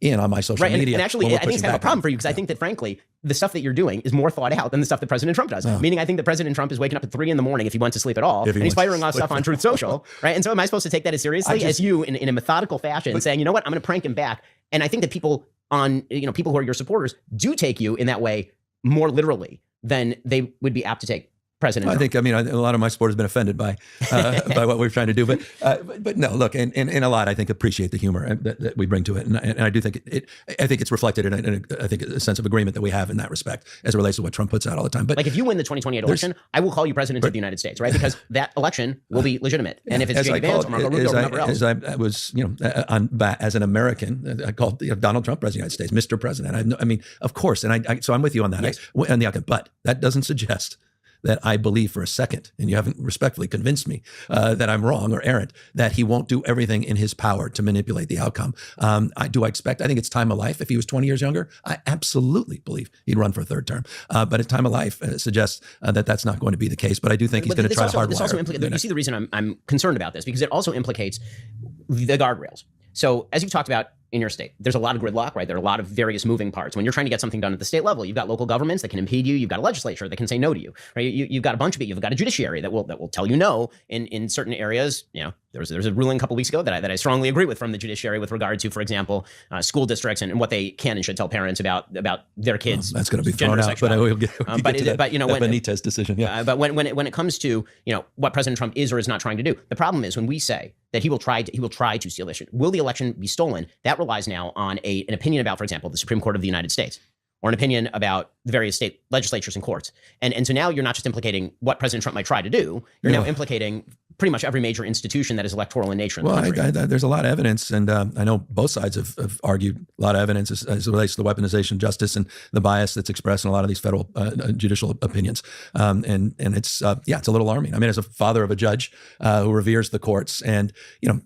in on my social media. And actually, I think it's kind of a problem for you because I think that, frankly, the stuff that you're doing is more thought out than the stuff that President Trump does. Meaning, I think that President Trump is waking up at 3 a.m. if he wants to sleep at all, and he's firing off stuff on Truth Social, right? And so, am I supposed to take that as seriously as you, in a methodical fashion, saying, you know what, I'm going to prank him back? And I think that people people who are your supporters do take you in that way more literally than they would be apt to take President Trump. I mean, a lot of my supporters have been offended by what we're trying to do, but no, look, and a lot, I think, appreciate the humor that we bring to it, and I do think I think it's reflected in I think a sense of agreement that we have in that respect as it relates to what Trump puts out all the time. But like, if you win the 2028 election, I will call you president of the United States, right? Because that election will be legitimate, and if it's J.D. Vance or Marco Rubio or whoever else, as I was, as an American, I called Donald Trump president of the United States, Mr. President. I mean, of course, and so I'm with you on that. Yes. On the outcome, but that doesn't suggest that I believe for a second, and you haven't respectfully convinced me that I'm wrong or errant, that he won't do everything in his power to manipulate the outcome. I think it's time of life. If he was 20 years younger, I absolutely believe he'd run for a third term. But at time of life suggests that that's not going to be the case. But I do think he's going to try to hardwire. You see the reason I'm concerned about this, because it also implicates the guardrails. So as you've talked about in your state, there's a lot of gridlock, right? There are a lot of various moving parts. When you're trying to get something done at the state level, you've got local governments that can impede you. You've got a legislature that can say no to you, right? You've got a bunch of it. You've got a judiciary that will tell you no in certain areas. There's a ruling a couple weeks ago that I strongly agree with from the judiciary with regard to, for example, school districts and what they can and should tell parents about their kids. That's going to be thrown out, but we'll get to that Benitez decision. Yeah. But when it comes to what President Trump is or is not trying to do, the problem is when we say that he will try to steal the election. Will the election be stolen? That relies now on an opinion about, for example, the Supreme Court of the United States, or an opinion about the various state legislatures and courts. And so now you're not just implicating what President Trump might try to do, you're now implicating pretty much every major institution that is electoral in nature in the country. There's a lot of evidence, and I know both sides have argued a lot of evidence as it relates to the weaponization of justice and the bias that's expressed in a lot of these federal judicial opinions. And it's a little alarming. I mean, as a father of a judge who reveres the courts, and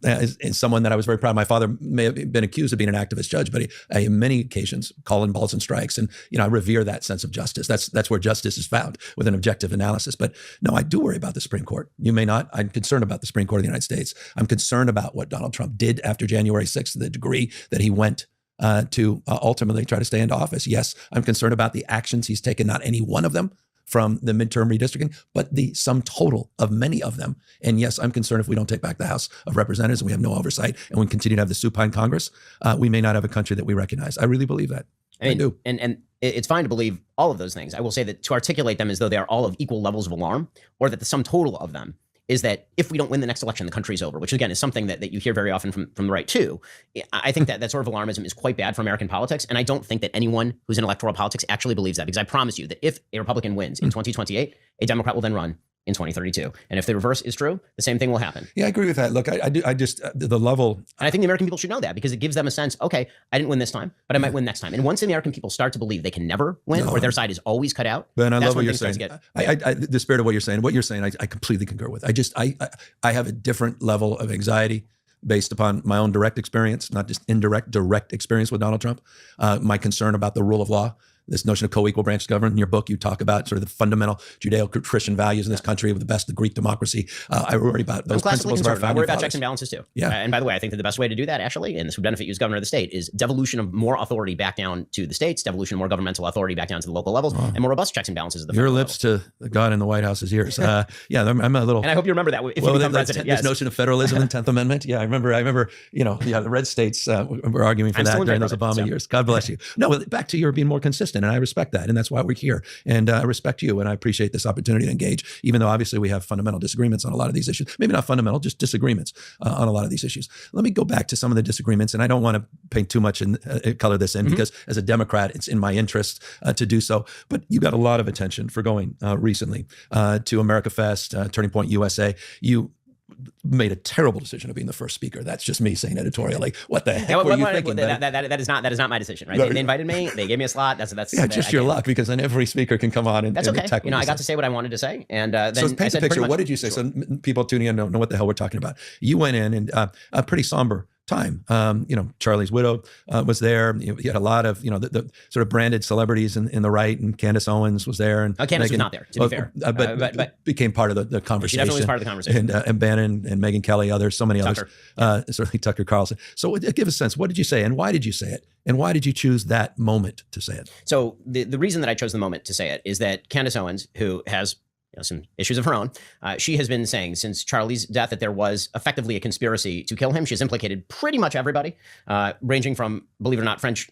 as someone that I was very proud, my father may have been accused of being an activist judge, but he on many occasions called in balls and strikes, and I revere that sense of justice. That's where justice is found, with an objective analysis. But no, I do worry about the Supreme Court. You may not. I'm concerned about the Supreme Court of the United States. I'm concerned about what Donald Trump did after January 6th, to the degree that he went to ultimately try to stay into office. Yes, I'm concerned about the actions he's taken, not any one of them from the midterm redistricting, but the sum total of many of them. And yes, I'm concerned if we don't take back the House of Representatives and we have no oversight and we continue to have the supine Congress, we may not have a country that we recognize. I really believe that. I do. And it's fine to believe all of those things. I will say that to articulate them as though they are all of equal levels of alarm, or that the sum total of them is that if we don't win the next election, the country's over, which again is something that you hear very often from the right too. I think that sort of alarmism is quite bad for American politics. And I don't think that anyone who's in electoral politics actually believes that, because I promise you that if a Republican wins in 2028, a Democrat will then run in 2032. And if the reverse is true, the same thing will happen. Yeah, I agree with that. Look, I just the level. And I think the American people should know that, because it gives them a sense, okay, I didn't win this time, but I might win next time. And once the American people start to believe they can never win, or their side is always cut out, Ben, I love what you're saying. The spirit of what you're saying, I completely concur with. I have a different level of anxiety based upon my own direct experience, not just direct experience with Donald Trump. My concern about the rule of law, this notion of co-equal branch government. In your book, you talk about sort of the fundamental Judeo-Christian values in this country, with the best of the Greek democracy. I worry about those principles of our founding fathers. I worry about checks and balances too. Yeah. And by the way, I think that the best way to do that, actually, and this would benefit you as governor of the state, is devolution of more authority back down to the states, devolution of more governmental authority back down to the local levels, and more robust checks and balances at the federal Your lips level. to God in the White House's ears. I'm a little. And I hope you remember that if you become president. This notion of federalism and 10th Amendment. Yeah, I remember. The red states were arguing for that during those Obama years. God bless you. No, back to your being more consistent, and I respect that. And that's why we're here. And I respect you, and I appreciate this opportunity to engage, even though obviously we have fundamental disagreements on a lot of these issues. Maybe not fundamental, just disagreements on a lot of these issues. Let me go back to some of the disagreements, and I don't want to paint too much and color this in, because as a Democrat, it's in my interest to do so. But you got a lot of attention for going recently to America Fest, Turning Point USA. You made a terrible decision of being the first speaker. That's just me saying editorially. What the heck were you thinking? That is not my decision, right? They invited me. They gave me a slot. That's just your luck, because then every speaker can come on and that's okay. attack. I got to say what I wanted to say, and then so paint the picture. What did you say? Sure. So people tuning in don't know what the hell we're talking about. You went in and a pretty somber time. Charlie's widow was there. You had a lot of, the sort of branded celebrities in the right, and Candace Owens was there. And Candace was not there, to be fair. But became part of the conversation. She definitely was part of the conversation. And Bannon and Megyn Kelly, others, so many Tucker. others. Certainly Tucker Carlson. So give us a sense. What did you say, and why did you say it? And why did you choose that moment to say it? So the reason that I chose the moment to say it is that Candace Owens, who has some issues of her own, she has been saying since Charlie's death that there was effectively a conspiracy to kill him. She's implicated pretty much everybody, ranging from, believe it or not, French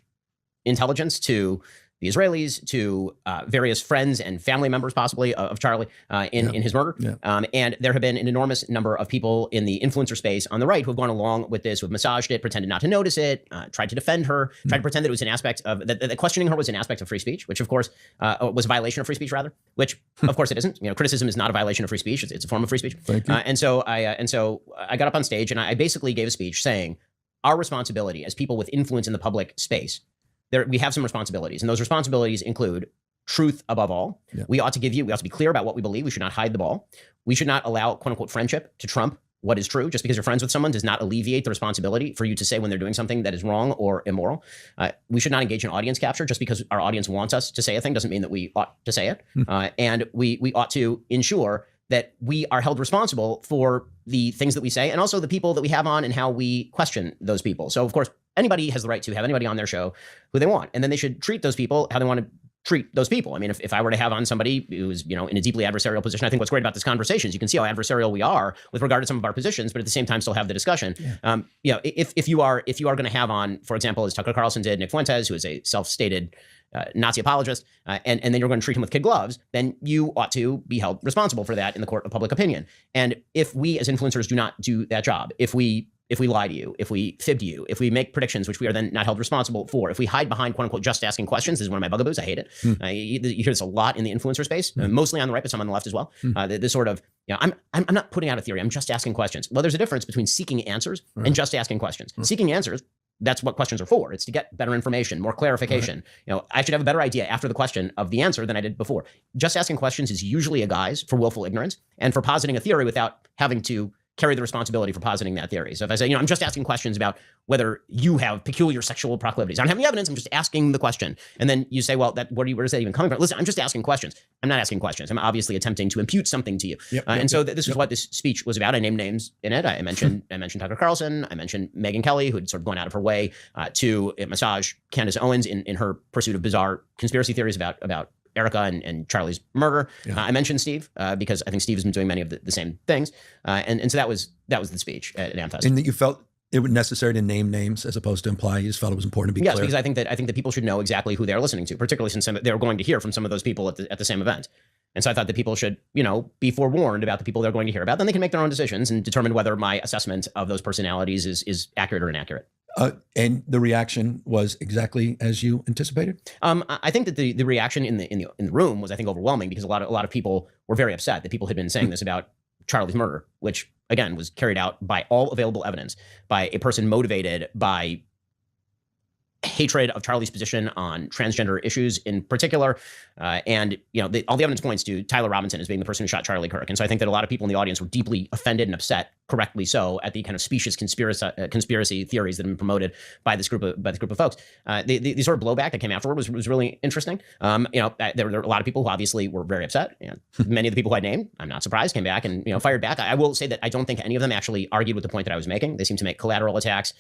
intelligence to the Israelis to various friends and family members, possibly, of Charlie in his murder. Yeah. And there have been an enormous number of people in the influencer space on the right who have gone along with this, who have massaged it, pretended not to notice it, tried to defend her, tried to pretend that it was an aspect of, that questioning her was an aspect of free speech, which of course was a violation of free speech, rather, which of course it isn't. Criticism is not a violation of free speech. It's a form of free speech. Thank you. And so I got up on stage and I basically gave a speech saying our responsibility as people with influence in the public space, we have some responsibilities, and those responsibilities include truth above all. Yeah. We ought to be clear about what we believe. We should not hide the ball. We should not allow, quote unquote, friendship to trump what is true. Just because you're friends with someone does not alleviate the responsibility for you to say when they're doing something that is wrong or immoral. We should not engage in audience capture. Just because our audience wants us to say a thing doesn't mean that we ought to say it. And we ought to ensure that we are held responsible for the things that we say and also the people that we have on and how we question those people. So, of course, anybody has the right to have anybody on their show who they want, and then they should treat those people how they want to treat those people. I mean, if I were to have on somebody who's, in a deeply adversarial position, I think what's great about this conversation is you can see how adversarial we are with regard to some of our positions, but at the same time still have the discussion. Yeah. If you are going to have on, for example, as Tucker Carlson did, Nick Fuentes, who is a self-stated Nazi apologist, and then you're going to treat him with kid gloves, then you ought to be held responsible for that in the court of public opinion. And if we as influencers do not do that job, if we lie to you, if we fib to you, if we make predictions which we are then not held responsible for, if we hide behind, quote unquote, just asking questions, this is one of my bugaboos. I hate it. You hear this a lot in the influencer space, mostly on the right, but some on the left as well. This sort of, I'm not putting out a theory. I'm just asking questions. Well, there's a difference between seeking answers and just asking questions. Seeking answers, that's what questions are for. It's to get better information, more clarification. I should have a better idea after the question of the answer than I did before. Just asking questions is usually a guise for willful ignorance and for positing a theory without having to carry the responsibility for positing that theory. So if I say, I'm just asking questions about whether you have peculiar sexual proclivities, I don't have any evidence, I'm just asking the question. And then you say, well, where is that even coming from? Listen, I'm just asking questions. I'm not asking questions. I'm obviously attempting to impute something to you. This is what this speech was about. I named names in it. I mentioned Tucker Carlson. I mentioned Megyn Kelly, who had sort of gone out of her way to massage Candace Owens in her pursuit of bizarre conspiracy theories about Erica and Charlie's murder. I mentioned Steve because I think Steve has been doing many of the same things. And so that was the speech at AmFest. And that you felt it was necessary to name names as opposed to imply. You just felt it was important to be clear. Yes, because I think that people should know exactly who they're listening to, particularly since they're going to hear from some of those people at the same event. And so I thought that people should, be forewarned about the people they're going to hear about. Then they can make their own decisions and determine whether my assessment of those personalities is accurate or inaccurate. And the reaction was exactly as you anticipated? I think that the reaction in the room was, I think, overwhelming because a lot of people were very upset that people had been saying this about Charlie's murder, which again was carried out by all available evidence by a person motivated by hatred of Charlie's position on transgender issues in particular. And all the evidence points to Tyler Robinson as being the person who shot Charlie Kirk. And so I think that a lot of people in the audience were deeply offended and upset, correctly so, at the kind of specious conspiracy theories that have been promoted by this group of folks. The sort of blowback that came afterward was really interesting. There were a lot of people who obviously were very upset. Many of the people who I named, I'm not surprised, came back and fired back. I will say that I don't think any of them actually argued with the point that I was making. They seemed to make collateral attacks,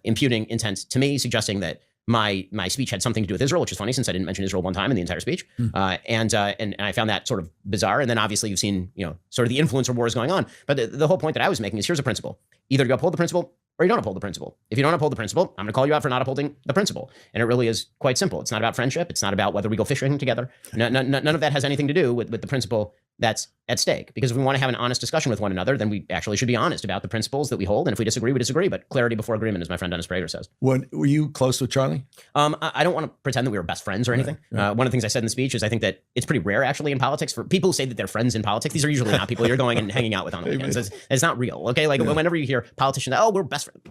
imputing intent to me, suggesting that my speech had something to do with Israel, which is funny since I didn't mention Israel one time in the entire speech. And I found that sort of bizarre. And then obviously you've seen, sort of the influencer wars going on. But the whole point that I was making is here's a principle. Either you uphold the principle or you don't uphold the principle. If you don't uphold the principle, I'm going to call you out for not upholding the principle. And it really is quite simple. It's not about friendship. It's not about whether we go fishing together. None of that has anything to do with the principle that's at stake. Because if we want to have an honest discussion with one another, then we actually should be honest about the principles that we hold. And if we disagree, we disagree. But clarity before agreement, as my friend Dennis Prager says. Were you close with Charlie? I don't want to pretend that we were best friends or anything. Right. One of the things I said in the speech is I think that it's pretty rare actually in politics for people who say that they're friends in politics. These are usually not people you're going and hanging out with on the weekends. It's not real. Okay. Whenever you hear politicians, oh, we're best friends.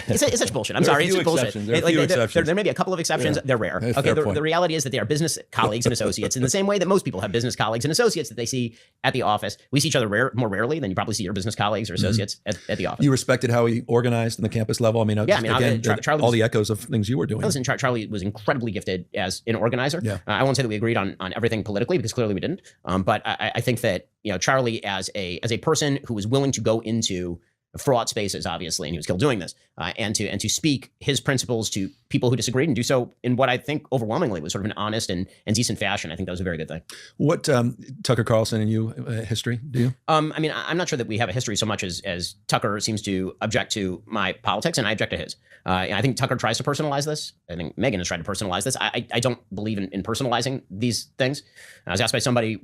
It's such bullshit. I'm There are sorry. a It's few bullshit. exceptions. There are a few exceptions. There may be a couple of exceptions. Yeah. They're rare. That's Okay. fair point. The reality is that they are business colleagues and associates in the same way that most people have business colleagues and associates that they see at the office. We see each other more rarely than you probably see your business colleagues or associates at the office. You respected how he organized in the campus level. I mean, again, Charlie all the echoes of things you were doing. Listen, Charlie was incredibly gifted as an organizer. Yeah. I won't say that we agreed on everything politically because clearly we didn't. But I think that Charlie as a person who was willing to go into fraught spaces, obviously, and he was still doing this, and to speak his principles to people who disagreed and do so in what I think overwhelmingly was sort of an honest and decent fashion. I think that was a very good thing. What Tucker Carlson and you history do you? I mean, I'm not sure that we have a history so much as Tucker seems to object to my politics and I object to his. I think Tucker tries to personalize this. I think Megyn has tried to personalize this. I don't believe in personalizing these things. I was asked by somebody,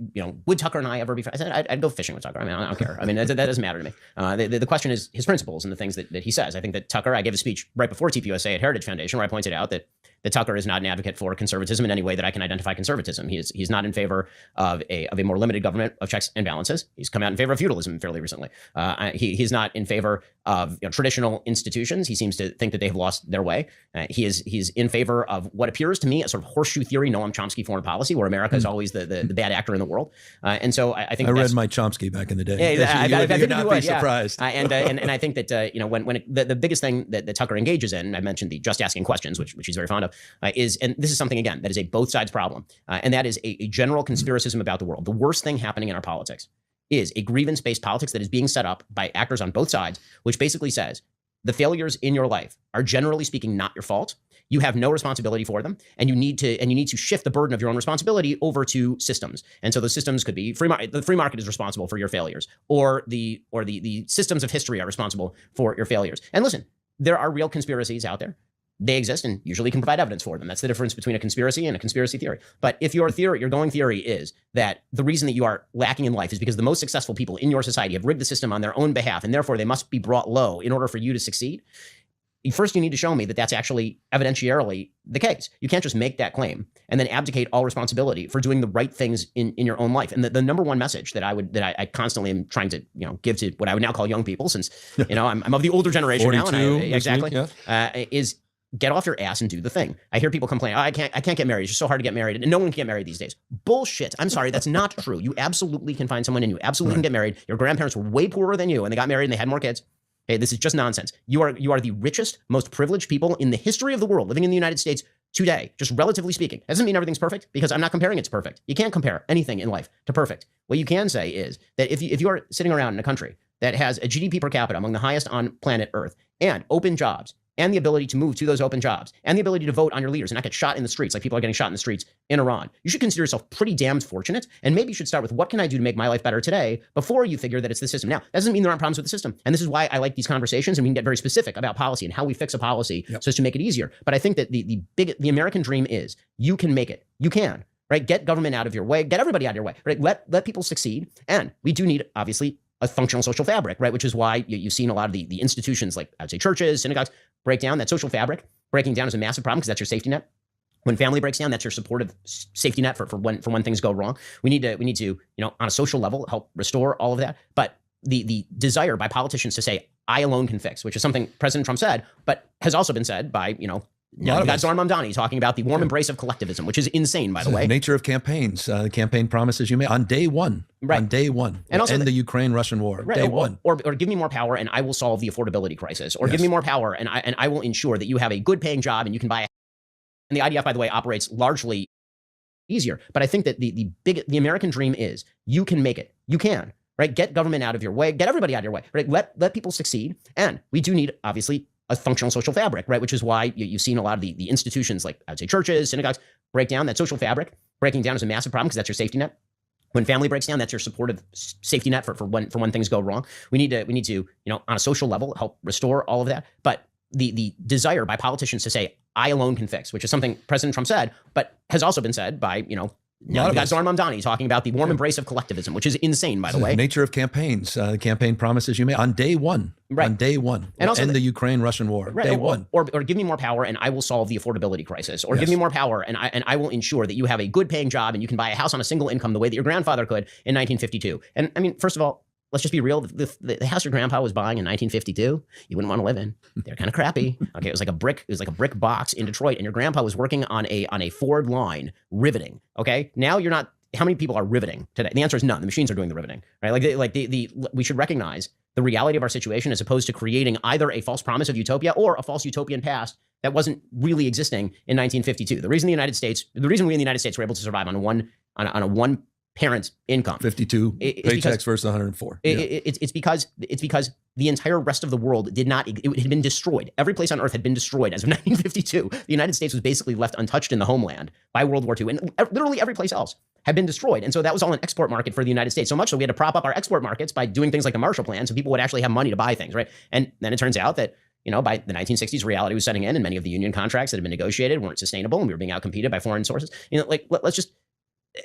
would Tucker and I ever be friends? I said, I'd go fishing with Tucker. I mean, I don't care. I mean, that doesn't matter to me. The question is his principles and the things that he says. I think that Tucker, I gave a speech right before TPUSA at Heritage Foundation where I pointed out that Tucker is not an advocate for conservatism in any way that I can identify conservatism. He's not in favor of a more limited government of checks and balances. He's come out in favor of feudalism fairly recently. He's not in favor of traditional institutions. He seems to think that they have lost their way. He's in favor of what appears to me a sort of horseshoe theory, Noam Chomsky foreign policy, where America is always the bad actor in the world. And so I think I read my Chomsky back in the day. Yeah, you would not be surprised. And I think that when the biggest thing that Tucker engages in, and I mentioned the just asking questions, which he's very fond of, is, and this is something again that is a both sides problem, and that is a general conspiracism about the world. The worst thing happening in our politics is a grievance-based politics that is being set up by actors on both sides, which basically says the failures in your life are generally speaking not your fault. You have no responsibility for them, and you need to shift the burden of your own responsibility over to systems. And so those systems could be free market. The free market is responsible for your failures, or the systems of history are responsible for your failures. And listen, there are real conspiracies out there. They exist and usually can provide evidence for them. That's the difference between a conspiracy and a conspiracy theory. But if your going theory is that the reason that you are lacking in life is because the most successful people in your society have rigged the system on their own behalf, and therefore they must be brought low in order for you to succeed, first you need to show me that that's actually evidentiarily the case. You can't just make that claim and then abdicate all responsibility for doing the right things in your own life. And the number one message that I constantly am trying to give to what I would now call young people, since I'm of the older generation now, and exactly is get off your ass and do the thing. I hear people complain, I can't get married. It's just so hard to get married. And no one can get married these days. Bullshit. I'm sorry. That's not true. You absolutely can find someone and you absolutely can get married. Your grandparents were way poorer than you and they got married and they had more kids. Hey, this is just nonsense. You are the richest, most privileged people in the history of the world living in the United States today, just relatively speaking. That doesn't mean everything's perfect because I'm not comparing it to perfect. You can't compare anything in life to perfect. What you can say is that if you are sitting around in a country that has a GDP per capita among the highest on planet Earth and open jobs, and the ability to move to those open jobs, and the ability to vote on your leaders and not get shot in the streets like people are getting shot in the streets in Iran, you should consider yourself pretty damned fortunate, and maybe you should start with what can I do to make my life better today before you figure that it's the system. Now, that doesn't mean there aren't problems with the system, and this is why I like these conversations, and we can get very specific about policy and how we fix a policy so as to make it easier. But I think that the American dream is you can make it. You can. Right? Get government out of your way. Get everybody out of your way. Right? Let people succeed. And we do need, obviously, a functional social fabric, right? Which is why you've seen a lot of the institutions like, I'd say, churches, synagogues, break down. That social fabric breaking down is a massive problem because that's your safety net. When family breaks down, that's your supportive safety net for when things go wrong. We need to, on a social level, help restore all of that. But the desire by politicians to say, I alone can fix, which is something President Trump said, but has also been said by, Zohran Mamdani talking about the warm embrace of collectivism, which is insane, by the way. The nature of campaigns, the campaign promises you made on day one. Right. On day one. And also end the Ukraine-Russian war. Right. Day one. Or give me more power and I will solve the affordability crisis. Or give me more power and I will ensure that you have a good paying job and you can buy. And the IDF, by the way, operates largely easier. But I think that the American dream is you can make it. You can. Right? Get government out of your way. Get everybody out of your way. Right? Let people succeed. And we do need, obviously, a functional social fabric, right? Which is why you've seen a lot of the institutions like, I'd say, churches, synagogues, break down. That social fabric breaking down is a massive problem because that's your safety net. When family breaks down, that's your supportive safety net for when things go wrong. We need to, on a social level, help restore all of that. But the desire by politicians to say, I alone can fix, which is something President Trump said, but has also been said by, Zohran Mamdani talking about the warm embrace of collectivism, which is insane, by the way. The nature of campaigns, the campaign promises you made on day one. Right. On day one. And also end the Ukraine-Russian war. Right. Day one. Or give me more power and I will solve the affordability crisis. Or give me more power and I will ensure that you have a good paying job and you can buy a house on a single income the way that your grandfather could in 1952. And I mean, first of all, let's just be real. The house your grandpa was buying in 1952, you wouldn't want to live in. They're kind of crappy. Okay, it was like a brick box in Detroit, and your grandpa was working on a Ford line riveting. Okay, now you're not. How many people are riveting today? The answer is none. The machines are doing the riveting, right? We should recognize the reality of our situation as opposed to creating either a false promise of utopia or a false utopian past that wasn't really existing in 1952. The reason we in the United States were able to survive on a one parent income, 52 paychecks versus 104. It's because the entire rest of the world it had been destroyed. Every place on earth had been destroyed as of 1952. The United States was basically left untouched in the homeland by World War II, and literally every place else had been destroyed. And so that was all an export market for the United States. So much so we had to prop up our export markets by doing things like the Marshall Plan so people would actually have money to buy things, right? And then it turns out that, by the 1960s, reality was setting in, and many of the union contracts that had been negotiated weren't sustainable, and we were being outcompeted by foreign sources. Let's just,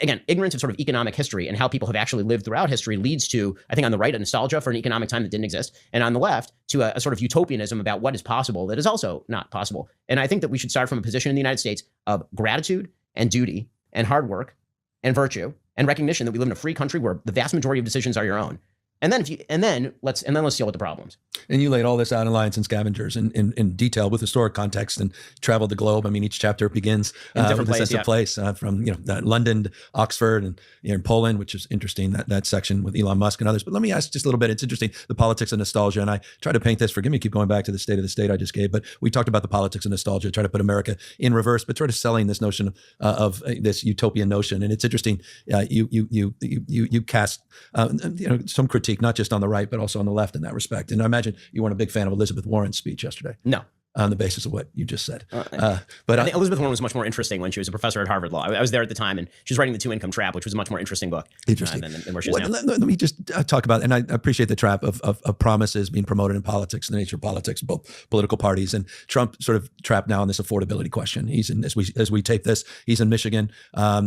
again, ignorance of sort of economic history and how people have actually lived throughout history leads to, I think, on the right, a nostalgia for an economic time that didn't exist, and on the left, to a sort of utopianism about what is possible that is also not possible. And I think that we should start from a position in the United States of gratitude and duty and hard work and virtue and recognition that we live in a free country where the vast majority of decisions are your own. And then let's deal with the problems. And you laid all this out in Alliance and Scavengers in detail with historic context and traveled the globe. I mean, each chapter begins with a sense of place from London to Oxford and in Poland, which is interesting, that section with Elon Musk and others. But let me ask just a little bit. It's interesting, the politics of nostalgia. And I try to paint this, forgive me, keep going back to the state of the state I just gave, but we talked about the politics of nostalgia, try to put America in reverse, but sort of selling this notion of this utopian notion. And it's interesting, you cast some critique, not just on the right, but also on the left in that respect. And I imagine you weren't a big fan of Elizabeth Warren's speech yesterday. No. On the basis of what you just said. But I think Elizabeth Warren was much more interesting when she was a professor at Harvard Law. I was there at the time, and she was writing The Two-Income Trap, which was a much more interesting book. Interesting. Than where she is now. Let me just talk about, and I appreciate the trap of promises being promoted in politics, the nature of politics, both political parties, and Trump sort of trapped now in this affordability question. He's in, as we tape this, he's in Michigan.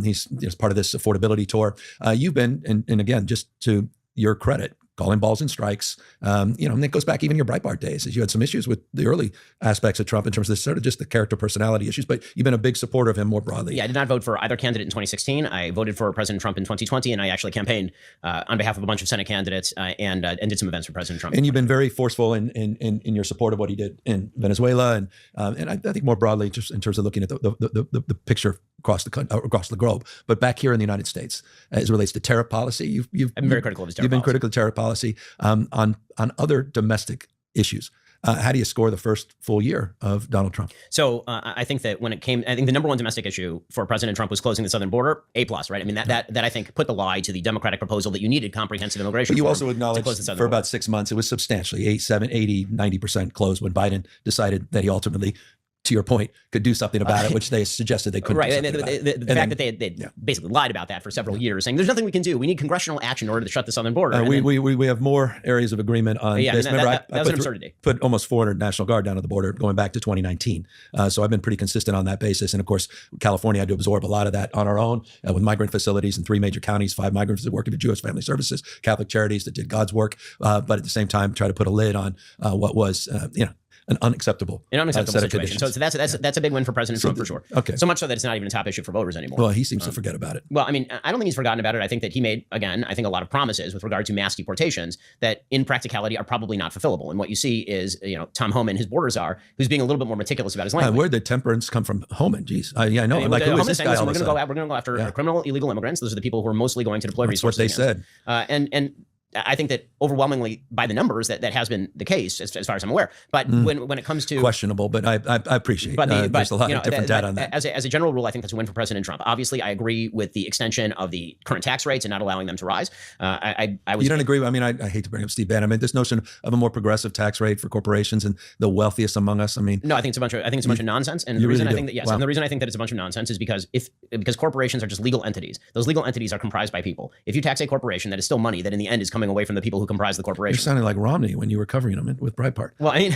He's part of this affordability tour. You've been, and again, just to your credit, calling balls and strikes, and it goes back even your Breitbart days, as you had some issues with the early aspects of Trump in terms of this sort of just the character personality issues, but you've been a big supporter of him more broadly. Yeah, I did not vote for either candidate in 2016. I voted for President Trump in 2020, and I actually campaigned on behalf of a bunch of Senate candidates and did some events for President Trump. And you've been very forceful in your support of what he did in Venezuela, and I think more broadly, just in terms of looking at the picture across the globe, but back here in the United States, as it relates to tariff policy, I've been very critical of his tariff policy. You've been critical of tariff policy on other domestic issues. How do you score the first full year of Donald Trump? So I think that I think the number one domestic issue for President Trump was closing the southern border. A+, right? I mean, that I think put the lie to the Democratic proposal that you needed comprehensive immigration. But you also acknowledged for about 6 months, it was substantially 90% closed when Biden decided that he ultimately, to your point, could do something about it, which they suggested they couldn't. Right. The fact that they basically lied about that for several years, saying there's nothing we can do. We need congressional action in order to shut the southern border. We have more areas of agreement on this. Remember, that was an absurdity. Put almost 400 National Guard down at the border going back to 2019. So I've been pretty consistent on that basis. And of course, California had to absorb a lot of that on our own with migrant facilities in 3 major counties, 5 migrants that work at Jewish Family Services, Catholic Charities that did God's work, but at the same time, try to put a lid on what was, an unacceptable situation. So that's a big win for President Trump for sure. Okay. So much so that it's not even a top issue for voters anymore. Well, he seems to forget about it. Well, I mean, I don't think he's forgotten about it. I think that he made, again, I think a lot of promises with regard to mass deportations that in practicality are probably not fulfillable. And what you see is, Tom Homan, his borders czar, who's being a little bit more meticulous about his language. Where did temperance come from? Homan, geez. I know. Who is this guy? We're going to go after criminal illegal immigrants. Those are the people who are mostly going to deploy resources. That's what they said. And I think that overwhelmingly by the numbers that has been the case as far as I'm aware. But when it comes to questionable, but I appreciate. There's a lot of different data on that. As a general rule, I think that's a win for President Trump. Obviously, I agree with the extension of the current tax rates and not allowing them to rise. You don't agree? I mean, I hate to bring up Steve Bannon. I mean, this notion of a more progressive tax rate for corporations and the wealthiest among us. I mean, no, I think it's a bunch of nonsense. And the reason I think that and the reason I think that it's a bunch of nonsense is because corporations are just legal entities. Those legal entities are comprised by people. If you tax a corporation, that is still money that in the end is coming away from the people who comprise the corporation. You're sounding like Romney when you were covering him with Breitbart. Well, I mean,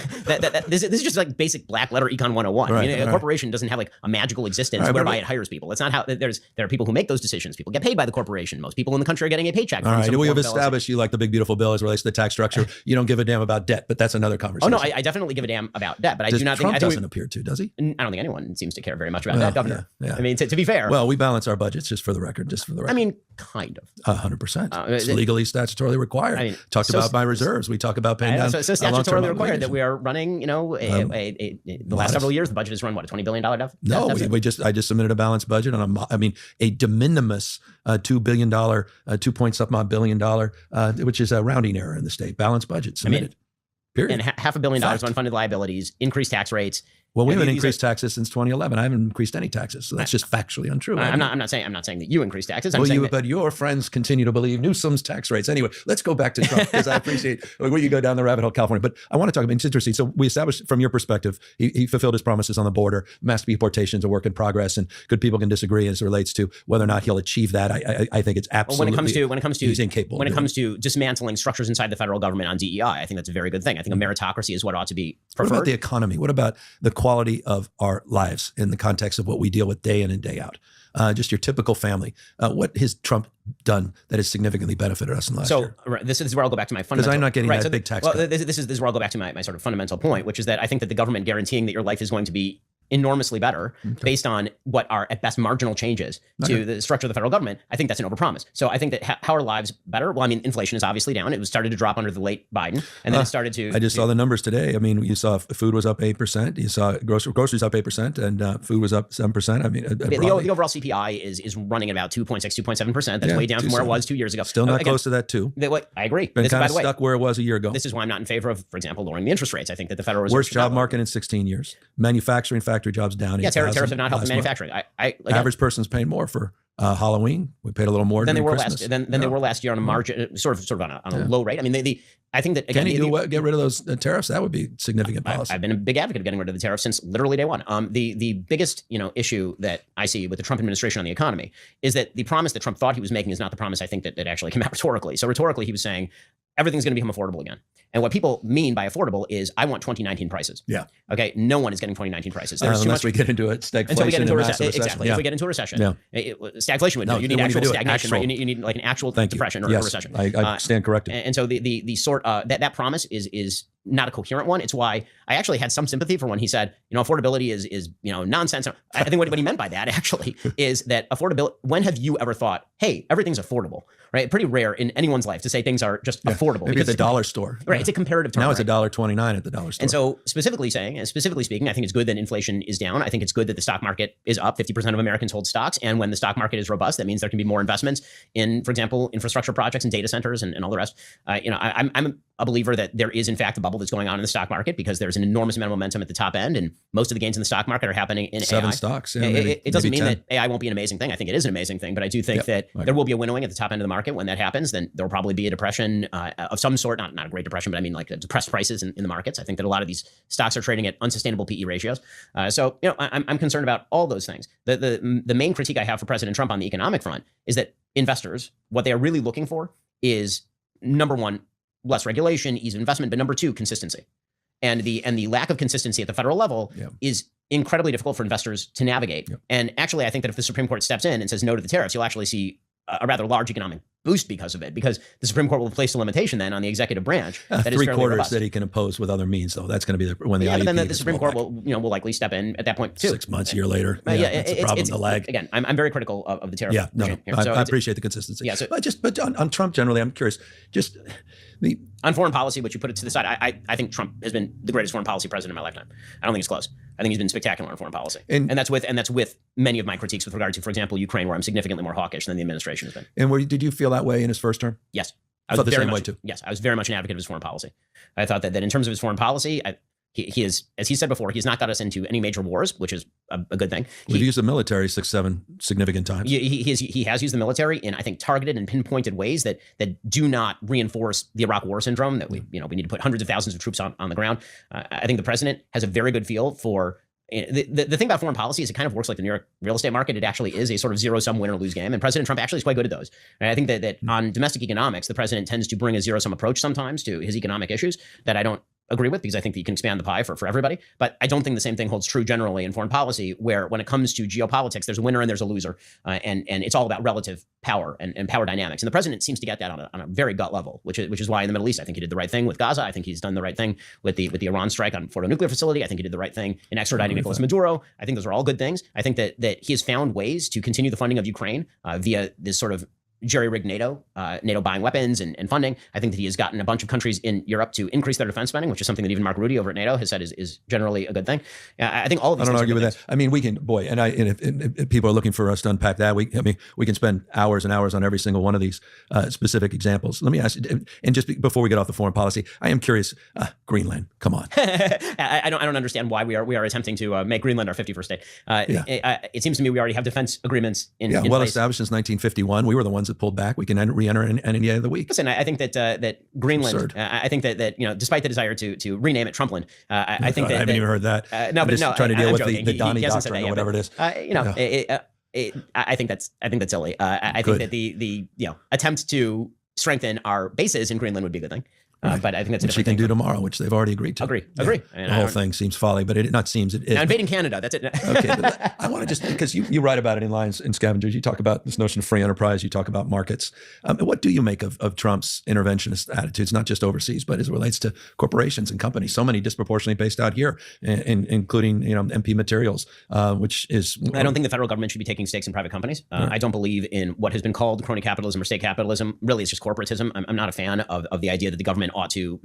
this is just like basic black letter Econ 101. Right, I mean, a corporation doesn't have like a magical existence whereby it hires people. It's not how there are people who make those decisions. People get paid by the corporation. Most people in the country are getting a paycheck. All right, we have established you like the big beautiful bill as it relates to the tax structure. You don't give a damn about debt, but that's another conversation. Oh no, I definitely give a damn about debt, but I do not think Trump doesn't appear to, does he? I don't think anyone seems to care very much about that, Governor. Yeah. I mean, to be fair. Well, we balance our budgets just for the record. I mean, kind of. 100%. It's legally, statutorily statutorily required. I mean, Talked about my reserves. We talk about paying down. So statutorily required that we are running, the last several years, the budget has run, what, a $20 billion deficit? No, I just submitted a balanced budget on a de minimis $2 billion, 2-point-something billion dollar, which is a rounding error in the state. Balanced budget submitted. Period. And $500 million on unfunded liabilities, increased tax rates. Well, we haven't increased taxes since 2011. I haven't increased any taxes, so that's just factually untrue. I'm not saying that you increased taxes. But your friends continue to believe Newsom's tax rates. Anyway, let's go back to Trump because I appreciate where you go down the rabbit hole, California. But I want to talk about, it's interesting. So we established from your perspective, he fulfilled his promises on the border. Mass deportations are work in progress, and good people can disagree as it relates to whether or not he'll achieve that. I think it's absolutely. When it comes to he's incapable. When it comes to dismantling structures inside the federal government on DEI, I think that's a very good thing. I think a meritocracy is what ought to be preferred. What about the economy? What about the quality of our lives in the context of what we deal with day in and day out? Just your typical family. What has Trump done that has significantly benefited us in the last year? So this is where I'll go back to my fundamental. Because I'm not getting that big tax cut. This is where I'll go back to my sort of fundamental point, which is that I think that the government guaranteeing that your life is going to be enormously better based on what are at best marginal changes to the structure of the federal government, I think that's an overpromise. So I think that how are lives better? Well, I mean, inflation is obviously down. It was started to drop under the late Biden, and then it started to. I just saw the numbers today. I mean, you saw food was up 8%. You saw groceries up 8%, and food was up 7%. I mean, the overall CPI is running at about 2.6, 2.7%. That's way down from where it was 2 years ago. Still not close to that too. I agree. Been kind of stuck where it was a year ago. This is why I'm not in favor of, for example, lowering the interest rates. I think that the Federal Reserve worst job market in 16 years. Manufacturing factory jobs down. Yeah, tariffs have not helped the manufacturing. Average person's paying more for Halloween. We paid a little more than they were Christmas. They were last year on a margin, sort of on a low rate. I mean, I think that again, can you get rid of those tariffs? That would be significant policy. I've been a big advocate of getting rid of the tariffs since literally day one. The biggest issue that I see with the Trump administration on the economy is that the promise that Trump thought he was making is not the promise I think that actually came out rhetorically. So rhetorically, he was saying everything's going to become affordable again. And what people mean by affordable is I want 2019 prices. Yeah. Okay. No one is getting 2019 prices. Unless we get into a stagflation. Until we get into a recession. Recession. Exactly. Yeah. If we get into a recession, stagflation would you need actual stagnation, right? You need like an actual depression or a recession. I stand corrected. And so the sort that promise is not a coherent one. It's why I actually had some sympathy for when he said, affordability is nonsense. I think what he meant by that actually is that affordability. When have you ever thought, hey, everything's affordable? Right? Pretty rare in anyone's life to say things are just affordable. Maybe at the dollar store. Right. It's a comparative term. Now it's $1.29 at the dollar store. And so specifically speaking, I think it's good that inflation is down. I think it's good that the stock market is up. 50% of Americans hold stocks. And when the stock market is robust, that means there can be more investments in, for example, infrastructure projects and data centers and all the rest. I'm a believer that there is in fact a bubble that's going on in the stock market because there's an enormous amount of momentum at the top end. And most of the gains in the stock market are happening in 7 AI. stocks. Yeah, it doesn't mean that AI won't be an amazing thing. I think it is an amazing thing, but I do think that there will be a winnowing at the top end of the market. When that happens, then there will probably be a depression of some sort, not a great depression, but I mean like depressed prices in the markets. I think that a lot of these stocks are trading at unsustainable PE ratios. So I'm concerned about all those things. The main critique I have for President Trump on the economic front is that investors, what they are really looking for is, number one, less regulation, ease of investment, but number two, consistency. And the lack of consistency at the federal level is incredibly difficult for investors to navigate. And actually, I think that if the Supreme Court steps in and says no to the tariffs, you'll actually see a rather large economic boost because of it, because the Supreme Court will place a limitation then on the executive branch that is fairly robust. that he can impose with other means, though. That's going to be when the IEP. But then the Supreme Court will likely step in at that point too. 6 months, a year later. That's a problem. The lag. Again, I'm very critical of the tariff. Yeah, no, I appreciate the consistency. Yeah, but on Trump generally, I'm curious. On foreign policy, which you put it to the side, I think Trump has been the greatest foreign policy president in my lifetime. I don't think it's close. I think he's been spectacular on foreign policy, and that's with many of my critiques with regard to, for example, Ukraine, where I'm significantly more hawkish than the administration has been. And did you feel that way in his first term? Yes, I felt the same way too. Yes, I was very much an advocate of his foreign policy. I thought that in terms of his foreign policy, he is, as he said before, he's not got us into any major wars, which is a good thing. We've used the military 6-7 significant times. He has used the military in, I think, targeted and pinpointed ways that do not reinforce the Iraq War syndrome that we need to put hundreds of thousands of troops on the ground. I think the president has a very good feel for. The thing about foreign policy is it kind of works like the New York real estate market. It actually is a sort of zero-sum win-or-lose game. And President Trump actually is quite good at those. And I think that on domestic economics, the president tends to bring a zero-sum approach sometimes to his economic issues that I don't agree with, because I think that you can expand the pie for everybody. But I don't think the same thing holds true generally in foreign policy, where when it comes to geopolitics, there's a winner and there's a loser. And it's all about relative power and power dynamics. And the president seems to get that on a very gut level, which is why in the Middle East, I think he did the right thing with Gaza. I think he's done the right thing with the Iran strike on Fordo nuclear facility. I think he did the right thing in extraditing Nicolas Maduro. I think those are all good things. I think that he has found ways to continue the funding of Ukraine via this sort of jerry-rigged NATO, NATO buying weapons and funding. I think that he has gotten a bunch of countries in Europe to increase their defense spending, which is something that even Mark Rutte over at NATO has said is generally a good thing. I think all of these I don't things argue with things. that. I mean, we can, boy, and if people are looking for us to unpack that, we can spend hours and hours on every single one of these specific examples. Let me ask you, and just before we get off the foreign policy, I am curious, Greenland, come on. I don't understand why we are attempting to make Greenland our 51st state. It seems to me we already have defense agreements in well place. established since 1951. We were the ones that pulled back. We can re-enter any day of the week. Listen, I think that Greenland. I think that despite the desire to rename it Trumpland, I think I haven't even heard that. No, I'm but just trying to deal with the Donnie he doctrine or whatever it is. I think that's silly. I think that the attempt to strengthen our bases in Greenland would be a good thing. Right. But I think that's a which you can do tomorrow, which they've already agreed to. Agree. The whole thing seems folly, but it not seems. Now invading Canada, that's it. Okay, but I want to just, because you write about it in Lions and Scavengers, you talk about this notion of free enterprise, you talk about markets. What do you make of Trump's interventionist attitudes, not just overseas, but as it relates to corporations and companies, so many disproportionately based out here, including MP Materials, which is... I don't think the federal government should be taking stakes in private companies. Right. I don't believe in what has been called crony capitalism or state capitalism. Really, it's just corporatism. I'm not a fan of the idea that the government ought to,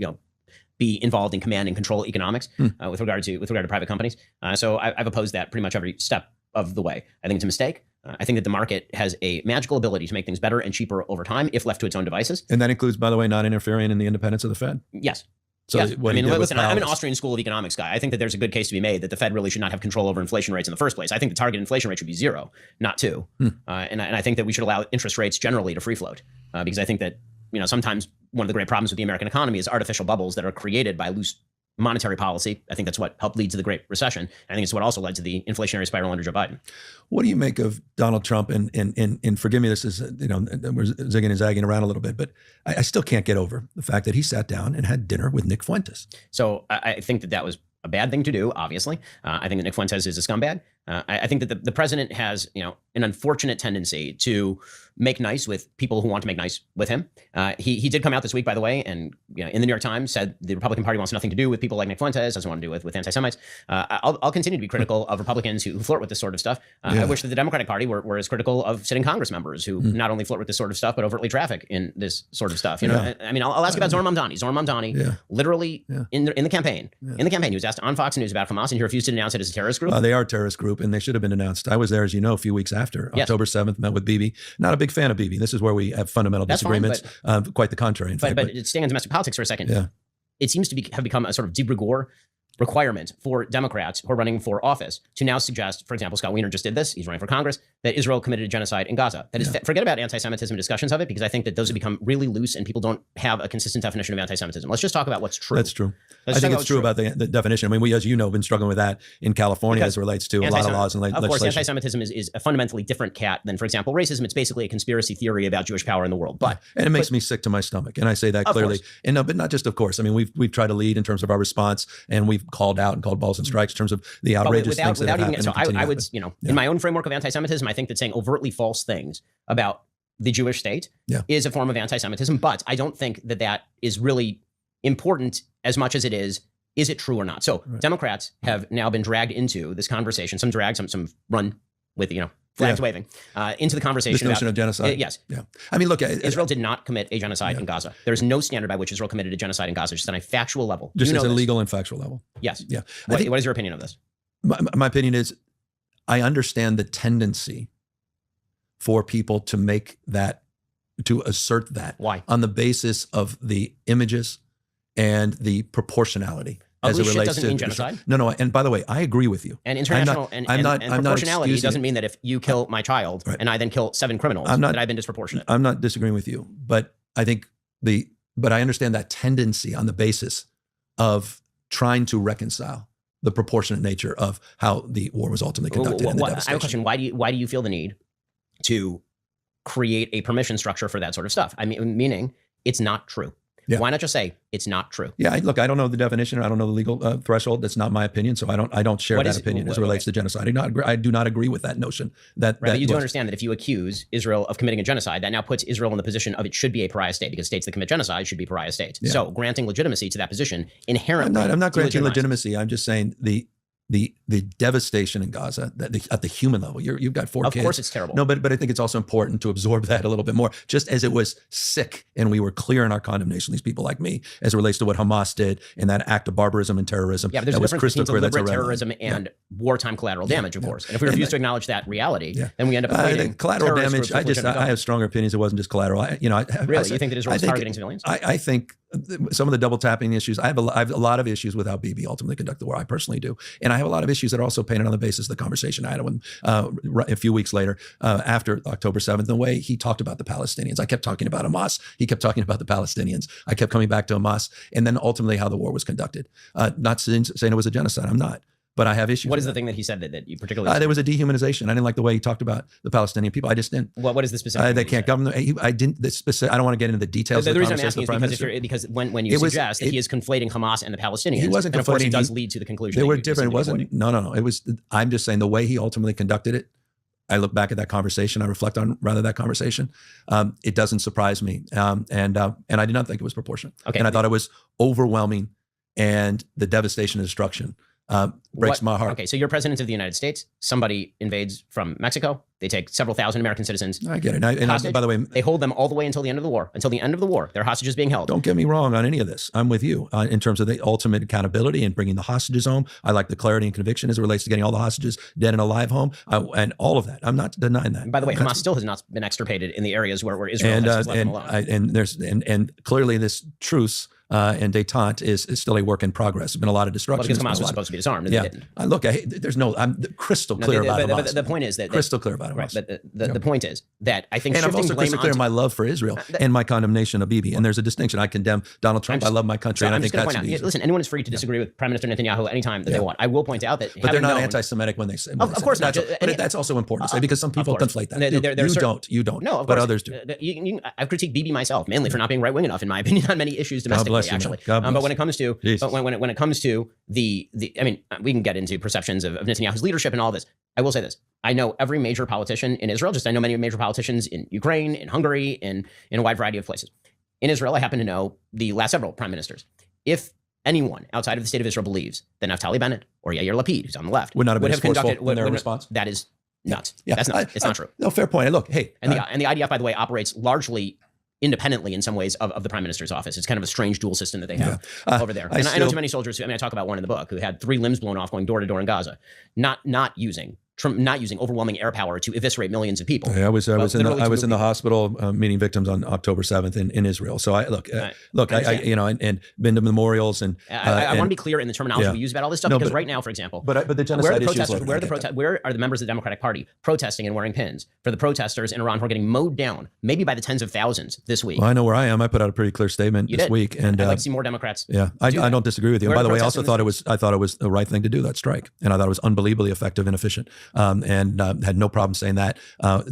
be involved in command and control economics with regard to private companies. So I've opposed that pretty much every step of the way. I think it's a mistake. I think that the market has a magical ability to make things better and cheaper over time if left to its own devices. And that includes, by the way, not interfering in the independence of the Fed. Yes. So yes. what listen, I'm an Austrian School of Economics guy. I think that there's a good case to be made that the Fed really should not have control over inflation rates in the first place. I think the target inflation rate should be 0, not 2. And I think that we should allow interest rates generally to free float because I think that sometimes one of the great problems with the American economy is artificial bubbles that are created by loose monetary policy. I think that's what helped lead to the Great Recession. I think it's what also led to the inflationary spiral under Joe Biden. What do you make of Donald Trump? And forgive me, this is, we're zigging and zagging around a little bit, but I still can't get over the fact that he sat down and had dinner with Nick Fuentes. So I think that was a bad thing to do, obviously. I think that Nick Fuentes is a scumbag. I think that the president has, an unfortunate tendency to make nice with people who want to make nice with him. He did come out this week, by the way, and in the New York Times said the Republican Party wants nothing to do with people like Nick Fuentes, doesn't want to do with anti-Semites. I'll continue to be critical of Republicans who flirt with this sort of stuff. I wish that the Democratic Party were as critical of sitting Congress members who not only flirt with this sort of stuff, but overtly traffic in this sort of stuff. I mean, I'll ask you about Zohran Mamdani. Zohran Mamdani, literally in the campaign, he was asked on Fox News about Hamas, and he refused to denounce it as a terrorist group. They are a terrorist group, and they should have been announced. I was there, as you know, a few weeks after. Yes. October 7th, met with Bibi. Not a big fan of Bibi. This is where we have fundamental disagreements. Fine, quite the contrary, in fact. But staying on domestic politics for a second, it seems to have become a sort of de rigueur requirement for Democrats who are running for office to now suggest, for example, Scott Wiener just did this, he's running for Congress, that Israel committed a genocide in Gaza. That is, forget about anti-Semitism discussions of it, because I think that those have become really loose and people don't have a consistent definition of anti-Semitism. Let's just talk about what's true. That's true. I think it's true about the definition. I mean, we, as you know, have been struggling with that in California as it relates to a lot of laws and legislation. Of course, anti-Semitism is a fundamentally different cat than, for example, racism. It's basically a conspiracy theory about Jewish power in the world. And it makes me sick to my stomach. And I say that clearly. And no, but not just of course. I mean, we've tried to lead in terms of our response, and we've called out and called balls and strikes in terms of the outrageous things that have happened. So I would, in my own framework of anti-Semitism, I think that saying overtly false things about the Jewish state is a form of anti-Semitism. But I don't think that is really important as much as it is it true or not? So Democrats have now been dragged into this conversation, some dragged, some run with, flags waving, into the conversation this notion of genocide. Yes. Yeah. I mean, look, Israel did not commit a genocide in Gaza. There is no standard by which Israel committed a genocide in Gaza, just on a factual level. Just as a legal and factual level. Yes. Yeah. What is your opinion of this? My opinion is, I understand the tendency for people to make that, to assert that. Why? On the basis of the images and the proportionality. As it relates to genocide. No. And by the way, I agree with you. And international and proportionality doesn't mean that if you kill my child and I then kill 7 criminals, that I've been disproportionate. I'm not disagreeing with you, but I think but I understand that tendency on the basis of trying to reconcile the proportionate nature of how the war was ultimately conducted and the devastation. I have a question. Why do you feel the need to create a permission structure for that sort of stuff? I mean, meaning it's not true. Yeah. Why not just say it's not true? Yeah, look, I don't know the definition. I don't know the legal threshold. That's not my opinion, so I don't share that opinion as it relates to genocide. I do not agree with that notion. But you do understand that if you accuse Israel of committing a genocide, that now puts Israel in the position of it should be a pariah state, because states that commit genocide should be pariah states. Yeah. So granting legitimacy to that position inherently. I'm not granting legitimacy. I'm just saying the the devastation in Gaza at the human level. You've got 4 kids. Of course, it's terrible. No, but I think it's also important to absorb that a little bit more. Just as it was sick, and we were clear in our condemnation, these people like me, as it relates to what Hamas did in that act of barbarism and terrorism. Yeah, but there's a difference between deliberate terrorism and wartime collateral damage, of course. And if we refuse to acknowledge that reality, then we end up equating collateral damage. I have stronger opinions. It wasn't just collateral. Really, you think that Israel is targeting civilians? I think some of the double tapping issues. I have a lot of issues with how Bibi ultimately conducted the war. I personally do, and I have a lot of issues that are also painted on the basis of the conversation I had with him a few weeks later after October 7th. The way he talked about the Palestinians, I kept talking about Hamas. He kept talking about the Palestinians. I kept coming back to Hamas, and then ultimately how the war was conducted. Not saying it was a genocide. I'm not. But I have issues. What is the thing that he said that you particularly? There was a dehumanization. I didn't like the way he talked about the Palestinian people. I just didn't. What is the specific? They can't govern. I didn't. I don't want to get into the details. The reason I'm asking is because when you suggest that he is conflating Hamas and the Palestinians, he wasn't conflating. Of course, he does he, lead to the conclusion. They were different. It wasn't. No. It was. I'm just saying the way he ultimately conducted it. I look back at that conversation. I reflect on that conversation. It doesn't surprise me, and I did not think it was proportionate. Okay. And I thought it was overwhelming, and the devastation and destruction. Breaks my heart. Okay, so you're president of the United States. Somebody invades from Mexico. They take several thousand American citizens. I get it. And by the way, they hold them all the way until the end of the war. Until the end of the war, their hostages being held. Don't get me wrong on any of this. I'm with you in terms of the ultimate accountability and bringing the hostages home. I like the clarity and conviction as it relates to getting all the hostages dead and alive home, and all of that. I'm not denying that. And by the way, Hamas still has not been extirpated in the areas where Israel has left them alone. And clearly this truce. And détente is still a work in progress. There's been a lot of destruction. Well, because Hamas was supposed to be disarmed. And yeah. they didn't. Look, I'm crystal clear about Hamas. But the point is that crystal clear about Hamas. Right, but the point is that I think, and I'm also crystal clear in my love for Israel and my condemnation of Bibi. And there's a distinction. I condemn Donald Trump. I love my country, and I think that's easy. Listen, anyone is free to disagree with Prime Minister Netanyahu anytime that they want. I will point out that, but they're not anti-Semitic when they say. Of course not. But that's also important to say because some people conflate that. You don't. No, but others do. I've critiqued Bibi myself mainly for not being right wing enough, in my opinion, on many issues domestically. Actually, but when it comes to when it comes to the I mean, we can get into perceptions of Netanyahu's leadership and all this. I will say this. I know every major politician in Israel, just I know many major politicians in Ukraine, in Hungary, in a wide variety of places. In Israel, I happen to know the last several prime ministers. If anyone outside of the state of Israel believes that Naftali Bennett or Yair Lapid, who's on the left, would have conducted their response. That is nuts. Yeah. That's not. It's not true. No, fair point. Look, hey, and the IDF, by the way, operates largely independently in some ways of the prime minister's office. It's kind of a strange dual system that they have over there. I know too many soldiers who, I talk about one in the book who had 3 limbs blown off going door to door in Gaza, not using overwhelming air power to eviscerate millions of people. Yeah, I was in the hospital meeting victims on October 7th in Israel. So I and been to memorials and I want to be clear in the terminology we use about all this stuff because right now, for example, but the genocide issues. Where are the members of the Democratic Party protesting and wearing pins for the protesters in Iran who are getting mowed down, maybe by the tens of thousands this week? Well, I know where I am. I put out a pretty clear statement this week, and I'd like to see more Democrats. Yeah, I don't disagree with you. And by the way, I also thought it was the right thing to do, that strike, and I thought it was unbelievably effective and efficient. And had no problem saying that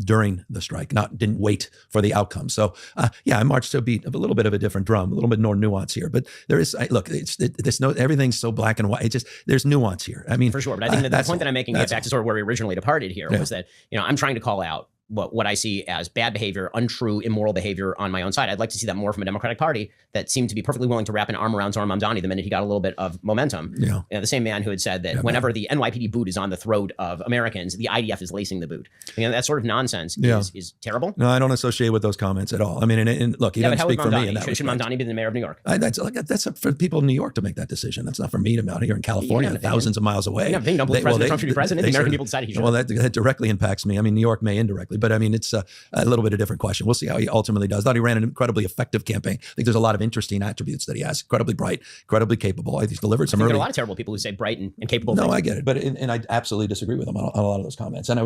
during the strike. Didn't wait for the outcome. So I marched to a beat of a little bit of a different drum, a little bit more nuance here. But there is everything's so black and white. There's nuance here. I mean, for sure. But I think the point that I'm making, back to sort of where we originally departed here, was that I'm trying to call out what I see as bad behavior, untrue, immoral behavior on my own side. I'd like to see that more from a Democratic Party that seemed to be perfectly willing to wrap an arm around Zohar Mamdani the minute he got a little bit of momentum. Yeah. The same man who had said that whenever the NYPD boot is on the throat of Americans, the IDF is lacing the boot. That sort of nonsense is terrible. No, I don't associate with those comments at all. I mean, and look, he doesn't speak for me in that Should Mamdani be the mayor of New York? That's for people in New York to make that decision. That's not for me to out here in California, thousands of miles away. They don't believe President Trump should be president. The American people decided he should. Well, that directly impacts me. I mean, New York may indirectly, but I mean, it's a little bit of a different question. We'll see how he ultimately does. I thought he ran an incredibly effective campaign. I think there's a lot of interesting attributes that he has. Incredibly bright, incredibly capable. I think he's delivered some early. There are a lot of terrible people who say bright and capable. No, I get it, but and I absolutely disagree with him on a lot of those comments. And I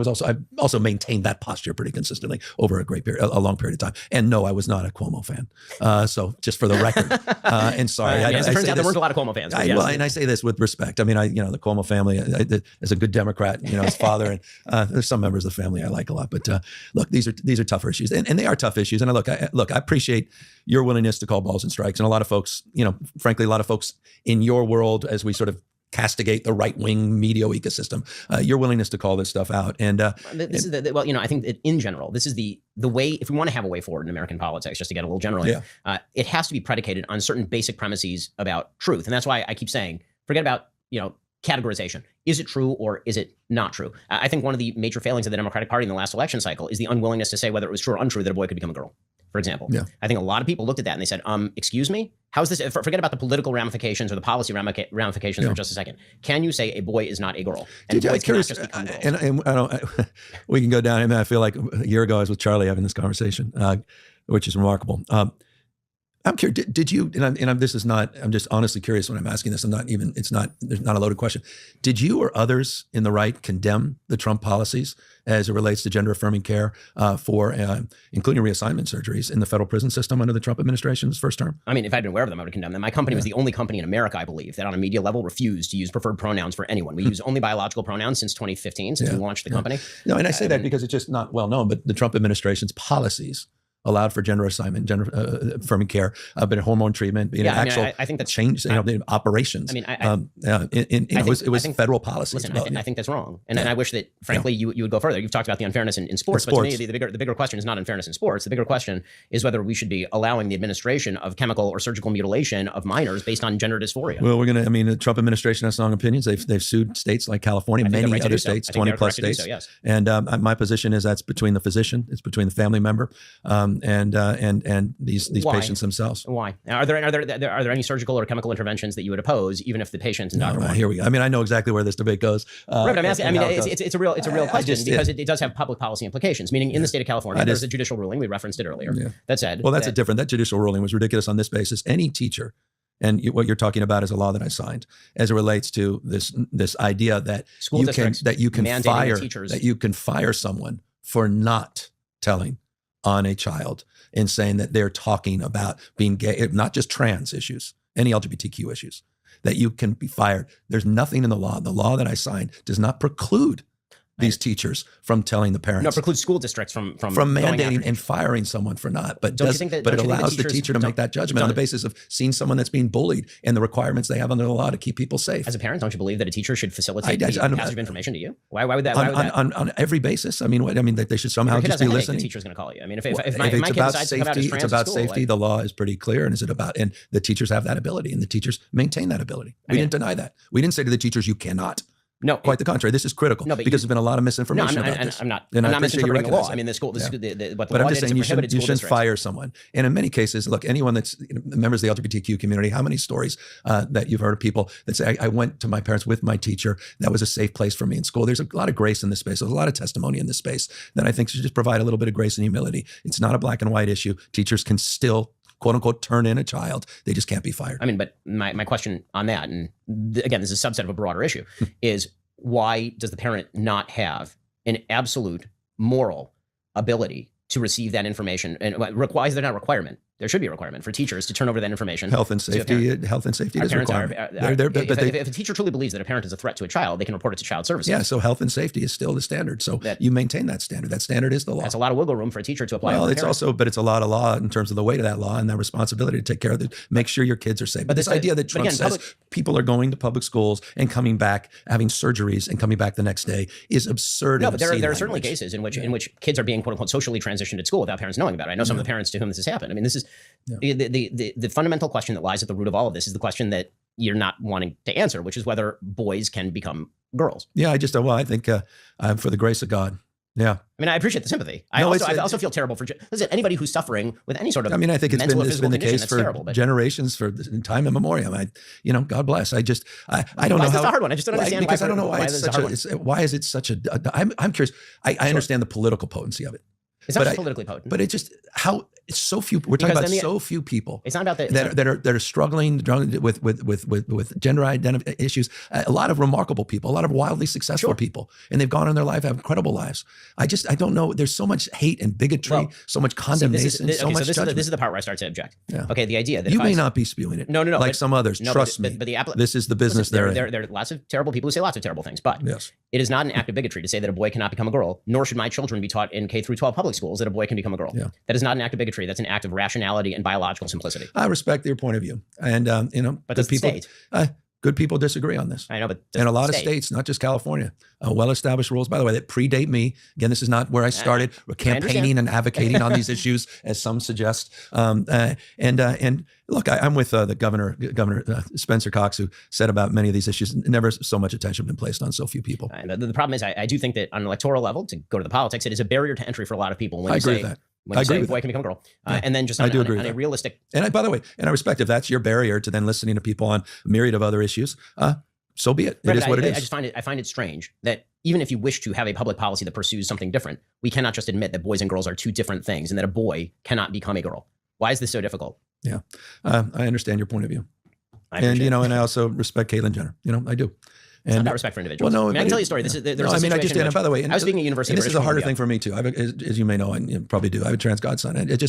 also maintained that posture pretty consistently over a long period of time. And no, I was not a Cuomo fan. So just for the record, and sorry, it turns out there weren't a lot of Cuomo fans. And I say this with respect. I mean, the Cuomo family is a good Democrat. His father, and there's some members of the family I like a lot. But look, these are tougher issues, and they are tough issues. And I appreciate your willingness to call balls and strikes, and a lot of folks, frankly, a lot of folks in your world, as we sort of castigate the right-wing media ecosystem, your willingness to call this stuff out. And I think that in general, this is the way, if we want to have a way forward in American politics, just to get a little general here, it has to be predicated on certain basic premises about truth. And that's why I keep saying, forget about, categorization. Is it true or is it not true? I think one of the major failings of the Democratic Party in the last election cycle is the unwillingness to say whether it was true or untrue that a boy could become a girl, for example. Yeah. I think a lot of people looked at that and they said, excuse me? How's this? Forget about the political ramifications or the policy ramifications for just a second. Can you say a boy is not a girl? And boys cannot just become girls? And I don't, we can go down. I mean, I feel like a year ago I was with Charlie having this conversation, which is remarkable. I'm curious. Did you? This is not. I'm just honestly curious when I'm asking this. I'm not even. It's not. There's not a loaded question. Did you or others in the right condemn the Trump policies as it relates to gender affirming care for including reassignment surgeries in the federal prison system under the Trump administration's first term? I mean, if I'd been aware of them, I would condemn them. My company was the only company in America, I believe, that on a media level refused to use preferred pronouns for anyone. We use only biological pronouns since 2015, since we launched the company. No, and I say that because it's just not well known. But the Trump administration's policies allowed for gender assignment, gender affirming care, but hormone treatment, I think that's changed. The operations. I mean, it was federal policy. Listen, I think that's wrong, and I wish that, frankly, you would go further. You've talked about the unfairness in sports, but to me, the bigger question is not unfairness in sports. The bigger question is whether we should be allowing the administration of chemical or surgical mutilation of minors based on gender dysphoria. Well, we're gonna. I mean, the Trump administration has strong opinions. They've sued states like California, many other states, 20 plus states. So, yes. And my position is that's between the physician, it's between the family member, and these patients themselves. Why? Are there any surgical or chemical interventions that you would oppose, even if the patient and doctor want? Here we go. I mean, I know exactly where this debate goes. Right, but I'm asking. I mean, it's a real question because it does have public policy implications. Meaning, in the state of California, there's a judicial ruling. We referenced it earlier. That said, well, that judicial ruling was ridiculous on this basis. Any teacher. And what you're talking about is a law that I signed as it relates to this idea that you can fire someone for not telling on a child and saying that they're talking about being gay, not just trans issues, any LGBTQ issues, that you can be fired. There's nothing in the law. The law that I signed does not preclude these teachers from telling the parents. No, precludes school districts from mandating and firing someone for not. But it allows the teacher to make that judgment on the basis of seeing someone that's being bullied and the requirements they have under the law to keep people safe. As a parent, don't you believe that a teacher should facilitate the passage of information to you? Why would that? On every basis? I mean, that they should somehow just be listening. The teacher's going to call you. I mean, if my kid decides to come out as trans, it's about safety. The law is pretty clear, and and the teachers have that ability, and the teachers maintain that ability. We didn't deny that. We didn't say to the teachers, you cannot. No, quite the contrary. This is critical because there's been a lot of misinformation about this. I'm not misinterpreting the law. I mean, what the but law I'm just saying you shouldn't districts. fire someone. And in many cases, look, anyone that's members of the LGBTQ community, how many stories that you've heard of people that say, I went to my parents with my teacher. That was a safe place for me in school. There's a lot of grace in this space. There's a lot of testimony in this space that I think should just provide a little bit of grace and humility. It's not a black and white issue. Teachers can still, quote unquote, turn in a child. They just can't be fired. I mean, but my question on that, and again, this is a subset of a broader issue, is why does the parent not have an absolute moral ability to receive that information? And why is there not a requirement? There should be a requirement for teachers to turn over that information. Health and safety is a requirement. If a teacher truly believes that a parent is a threat to a child, they can report it to child services. Yeah, so health and safety is still the standard. So you maintain that standard. That standard is the law. That's a lot of wiggle room for a teacher to apply. Well, it's a lot of law in terms of the weight of that law and that responsibility to take care of it, make sure your kids are safe. But this idea that Trump says people are going to public schools and coming back, having surgeries and coming back the next day is absurd. No, but there are certainly cases in which kids are being, quote unquote, socially transitioned at school without parents knowing about it. I know some of the parents to whom this has happened. I mean, this is the fundamental question that lies at the root of all of this is the question that you're not wanting to answer, which is whether boys can become girls. Yeah, I think for the grace of God. Yeah. I mean, I appreciate the sympathy. I also feel terrible for anybody who's suffering with any sort of. I mean, I think it's been the case for terrible, generations, for time immemorial. God bless. I don't know how. It's a hard one. I just don't understand because I don't know why it's such a. Why is it such a? I'm curious. I understand the political potency of it. It's not just politically potent. But it's just how it's so few. We're talking about so few people. It's not about that are struggling with gender identity issues. A lot of remarkable people, a lot of wildly successful people, and they've gone in their life, have incredible lives. I don't know. There's so much hate and bigotry, so much condemnation, so much judgment. This is the part where I start to object. Yeah. Okay, the idea that you may not be spewing it. No. Like some others. Trust me. But this is the business they're in. There are lots of terrible people who say lots of terrible things, but it is not an act of bigotry to say that a boy cannot become a girl, nor should my children be taught in K through 12 public schools that a boy can become a girl. Yeah. That is not an act of bigotry. That's an act of rationality and biological simplicity. I respect your point of view, and but the people. good people disagree on this. I know, but and a lot of states, not just California, well-established rules, by the way, that predate me. Again, this is not where I started. We're campaigning and advocating on these issues, as some suggest. And look, I'm with the Governor Spencer Cox, who said about many of these issues, never so much attention been placed on so few people. The problem is, I do think that on an electoral level, to go to the politics, it is a barrier to entry for a lot of people. When I agree with that. When you say boy can become girl, and then just on a realistic. And by the way, and I respect if that's your barrier to then listening to people on a myriad of other issues. So be it. It is what it is. I find it strange that even if you wish to have a public policy that pursues something different, we cannot just admit that boys and girls are two different things, and that a boy cannot become a girl. Why is this so difficult? Yeah, I understand your point of view, and I also respect Caitlyn Jenner. I do. It's not about respect for individuals. Well, no, I mean, I can tell you a story. By the way, I was speaking at University of British Columbia. This is a harder thing for me too. As you may know, and you probably do. I have a trans godson, and there's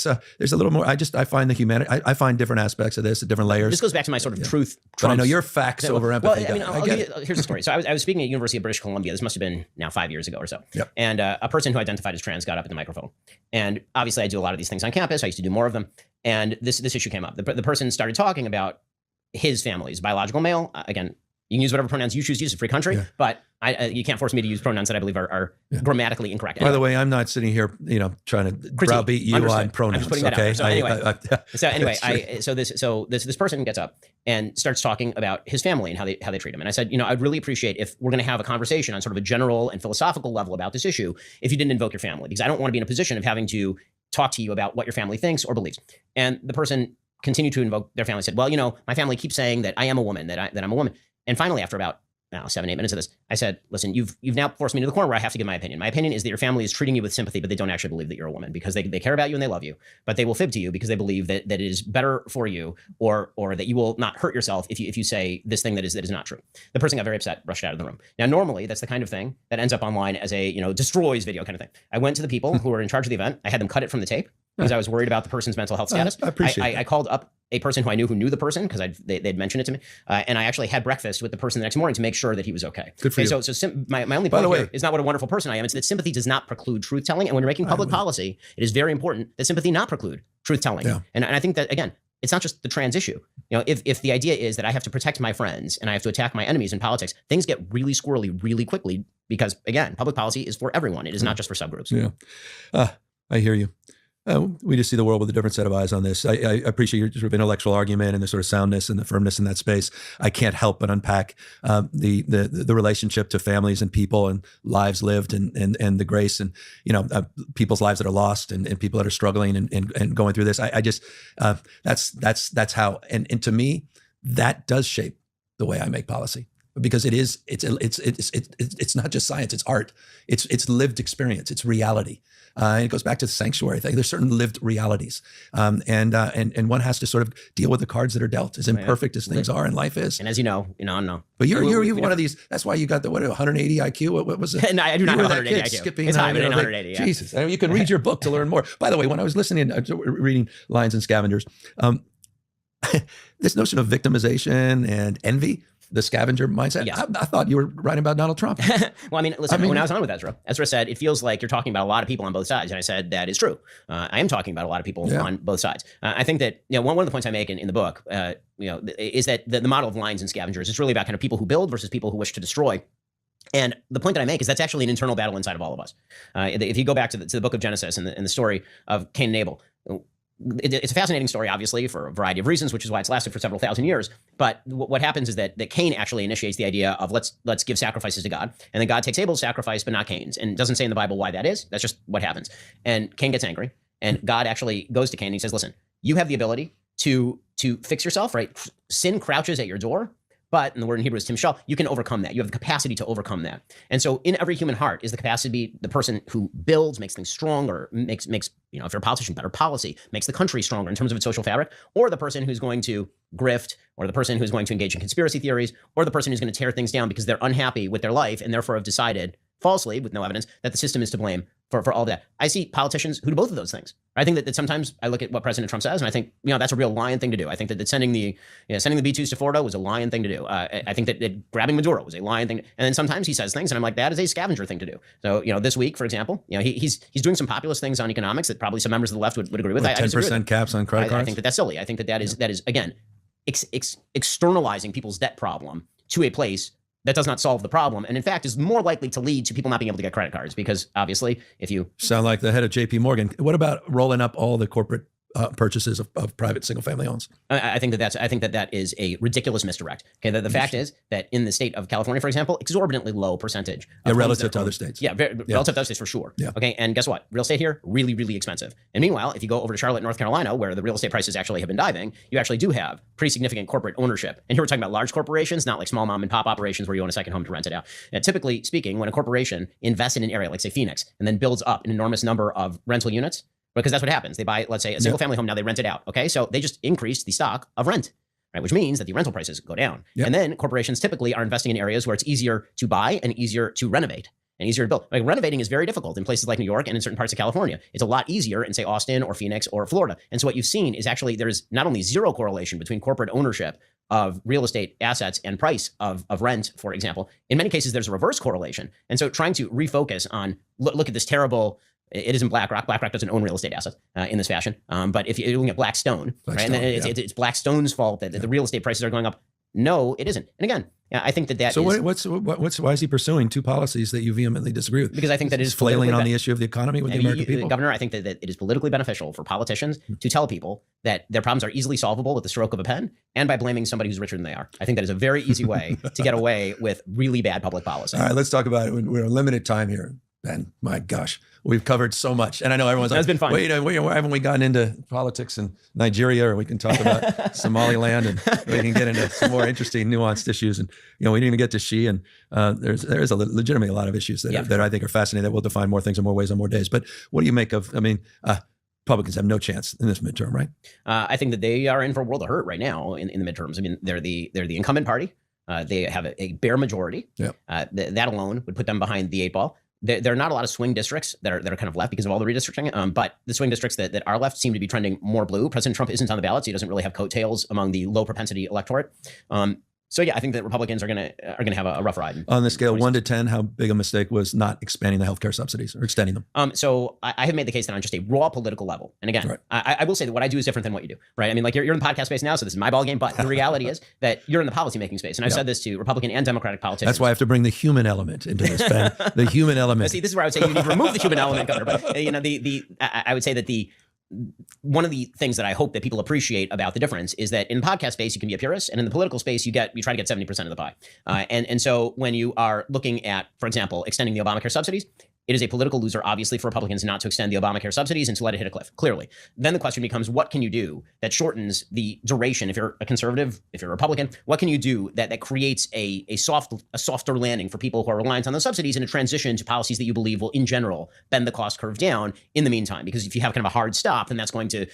a little more. I find the humanity. I find different aspects of this, different layers. This goes back to my sort of truth. But I know you're facts over empathy. Well, I mean, here's the story. So I was speaking at University of British Columbia. This must have been now 5 years ago or so. Yep. And a person who identified as trans got up at the microphone. And obviously, I do a lot of these things on campus. I used to do more of them. And this issue came up. The person started talking about his family's biological male. Again, you can use whatever pronouns you choose to use. It's a free country, but you can't force me to use pronouns that I believe are grammatically incorrect. Anyway. By the way, I'm not sitting here, trying to browbeat you on pronouns. I'm just putting that out. So anyway, so this person gets up and starts talking about his family and how they treat him. And I said, I'd really appreciate if we're going to have a conversation on sort of a general and philosophical level about this issue, if you didn't invoke your family, because I don't want to be in a position of having to talk to you about what your family thinks or believes. And the person continued to invoke their family. Said, well, my family keeps saying that I am a woman, that I'm a woman. And finally, after about 7-8 minutes of this, I said, listen, you've now forced me to the corner where I have to give my opinion. My opinion is that your family is treating you with sympathy, but they don't actually believe that you're a woman, because they care about you and they love you, but they will fib to you because they believe that it is better for you or that you will not hurt yourself if you say this thing that is not true. The person got very upset, rushed out of the room. Now, normally that's the kind of thing that ends up online as a, destroys video kind of thing. I went to the people who were in charge of the event. I had them cut it from the tape because I was worried about the person's mental health status. I appreciate I called up a person who I knew the person because they'd mentioned it to me. And I actually had breakfast with the person the next morning to make sure that he was okay. Good for you. So my only point here is not what a wonderful person I am. It's that sympathy does not preclude truth telling. And when you're making public policy, it is very important that sympathy not preclude truth telling. Yeah. And I think that, again, it's not just the trans issue. If the idea is that I have to protect my friends and I have to attack my enemies in politics, things get really squirrely really quickly because, again, public policy is for everyone. It is not just for subgroups. Yeah, I hear you. We just see the world with a different set of eyes on this. I appreciate your sort of intellectual argument and the sort of soundness and the firmness in that space. I can't help but unpack the relationship to families and people and lives lived and the grace and people's lives that are lost and people that are struggling and going through this. I just that's how and to me that does shape the way I make policy. Because it's not just science, it's art. It's lived experience, it's reality. And it goes back to the sanctuary thing. There's certain lived realities. And one has to sort of deal with the cards that are dealt, as imperfect as things are and life is. And as you know, no. But you're one of these, that's why you got the 180 IQ? What was it? No, I do not have 180 IQ. Skipping, it's high, but 180, yeah. Jesus, you can read your book to learn more. By the way, when I was reading Lions and Scavengers, this notion of victimization and envy, the scavenger mindset. Yes. I thought you were writing about Donald Trump. Well, I mean, listen, when I was on with Ezra said, it feels like you're talking about a lot of people on both sides. And I said, that is true. I am talking about a lot of people on both sides. I think that, one of the points I make in the book, is that the model of lions and scavengers is really about kind of people who build versus people who wish to destroy. And the point that I make is that's actually an internal battle inside of all of us. If you go back to the book of Genesis and the story of Cain and Abel, it's a fascinating story, obviously, for a variety of reasons, which is why it's lasted for several thousand years. But what happens is that Cain actually initiates the idea of let's give sacrifices to God. And then God takes Abel's sacrifice, but not Cain's. And doesn't say in the Bible why that is. That's just what happens. And Cain gets angry. And God actually goes to Cain and he says, listen, you have the ability to fix yourself, right? Sin crouches at your door. But, and the word in Hebrew is timshal, you can overcome that. You have the capacity to overcome that. And so in every human heart is the capacity to be the person who builds, makes things stronger, makes if you're a politician, better policy, makes the country stronger in terms of its social fabric, or the person who's going to grift, or the person who's going to engage in conspiracy theories, or the person who's going to tear things down because they're unhappy with their life and therefore have decided, falsely, with no evidence, that the system is to blame for all that. I see politicians who do both of those things. I think that sometimes I look at what President Trump says and I think, that's a real lion thing to do. I think that sending the B-2s to Florida was a lion thing to do. I think that grabbing Maduro was a lion thing. And then sometimes he says things and I'm like, that is a scavenger thing to do. So, this week, for example, he's doing some populist things on economics that probably some members of the left would agree with. 10% caps on credit cards? I think that's silly. I think that is again, externalizing people's debt problem to a place that does not solve the problem, and in fact is more likely to lead to people not being able to get credit cards, because obviously if you sound like the head of JP Morgan. What about rolling up all the corporate purchases of private single family homes? I think that is a ridiculous misdirect. Okay, the fact is that in the state of California, for example, exorbitantly low percentage of relative to other states. Relative to other states for sure. Yeah. Okay, and guess what? Real estate here, really, really expensive. And meanwhile, if you go over to Charlotte, North Carolina, where the real estate prices actually have been diving, you actually do have pretty significant corporate ownership. And here we're talking about large corporations, not like small mom and pop operations where you own a second home to rent it out. And typically speaking, when a corporation invests in an area like say Phoenix and then builds up an enormous number of rental units, because that's what happens. They buy, let's say, a single family home. Now they rent it out. Okay. So they just increase the stock of rent, right? Which means that the rental prices go down. Yep. And then corporations typically are investing in areas where it's easier to buy and easier to renovate and easier to build. Like renovating is very difficult in places like New York and in certain parts of California. It's a lot easier in say Austin or Phoenix or Florida. And so what you've seen is actually there's not only zero correlation between corporate ownership of real estate assets and price of rent, for example. In many cases, there's a reverse correlation. And so trying to refocus on, look at this terrible, it isn't BlackRock. BlackRock doesn't own real estate assets in this fashion. But if you're looking at Blackstone, right, and then it's Blackstone's fault that the real estate prices are going up. No, it isn't. And again, I think that so is... why is he pursuing two policies that you vehemently disagree with? Because I think that it is flailing on the issue of the economy with the American people. Governor, I think that it is politically beneficial for politicians to tell people that their problems are easily solvable with the stroke of a pen and by blaming somebody who's richer than they are. I think that is a very easy way to get away with really bad public policy. All right, let's talk about it. We're on limited time here. Ben, my gosh, we've covered so much. And I know everyone's like, been fun. Wait, why haven't we gotten into politics in Nigeria, or we can talk about Somaliland, and we can get into some more interesting, nuanced issues. And, we didn't even get to Xi. And there is legitimately a lot of issues that I think are fascinating that will define more things in more ways on more days. But what do you make of, Republicans have no chance in this midterm, right? I think that they are in for a world of hurt right now in the midterms. I mean, they're the incumbent party. They have a bare majority. Yep. That alone would put them behind the eight ball. There are not a lot of swing districts that are kind of left because of all the redistricting, but the swing districts that are left seem to be trending more blue. President Trump isn't on the ballot, so he doesn't really have coattails among the low propensity electorate. So yeah, I think that Republicans are gonna have a rough ride. On the scale 1 to 10, how big a mistake was not expanding the healthcare subsidies or extending them? So I have made the case that on just a raw political level, and again, right. I will say that what I do is different than what you do, right? I mean, like you're in the podcast space now, so this is my ball game. But the reality is that you're in the policymaking space, and I've said this to Republican and Democratic politicians. That's why I have to bring the human element into this, Ben. The human element. See, this is where I would say you need to remove the human element, Governor. But I would say that one of the things that I hope that people appreciate about the difference is that in podcast space, you can be a purist, and in the political space, you try to get 70% of the pie. And so when you are looking at, for example, extending the Obamacare subsidies, it is a political loser, obviously, for Republicans not to extend the Obamacare subsidies and to let it hit a cliff, clearly. Then the question becomes, what can you do that shortens the duration? If you're a conservative, if you're a Republican, what can you do that creates a softer landing for people who are reliant on those subsidies and a transition to policies that you believe will, in general, bend the cost curve down in the meantime? Because if you have kind of a hard stop, then that's going to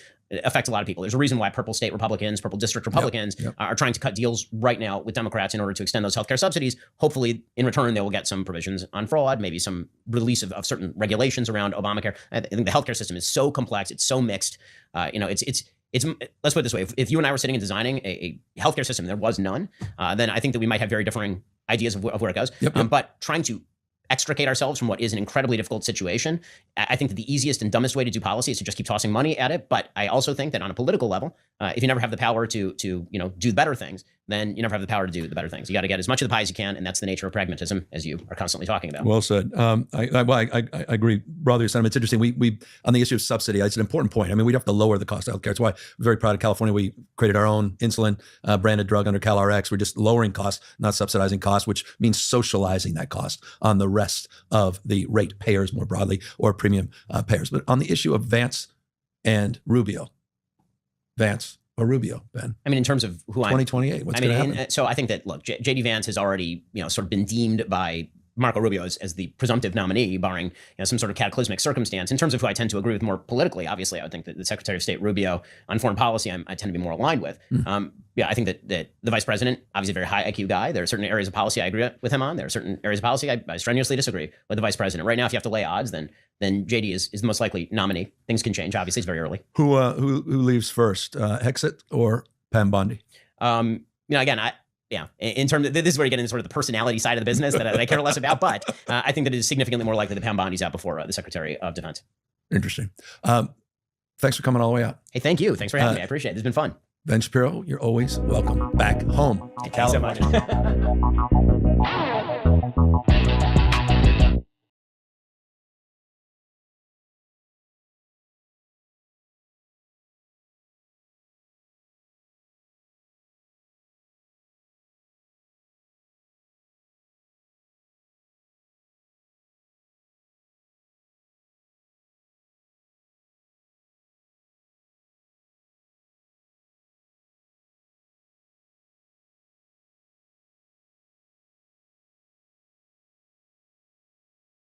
affect a lot of people. There's a reason why purple state Republicans, purple district Republicans are trying to cut deals right now with Democrats in order to extend those healthcare subsidies. Hopefully, in return, they will get some provisions on fraud, maybe some release of certain regulations around Obamacare. I think the healthcare system is so complex, it's so mixed. It's let's put it this way: if you and I were sitting and designing a healthcare system, there was none, then I think that we might have very differing ideas of where it goes. But trying to extricate ourselves from what is an incredibly difficult situation, I think that the easiest and dumbest way to do policy is to just keep tossing money at it. But I also think that on a political level, if you never have the power to do better things, then you never have the power to do the better things. You got to get as much of the pie as you can, and that's the nature of pragmatism, as you are constantly talking about. Well said. I agree broadly with sentiment. It's interesting. We on the issue of subsidy, it's an important point. I mean, we have to lower the cost of healthcare. That's why I'm very proud of California. We created our own insulin branded drug under CalRx. We're just lowering costs, not subsidizing costs, which means socializing that cost on the rest of the rate payers more broadly, or premium payers. But on the issue of Vance and Rubio, Vance or Rubio, Ben? I mean, in terms of who 2028, what's going to happen? So I think that, look, J.D. Vance has already, sort of been deemed by Marco Rubio as the presumptive nominee, barring some sort of cataclysmic circumstance. In terms of who I tend to agree with more politically, obviously, I would think that the Secretary of State Rubio on foreign policy, I tend to be more aligned with. I think that the vice president, obviously a very high IQ guy. There are certain areas of policy I agree with him on. There are certain areas of policy I strenuously disagree with the vice president. Right now, if you have to lay odds, then JD is the most likely nominee. Things can change. Obviously, it's very early. Who leaves first, Hexit or Pam Bondi? Again, in terms of, this is where you get into sort of the personality side of the business that I care less about. But I think that it is significantly more likely that Pam Bondi's out before the Secretary of Defense. Interesting. Thanks for coming all the way out. Hey, thank you. Thanks for having me. I appreciate it. It's been fun. Ben Shapiro, you're always welcome back home. Thanks so much.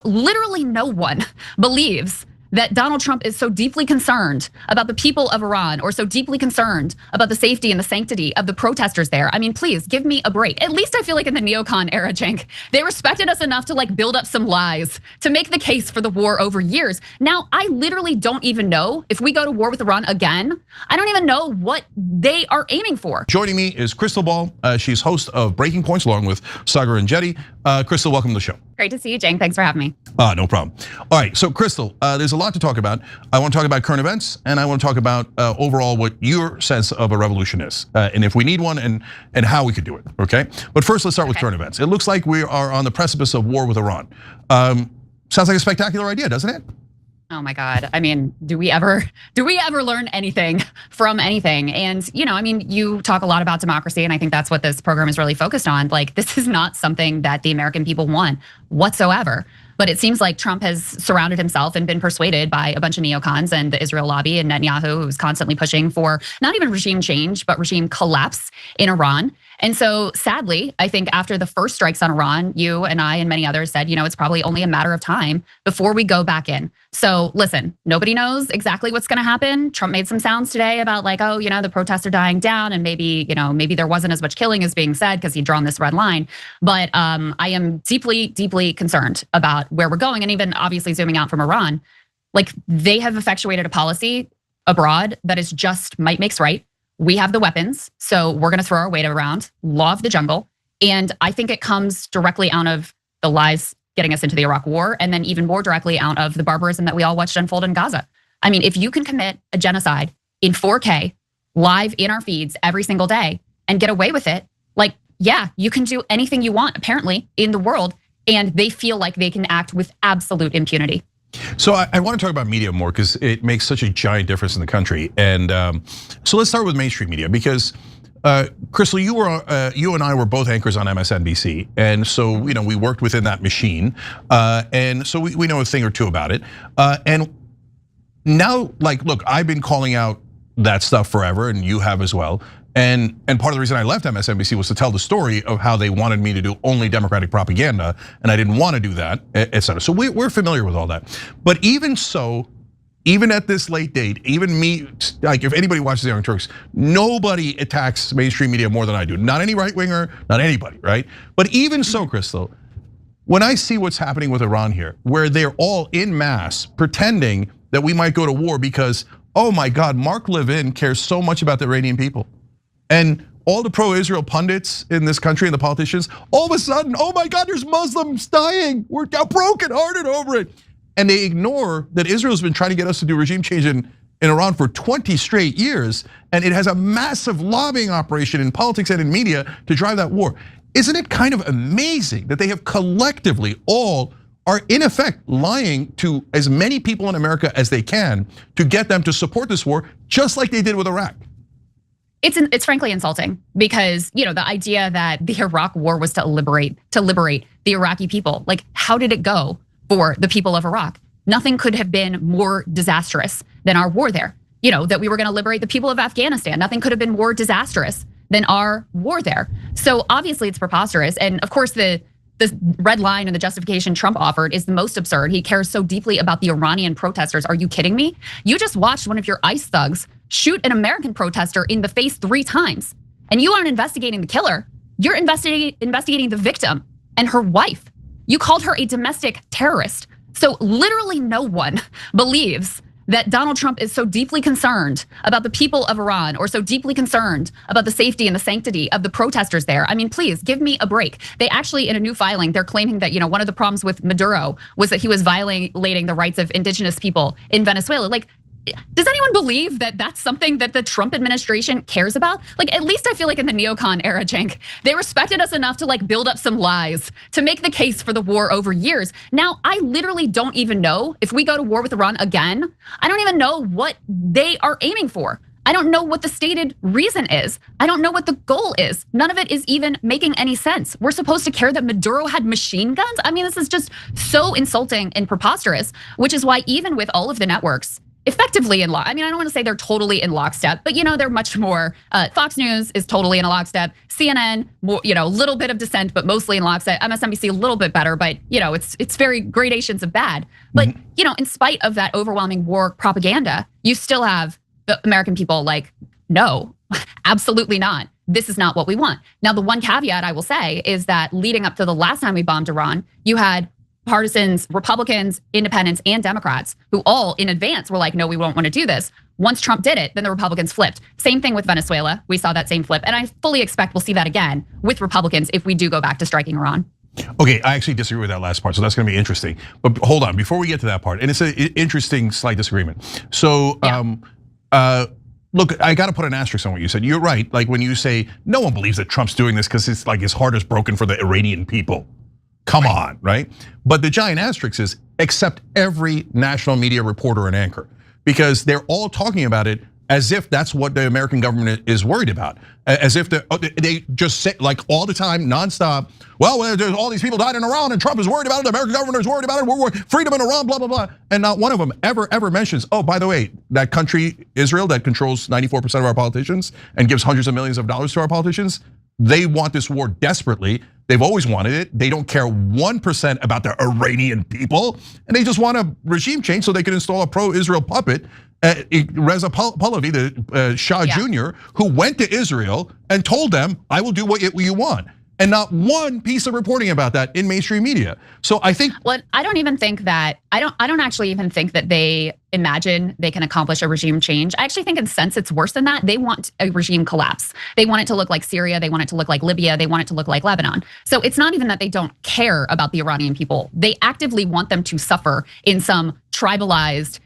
Literally no one believes that Donald Trump is so deeply concerned about the people of Iran or so deeply concerned about the safety and the sanctity of the protesters there. I mean, please give me a break. At least I feel like in the neocon era, Cenk, they respected us enough to like build up some lies to make the case for the war over years. Now, I literally don't even know if we go to war with Iran again, I don't even know what they are aiming for. Joining me is Crystal Ball. She's host of Breaking Points along with Sagar and Jetty. Crystal, welcome to the show. Great to see you, Cenk. Thanks for having me. No problem. All right, so Crystal, there's a lot to talk about. I want to talk about current events, and I want to talk about overall what your sense of a revolution is, and if we need one, and how we could do it. Okay, but first let's start with current events. It looks like we are on the precipice of war with Iran. Sounds like a spectacular idea, doesn't it? Oh my God. I mean, do we ever learn anything from anything? And I mean, you talk a lot about democracy, and I think that's what this program is really focused on. Like, this is not something that the American people want whatsoever. But it seems like Trump has surrounded himself and been persuaded by a bunch of neocons and the Israel lobby and Netanyahu, who's constantly pushing for not even regime change, but regime collapse in Iran. And so sadly, I think after the first strikes on Iran, you and I and many others said, it's probably only a matter of time before we go back in. So listen, nobody knows exactly what's gonna happen. Trump made some sounds today about like, oh, the protests are dying down and maybe there wasn't as much killing as being said because he'd drawn this red line. But I am deeply, deeply concerned about where we're going. And even obviously zooming out from Iran, like they have effectuated a policy abroad that is just might makes right. We have the weapons, so we're gonna throw our weight around, law of the jungle. And I think it comes directly out of the lies getting us into the Iraq war, and then even more directly out of the barbarism that we all watched unfold in Gaza. I mean, if you can commit a genocide in 4K, live in our feeds every single day, and get away with it, like, yeah, you can do anything you want, apparently, in the world, and they feel like they can act with absolute impunity. So I want to talk about media more because it makes such a giant difference in the country. And so let's start with mainstream media because Crystal, you and I were both anchors on MSNBC, and so we worked within that machine, and so we know a thing or two about it. And now, like, look, I've been calling out that stuff forever, and you have as well. And part of the reason I left MSNBC was to tell the story of how they wanted me to do only Democratic propaganda, and I didn't want to do that, et cetera. So we're familiar with all that. But even so, even at this late date, even me, like if anybody watches the Young Turks, nobody attacks mainstream media more than I do. Not any right winger, not anybody, right? But even so, Crystal, when I see what's happening with Iran here, where they're all in mass pretending that we might go to war because, oh my God, Mark Levin cares so much about the Iranian people. And all the pro-Israel pundits in this country and the politicians, all of a sudden, oh my God, there's Muslims dying. We're brokenhearted over it. And they ignore that Israel's been trying to get us to do regime change in Iran for 20 straight years. And it has a massive lobbying operation in politics and in media to drive that war. Isn't it kind of amazing that they have collectively all are in effect lying to as many people in America as they can to get them to support this war, just like they did with Iraq? It's frankly insulting because the idea that the Iraq war was to liberate the Iraqi people. Like, how did it go for the people of Iraq? Nothing could have been more disastrous than our war there. That we were going to liberate the people of Afghanistan. Nothing could have been more disastrous than our war there. So obviously it's preposterous. And of course the red line and the justification Trump offered is the most absurd. He cares so deeply about the Iranian protesters. Are you kidding me? You just watched one of your ICE thugs shoot an American protester in the face 3 times. And you aren't investigating the killer. You're investigating the victim and her wife. You called her a domestic terrorist. So literally no one believes that Donald Trump is so deeply concerned about the people of Iran or so deeply concerned about the safety and the sanctity of the protesters there. I mean, please give me a break. They actually, in a new filing, they're claiming that one of the problems with Maduro was that he was violating the rights of indigenous people in Venezuela. Like, does anyone believe that that's something that the Trump administration cares about? Like, at least I feel like in the neocon era, Cenk, they respected us enough to like build up some lies to make the case for the war over years. Now, I literally don't even know if we go to war with Iran again, I don't even know what they are aiming for. I don't know what the stated reason is. I don't know what the goal is. None of it is even making any sense. We're supposed to care that Maduro had machine guns? I mean, this is just so insulting and preposterous, which is why even with all of the networks effectively in I mean, I don't want to say they're totally in lockstep, but they're much more. Fox News is totally in a lockstep. CNN, more, a little bit of dissent, but mostly in lockstep. MSNBC a little bit better, but it's very gradations of bad. But in spite of that overwhelming war propaganda, you still have the American people like, no, absolutely not. This is not what we want. Now, the one caveat I will say is that leading up to the last time we bombed Iran, you had partisans, Republicans, independents, and Democrats who all in advance were like, no, we won't want to do this. Once Trump did it, then the Republicans flipped. Same thing with Venezuela. We saw that same flip. And I fully expect we'll see that again with Republicans if we do go back to striking Iran. Okay, I actually disagree with that last part, so that's gonna be interesting. But hold on, before we get to that part, and it's an interesting slight disagreement. So, look, I gotta put an asterisk on what you said. You're right, like when you say, no one believes that Trump's doing this because it's like his heart is broken for the Iranian people. Come on, right? But the giant asterisk is, except every national media reporter and anchor, because they're all talking about it as if that's what the American government is worried about. As if they just say, like all the time, nonstop, well, there's all these people died in Iran and Trump is worried about it, the American government is worried about it, we're freedom in Iran, blah, blah, blah. And not one of them ever mentions, oh, by the way, that country, Israel, that controls 94% of our politicians and gives hundreds of millions of dollars to our politicians, they want this war desperately. They've always wanted it. They don't care 1% about the Iranian people. And they just want a regime change so they can install a pro-Israel puppet, Reza Pahlavi, the Shah Jr., who went to Israel and told them, I will do what you want. And not one piece of reporting about that in mainstream media. So I think, well, I don't even think that, I don't actually even think that they imagine they can accomplish a regime change. I actually think in a sense it's worse than that. They want a regime collapse. They want it to look like Syria. They want it to look like Libya. They want it to look like Lebanon. So it's not even that they don't care about the Iranian people. They actively want them to suffer in some tribalized,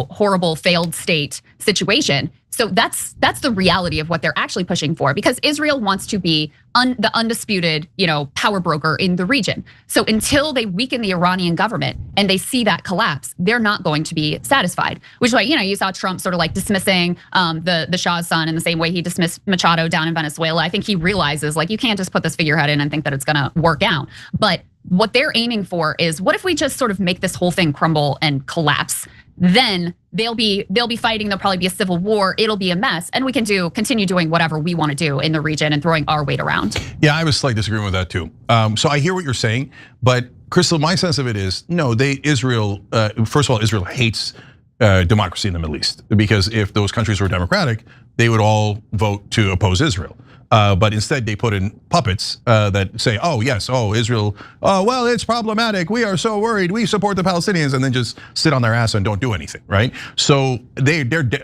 horrible failed state situation. So that's the reality of what they're actually pushing for, because Israel wants to be the undisputed, power broker in the region. So until they weaken the Iranian government and they see that collapse, they're not going to be satisfied. Which is why, you saw Trump sort of like dismissing the Shah's son in the same way he dismissed Machado down in Venezuela. I think he realizes like you can't just put this figurehead in and think that it's gonna work out. But what they're aiming for is, what if we just sort of make this whole thing crumble and collapse? Then they'll be fighting. There'll probably be a civil war. It'll be a mess, and we can continue doing whatever we want to do in the region and throwing our weight around. Yeah, I have a slight disagreement with that too. So I hear what you're saying, but Crystal, my sense of it is, no, Israel. First of all, Israel hates democracy in the Middle East, because if those countries were democratic, they would all vote to oppose Israel. But instead they put in puppets that say, oh yes, oh Israel, oh well, it's problematic, we are so worried, we support the Palestinians, and then just sit on their ass and don't do anything, right? So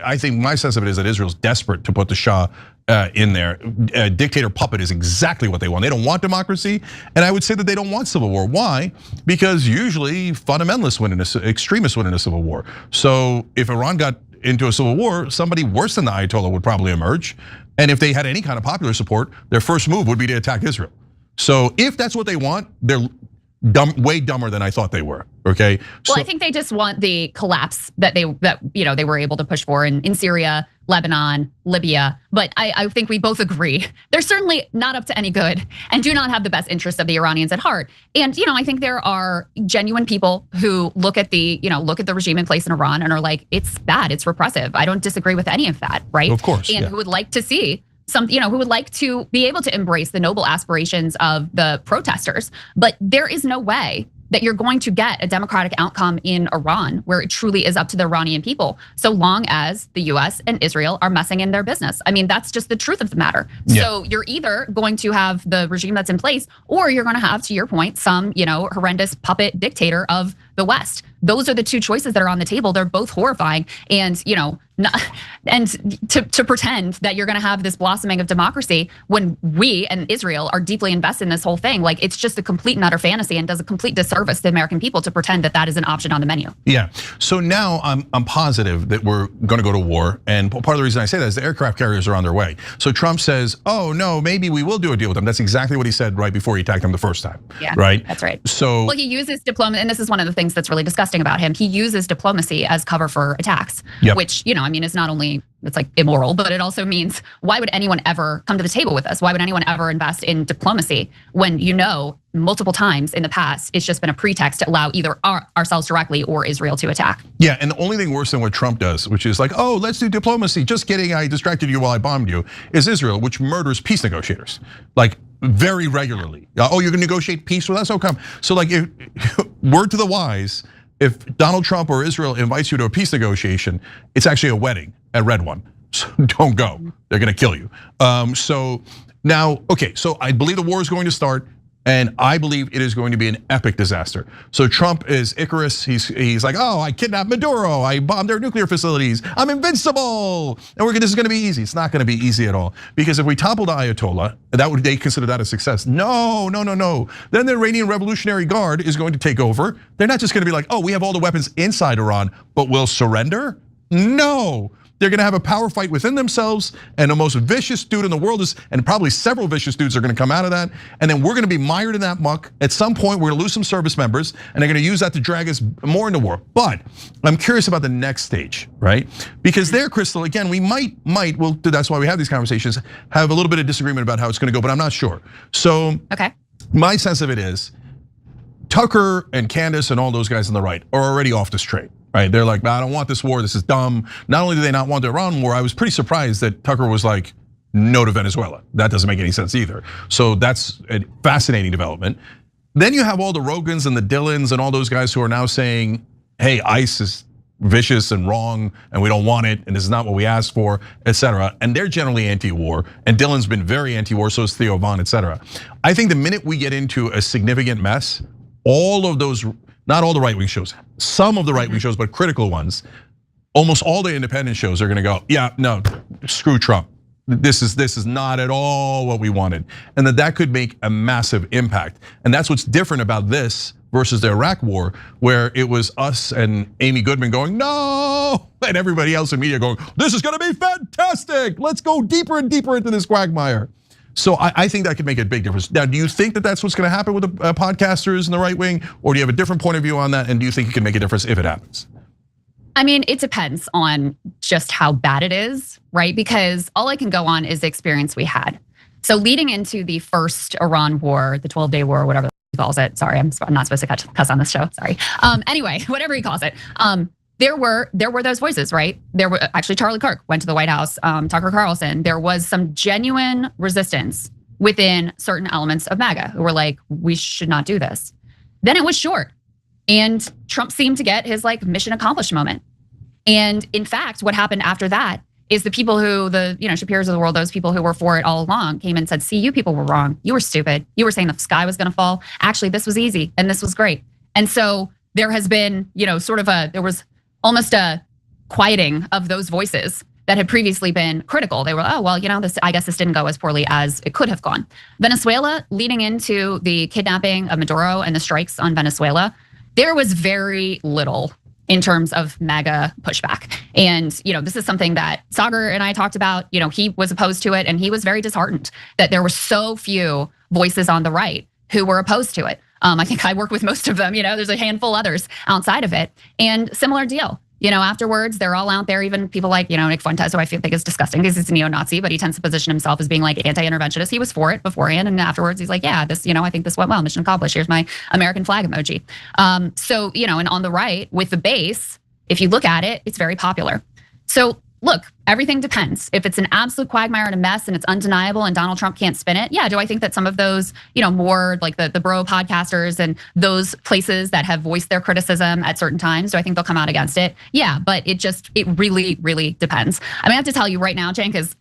I think my sense of it is that Israel's desperate to put the Shah in there. A dictator puppet is exactly what they want. They don't want democracy, and I would say that they don't want civil war. Why? Because usually fundamentalists win extremists win in a civil war. So if Iran got into a civil war, somebody worse than the Ayatollah would probably emerge. And if they had any kind of popular support, their first move would be to attack Israel. So if that's what they want, they're way dumber than I thought they were. Okay. Well, I think they just want the collapse that they were able to push for in Syria, Lebanon, Libya. But I think we both agree they're certainly not up to any good and do not have the best interests of the Iranians at heart. And I think there are genuine people who look at the regime in place in Iran and are like, it's bad, it's repressive. I don't disagree with any of that, right? Of course. And who would like to see who would like to be able to embrace the noble aspirations of the protesters. But there is no way that you're going to get a democratic outcome in Iran where it truly is up to the Iranian people, so long as the US and Israel are messing in their business. I mean, that's just the truth of the matter. Yeah. So you're either going to have the regime that's in place, or you're gonna have, to your point, some horrendous puppet dictator of the West. Those are the two choices that are on the table. They're both horrifying. And And to pretend that you're going to have this blossoming of democracy when we and Israel are deeply invested in this whole thing, like it's just a complete and utter fantasy and does a complete disservice to the American people to pretend that that is an option on the menu. Yeah. So now I'm positive that we're going to go to war, and part of the reason I say that is the aircraft carriers are on their way. So Trump says, "Oh no, maybe we will do a deal with them." That's exactly what he said right before he attacked them the first time. Yeah, right. That's right. So well, he uses diplomacy, and this is one of the things that's really disgusting about him. He uses diplomacy as cover for attacks, which I mean, it's not only it's like immoral, but it also means why would anyone ever come to the table with us? Why would anyone ever invest in diplomacy when multiple times in the past it's just been a pretext to allow either ourselves directly or Israel to attack? Yeah, and the only thing worse than what Trump does, which is like, oh, let's do diplomacy. Just kidding, I distracted you while I bombed you, is Israel, which murders peace negotiators. Like very regularly. Oh, you're gonna negotiate peace with us? Oh, come. So like, word to the wise, if Donald Trump or Israel invites you to a peace negotiation, it's actually a wedding at Red One. So don't go, they're gonna kill you. So now, okay, so I believe the war is going to start, and I believe it is going to be an epic disaster. So Trump is Icarus, he's like, oh, I kidnapped Maduro, I bombed their nuclear facilities, I'm invincible, and this is gonna be easy. It's not gonna be easy at all, because if we topple the Ayatollah, they consider that a success. No. Then the Iranian Revolutionary Guard is going to take over. They're not just gonna be like, oh, we have all the weapons inside Iran, but we'll surrender? No. They're gonna have a power fight within themselves, and the most vicious dude in the world and probably several vicious dudes are gonna come out of that, and then we're gonna be mired in that muck. At some point, we're gonna lose some service members, and they're gonna use that to drag us more into war. But I'm curious about the next stage, right? Because there, Crystal, again, we might, that's why we have these conversations, have a little bit of disagreement about how it's gonna go, but I'm not sure. So, okay. My sense of it is, Tucker and Candace and all those guys on the right are already off this train. Right, they're like, I don't want this war, this is dumb. Not only do they not want the Iran war, I was pretty surprised that Tucker was like, no to Venezuela. That doesn't make any sense either. So that's a fascinating development. Then you have all the Rogans and the Dillons and all those guys who are now saying, hey, ICE is vicious and wrong, and we don't want it, and this is not what we asked for, etc. And they're generally anti-war, and Dillon's been very anti-war, so is Theo Von, etc. I think the minute we get into a significant mess, all of those, not all the right-wing shows, some of the right-wing shows, but critical ones, almost all the independent shows are gonna go, yeah, no, screw Trump. This is not at all what we wanted. And that could make a massive impact. And that's what's different about this versus the Iraq war, where it was us and Amy Goodman going, no, and everybody else in media going, this is gonna be fantastic. Let's go deeper and deeper into this quagmire. So I think that could make a big difference. Now, do you think that that's what's gonna happen with the podcasters and the right wing? Or do you have a different point of view on that? And do you think it can make a difference if it happens? I mean, it depends on just how bad it is, right? Because all I can go on is the experience we had. So leading into the first Iran war, the 12-day war, whatever he calls it. Sorry, I'm not supposed to cuss on this show, sorry. Anyway, whatever he calls it. There were those voices, right? There were actually Charlie Kirk went to the White House, Tucker Carlson. There was some genuine resistance within certain elements of MAGA who were like, we should not do this. Then it was short. And Trump seemed to get his like mission accomplished moment. And in fact, what happened after that is the people who, the Shapiros of the world, those people who were for it all along came and said, see, you people were wrong. You were stupid. You were saying the sky was gonna fall. Actually, this was easy and this was great. And so there has been, there was almost a quieting of those voices that had previously been critical. They were, oh, well, I guess this didn't go as poorly as it could have gone. Venezuela, leading into the kidnapping of Maduro and the strikes on Venezuela, there was very little in terms of MAGA pushback. And this is something that Sagar and I talked about. He was opposed to it and he was very disheartened that there were so few voices on the right who were opposed to it. I think I work with most of them, there's a handful others outside of it. And similar deal. Afterwards, they're all out there, even people like, Nick Fuentes, who I think is disgusting because he's a neo-Nazi, but he tends to position himself as being like anti-interventionist. He was for it beforehand, and afterwards he's like, yeah, this, I think this went well, mission accomplished. Here's my American flag emoji. So, and on the right with the base, if you look at it, it's very popular. So look, everything depends. If it's an absolute quagmire and a mess and it's undeniable and Donald Trump can't spin it, yeah, do I think that some of those, more like the bro podcasters and those places that have voiced their criticism at certain times, do I think they'll come out against it? Yeah, but it really, really depends. I have to tell you right now, Jen, because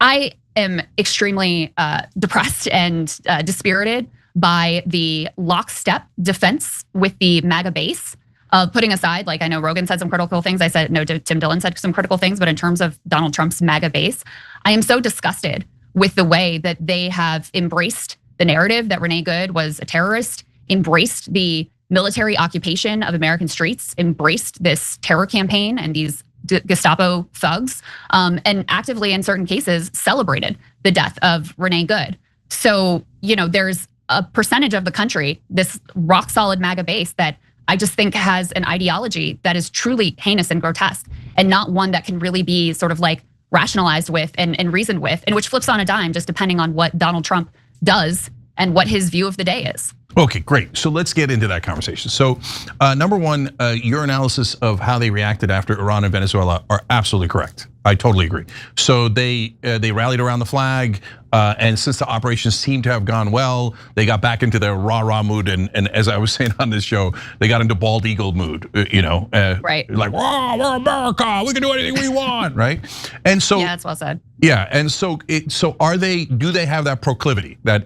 I am extremely depressed and dispirited by the lockstep defense with the MAGA base Putting aside, like I know Rogan said some critical things. I said, no, Tim Dillon said some critical things, but in terms of Donald Trump's MAGA base, I am so disgusted with the way that they have embraced the narrative that Renee Good was a terrorist, embraced the military occupation of American streets, embraced this terror campaign and these Gestapo thugs, and actively in certain cases celebrated the death of Renee Good. So, there's a percentage of the country, this rock solid MAGA base, that I just think has an ideology that is truly heinous and grotesque, and not one that can really be sort of like rationalized with and reasoned with, and which flips on a dime just depending on what Donald Trump does and what his view of the day is. Okay, great. So let's get into that conversation. So number one, your analysis of how they reacted after Iran and Venezuela are absolutely correct. I totally agree. So they rallied around the flag, and since the operations seemed to have gone well, they got back into their rah-rah mood, and as I was saying on this show, they got into bald eagle mood, Right. Like, wow, we're America, we can do anything we want, right? And so yeah, that's well said. Yeah, and so do they have that proclivity that,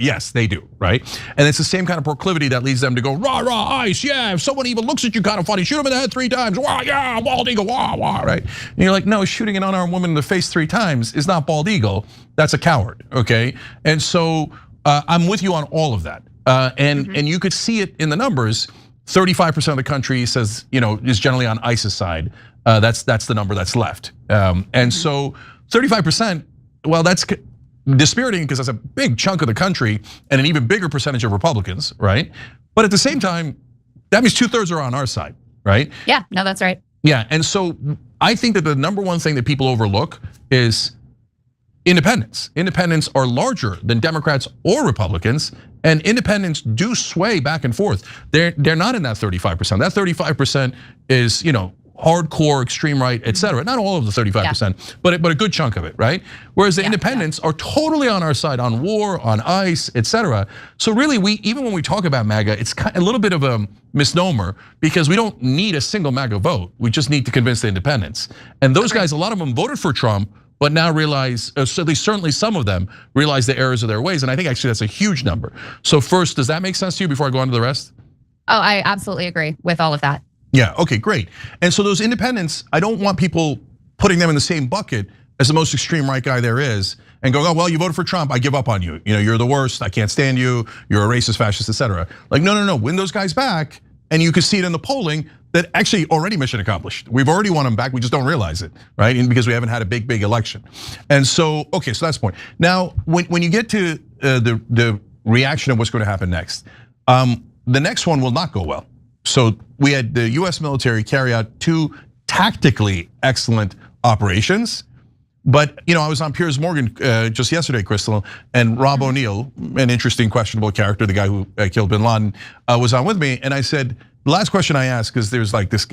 yes, they do, right? And it's the same kind of proclivity that leads them to go, rah, rah, ICE, yeah, if someone even looks at you kind of funny, shoot them in the head 3 times, wah, yeah, bald eagle, wah, wah, right? And you're like, no, shooting an unarmed woman in the face 3 times is not bald eagle, that's a coward, okay? And so I'm with you on all of that. And you could see it in the numbers. 35% of the country says, is generally on ISIS side. That's the number that's left. And so 35%, well, that's dispiriting because that's a big chunk of the country and an even bigger percentage of Republicans, right? But at the same time, that means 2/3 are on our side, right? Yeah, no, that's right. Yeah, and so I think that the number one thing that people overlook is independents. Independents are larger than Democrats or Republicans, and independents do sway back and forth. They're not in that 35%. That 35% is, hardcore, extreme right, et cetera. Not all of the 35%, but a good chunk of it, right? Whereas the independents are totally on our side on war, on ICE, et cetera. So really, even when we talk about MAGA, it's kind of a little bit of a misnomer because we don't need a single MAGA vote. We just need to convince the independents. And those guys, a lot of them voted for Trump, but now realize, so at least certainly some of them realize the errors of their ways. And I think actually that's a huge number. So first, does that make sense to you before I go on to the rest? Oh, I absolutely agree with all of that. Yeah, okay, great. And so those independents, I don't want people putting them in the same bucket as the most extreme right guy there is and going, oh, well, you voted for Trump, I give up on you. You're the worst, I can't stand you, you're a racist, fascist, et cetera. Like, no, win those guys back. And you can see it in the polling that actually already mission accomplished. We've already won them back, we just don't realize it, right? And because we haven't had a big election. And so, okay, so that's the point. Now, when you get to the reaction of what's going to happen next, the next one will not go well. So we had the US military carry out 2 tactically excellent operations. But I was on Piers Morgan just yesterday, Crystal, and Rob O'Neill, an interesting questionable character, the guy who killed bin Laden, was on with me. And I said, the last question I asked, because there's like this,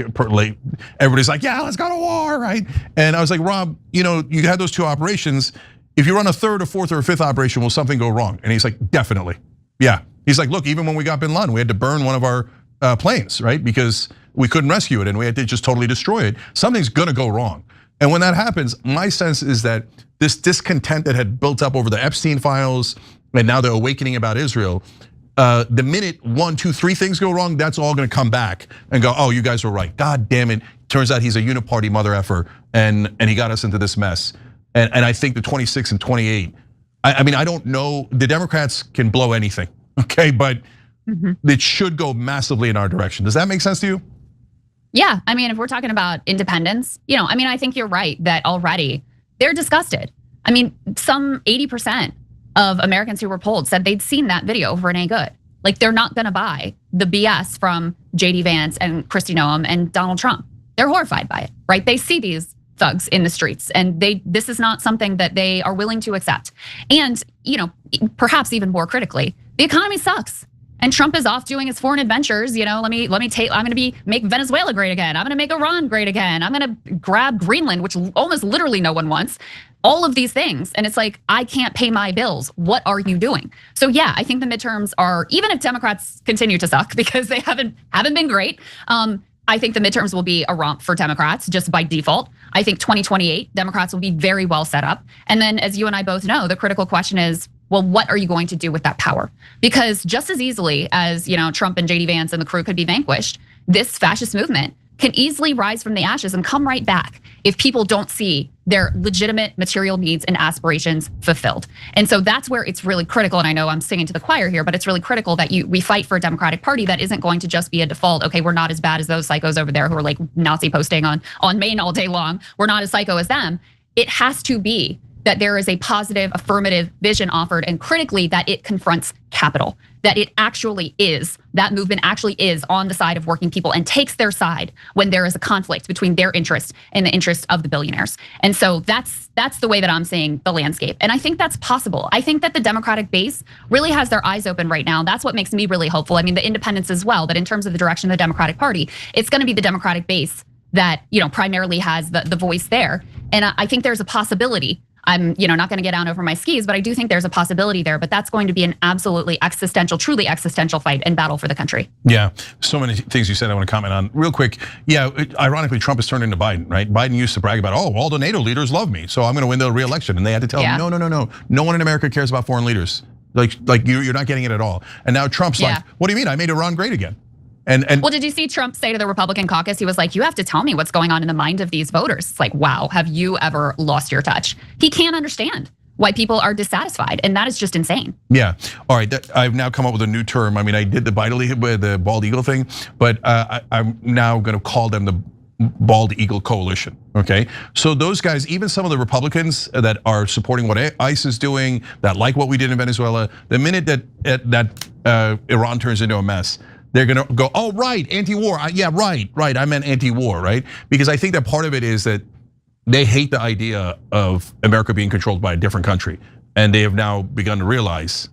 everybody's like, yeah, let's go to war, right? And I was like, Rob, you had those 2 operations. If you run a 3rd or 4th or 5th operation, will something go wrong? And he's like, definitely, yeah. He's like, look, even when we got bin Laden, we had to burn one of our planes, right? Because we couldn't rescue it and we had to just totally destroy it. Something's gonna go wrong. And when that happens, my sense is that this discontent that had built up over the Epstein files and now the awakening about Israel, the minute 1, 2, 3 things go wrong, that's all gonna come back and go, oh, you guys were right. God damn it. Turns out he's a uniparty mother effer and he got us into this mess. And I think the 26 and 28, I mean, I don't know, the Democrats can blow anything, okay? But it should go massively in our direction. Does that make sense to you? Yeah, I mean, if we're talking about independence, I think you're right that already they're disgusted. I mean, some 80% of Americans who were polled said they'd seen that video of Renee Good. Like, they're not gonna buy the BS from JD Vance and Kristi Noem and Donald Trump. They're horrified by it, right? They see these thugs in the streets and this is not something that they are willing to accept. And, perhaps even more critically, the economy sucks. And Trump is off doing his foreign adventures. I'm gonna make Venezuela great again. I'm gonna make Iran great again. I'm gonna grab Greenland, which almost literally no one wants. All of these things, and it's like, I can't pay my bills. What are you doing? So yeah, I think the midterms are, even if Democrats continue to suck because they haven't been great. I think the midterms will be a romp for Democrats just by default. I think 2028 Democrats will be very well set up. And then, as you and I both know, the critical question is, well, what are you going to do with that power? Because just as easily as Trump and JD Vance and the crew could be vanquished, this fascist movement can easily rise from the ashes and come right back if people don't see their legitimate material needs and aspirations fulfilled. And so that's where it's really critical, and I know I'm singing to the choir here, but it's really critical that we fight for a Democratic Party that isn't going to just be a default, okay, we're not as bad as those psychos over there who are like Nazi posting on Maine all day long. We're not as psycho as them. It has to be that there is a positive, affirmative vision offered, and critically that it confronts capital, that it actually is, that movement actually is on the side of working people and takes their side when there is a conflict between their interest and the interest of the billionaires. And so that's the way that I'm seeing the landscape. And I think that's possible. I think that the Democratic base really has their eyes open right now. That's what makes me really hopeful. I mean, the independents as well, but in terms of the direction of the Democratic Party, it's gonna be the Democratic base that primarily has the voice there. And I think there's a possibility. I'm not going to get out over my skis, but I do think there's a possibility there. But that's going to be an absolutely existential, truly existential fight and battle for the country. Yeah, so many things you said I want to comment on real quick. Yeah, ironically, Trump has turned into Biden, right? Biden used to brag about, all the NATO leaders love me, so I'm going to win the re-election, and they had to tell him, no one in America cares about foreign leaders. Like you're not getting it at all. And now Trump's like, what do you mean? I made Iran great again. And well, did you see Trump say to the Republican caucus, he was like, you have to tell me what's going on in the mind of these voters. It's like, wow, have you ever lost your touch? He can't understand why people are dissatisfied, and that is just insane. Yeah, all right, I've now come up with a new term. I mean, I did the bald eagle thing, but I'm now gonna call them the Bald Eagle Coalition, okay? So those guys, even some of the Republicans that are supporting what ICE is doing, that like what we did in Venezuela, the minute that Iran turns into a mess, they're gonna go, oh, right, anti-war. Yeah, right, I meant anti-war, right? Because I think that part of it is that they hate the idea of America being controlled by a different country. And they have now begun to realize,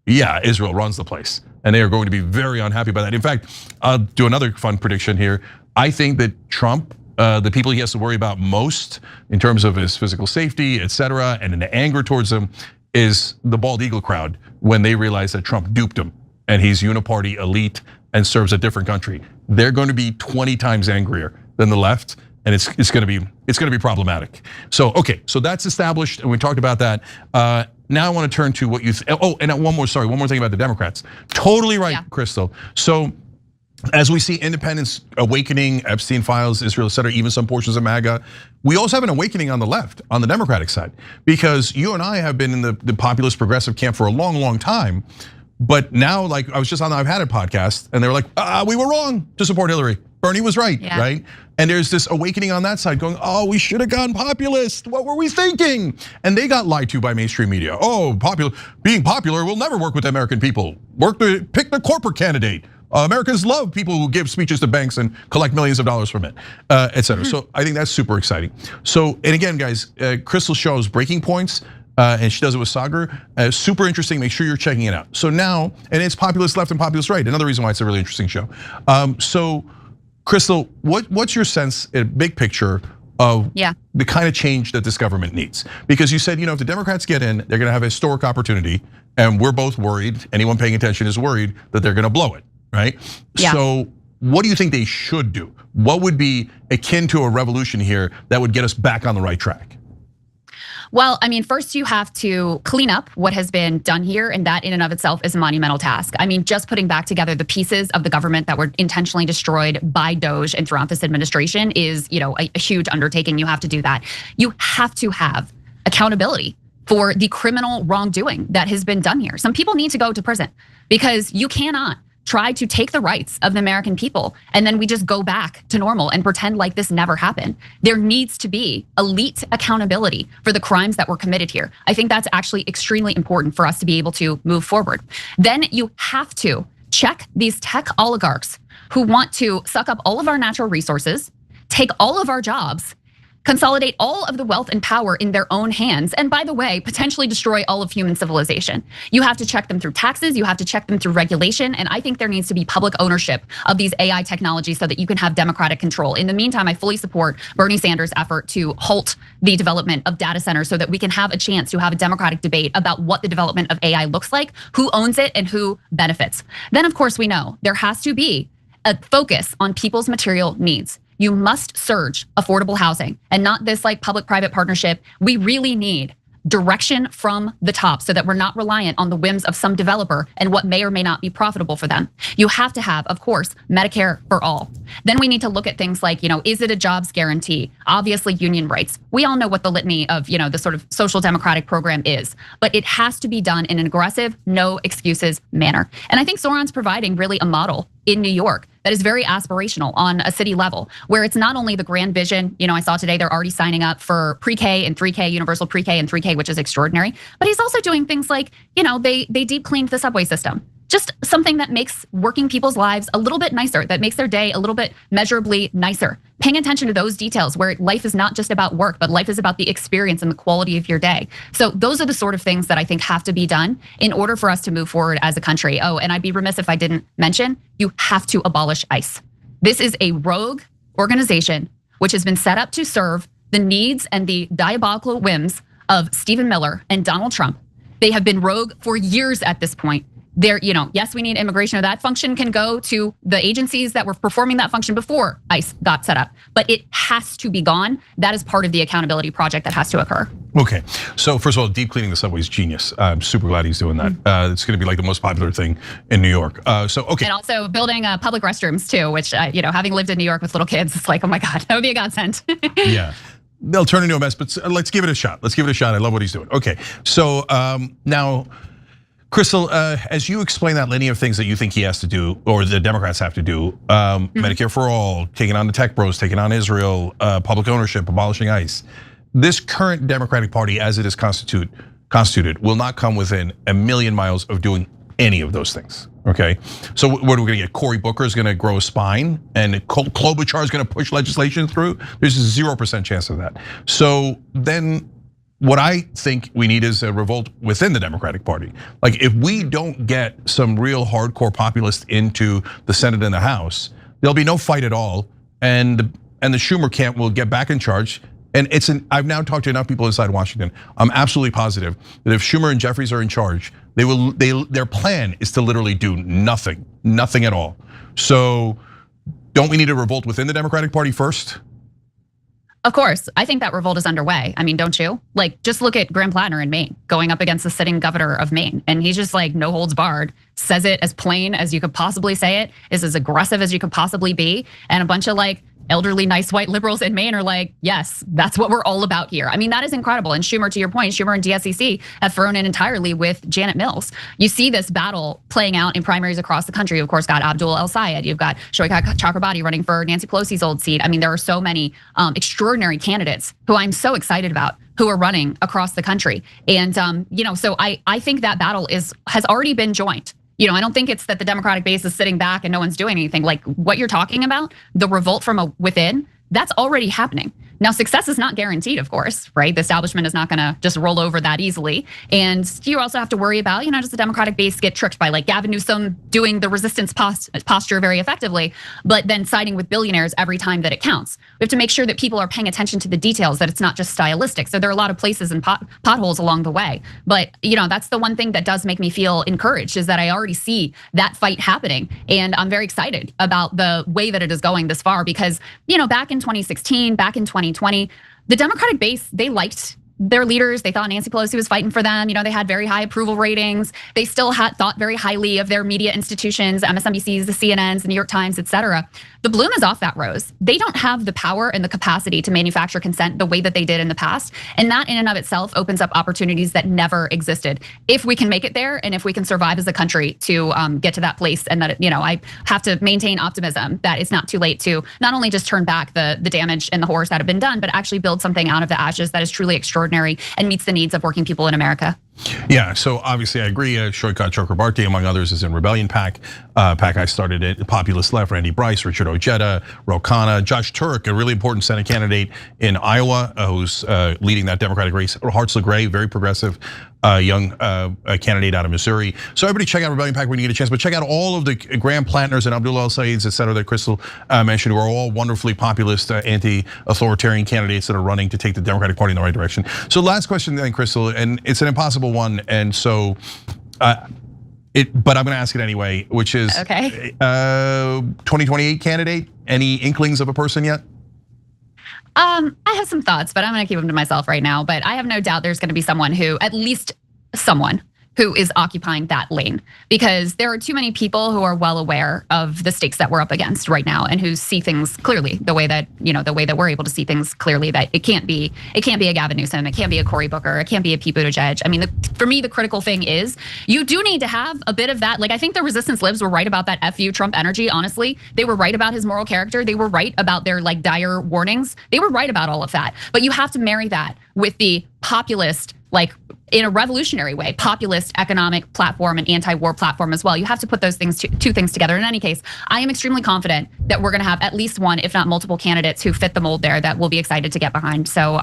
yeah, Israel runs the place. And they are going to be very unhappy by that. In fact, I'll do another fun prediction here. I think that Trump, the people he has to worry about most in terms of his physical safety, et cetera, and the anger towards them is the bald eagle crowd when they realize that Trump duped them and he's uniparty elite and serves a different country. They're going to be 20 times angrier than the left, and it's going to be problematic. So okay, so that's established, and we talked about that. Now I want to turn to what you. And one more thing about the Democrats. Totally right, yeah. Crystal. So as we see independents awakening, Epstein files, Israel, et cetera, even some portions of MAGA, we also have an awakening on the left, on the Democratic side, because you and I have been in the populist progressive camp for a long, long time. But now, like I was just on the I've Had It podcast, and they were like, we were wrong to support Hillary. Bernie was right, right? And there's this awakening on that side going, we should have gone populist. What were we thinking? And they got lied to by mainstream media. Being popular will never work with the American people. Pick the corporate candidate. Americans love people who give speeches to banks and collect millions of dollars from it, et cetera. So I think that's super exciting. So, and again, guys, Crystal shows Breaking Points. And she does it with Sagar. Super interesting, make sure you're checking it out. So now, and it's populist left and populist right. Another reason why it's a really interesting show. So Crystal, what's your sense, big picture of the kind of change that this government needs? Because you said, if the Democrats get in, they're gonna have a historic opportunity, and we're both worried, anyone paying attention is worried that they're gonna blow it, right? Yeah. So what do you think they should do? What would be akin to a revolution here that would get us back on the right track? Well, I mean, first you have to clean up what has been done here, and that in and of itself is a monumental task. I mean, just putting back together the pieces of the government that were intentionally destroyed by Doge and throughout this administration is, a huge undertaking. You have to do that. You have to have accountability for the criminal wrongdoing that has been done here. Some people need to go to prison because you cannot try to take the rights of the American people and then we just go back to normal and pretend like this never happened. There needs to be elite accountability for the crimes that were committed here. I think that's actually extremely important for us to be able to move forward. Then you have to check these tech oligarchs who want to suck up all of our natural resources, take all of our jobs, consolidate all of the wealth and power in their own hands, and by the way, potentially destroy all of human civilization. You have to check them through taxes, you have to check them through regulation, and I think there needs to be public ownership of these AI technologies so that you can have democratic control. In the meantime, I fully support Bernie Sanders' effort to halt the development of data centers so that we can have a chance to have a democratic debate about what the development of AI looks like, who owns it, and who benefits. Then of course we know there has to be a focus on people's material needs. You must surge affordable housing and not this like public-private partnership. We really need direction from the top so that we're not reliant on the whims of some developer and what may or may not be profitable for them. You have to have, of course, Medicare for all. Then we need to look at things like, is it a jobs guarantee? Obviously, union rights. We all know what the litany of, the sort of social democratic program is, but it has to be done in an aggressive, no excuses manner. And I think Soran's providing really a model in New York that is very aspirational on a city level, where it's not only the grand vision. I saw today they're already signing up for pre-K and 3K, universal pre-K and 3K, which is extraordinary. But he's also doing things like, they deep cleaned the subway system. Just something that makes working people's lives a little bit nicer, that makes their day a little bit measurably nicer. Paying attention to those details where life is not just about work, but life is about the experience and the quality of your day. So those are the sort of things that I think have to be done in order for us to move forward as a country. Oh, and I'd be remiss if I didn't mention, you have to abolish ICE. This is a rogue organization which has been set up to serve the needs and the diabolical whims of Stephen Miller and Donald Trump. They have been rogue for years at this point. Yes, we need immigration, or that function can go to the agencies that were performing that function before ICE got set up, but it has to be gone. That is part of the accountability project that has to occur. Okay, so first of all, deep cleaning the subway is genius. I'm super glad he's doing that. It's going to be like the most popular thing in New York. Okay. And also building public restrooms too, which having lived in New York with little kids, it's like, oh my God, that would be a godsend. Yeah. They'll turn into a mess, but let's give it a shot. I love what he's doing. Okay, so now, Crystal, as you explain that linear of things that you think he has to do, or the Democrats have to do, Medicare for all, taking on the tech bros, taking on Israel, public ownership, abolishing ICE. This current Democratic Party, as it is constituted, will not come within a million miles of doing any of those things. Okay, so what are we gonna get? Cory Booker is gonna grow a spine, and Klobuchar is gonna push legislation through. There's a 0% chance of that. So then, what I think we need is a revolt within the Democratic Party. Like, if we don't get some real hardcore populists into the Senate and the House, there'll be no fight at all, and the Schumer camp will get back in charge. And I've now talked to enough people inside Washington. I'm absolutely positive that if Schumer and Jeffries are in charge, their plan is to literally do nothing at all. So, don't we need a revolt within the Democratic Party first? Of course, I think that revolt is underway. I mean, don't you? Like, just look at Graham Plattner in Maine, going up against the sitting governor of Maine. And he's just like, no holds barred, says it as plain as you could possibly say it, is as aggressive as you could possibly be. And a bunch of elderly, nice white liberals in Maine are like, yes, that's what we're all about here. I mean, that is incredible. And Schumer, to your point, Schumer and DSCC have thrown in entirely with Janet Mills. You see this battle playing out in primaries across the country. Of course, got Abdul El Sayed. You've got Shoaib Chakrabarti running for Nancy Pelosi's old seat. I mean, there are so many extraordinary candidates who I'm so excited about, who are running across the country. And so I think that battle has already been joined. I don't think it's that the Democratic base is sitting back and no one's doing anything. Like what you're talking about, the revolt from within, that's already happening. Now, success is not guaranteed, of course, right? The establishment is not gonna just roll over that easily. And you also have to worry about, does the Democratic base get tricked by Gavin Newsom doing the resistance posture very effectively, but then siding with billionaires every time that it counts? We have to make sure that people are paying attention to the details, that it's not just stylistic. So there are a lot of places and potholes along the way. But that's the one thing that does make me feel encouraged, is that I already see that fight happening. And I'm very excited about the way that it is going this far, because back in 2016, back in 2020, the Democratic base, they liked their leaders. They thought Nancy Pelosi was fighting for them. They had very high approval ratings. They still thought very highly of their media institutions, MSNBCs, the CNNs, the New York Times, et cetera. The bloom is off that rose. They don't have the power and the capacity to manufacture consent the way that they did in the past. And that in and of itself opens up opportunities that never existed. If we can make it there, and if we can survive as a country to get to that place, and that, I have to maintain optimism that it's not too late to not only just turn back the damage and the horrors that have been done, but actually build something out of the ashes that is truly extraordinary and meets the needs of working people in America. Yeah, so obviously I agree. Shoaib Chakrabarti, among others, is in Rebellion PAC. PAC I started it, Populist Left, Randy Bryce, Richard Ojeda, Ro Khanna, Josh Turk, a really important Senate candidate in Iowa, who's leading that Democratic race. Hartzler Gray, very progressive young candidate out of Missouri. So everybody check out Rebellion PAC when you get a chance, but check out all of the Graham Plattners and Abdul El Sayeds, et cetera, that Crystal mentioned, who are all wonderfully populist, anti-authoritarian candidates that are running to take the Democratic Party in the right direction. So last question then, Crystal, and it's an impossible one, and so but I'm gonna ask it anyway, which is, okay. 2028 candidate, any inklings of a person yet? I have some thoughts, but I'm going to keep them to myself right now. But I have no doubt there's going to be someone who, at least someone who is occupying that lane, because there are too many people who are well aware of the stakes that we're up against right now and who see things clearly the way that, the way that we're able to see things clearly, that it can't be a Gavin Newsom, it can't be a Cory Booker, it can't be a Pete Buttigieg. I mean, for me, the critical thing is you do need to have a bit of that. Like, I think the resistance libs were right about that FU Trump energy, honestly. They were right about his moral character. They were right about their like dire warnings. They were right about all of that. But you have to marry that with the populist, like in a revolutionary way, populist economic platform and anti-war platform as well. You have to put those things, two things together. In any case, I am extremely confident that we're going to have at least one, if not multiple candidates who fit the mold there that we'll be excited to get behind. So,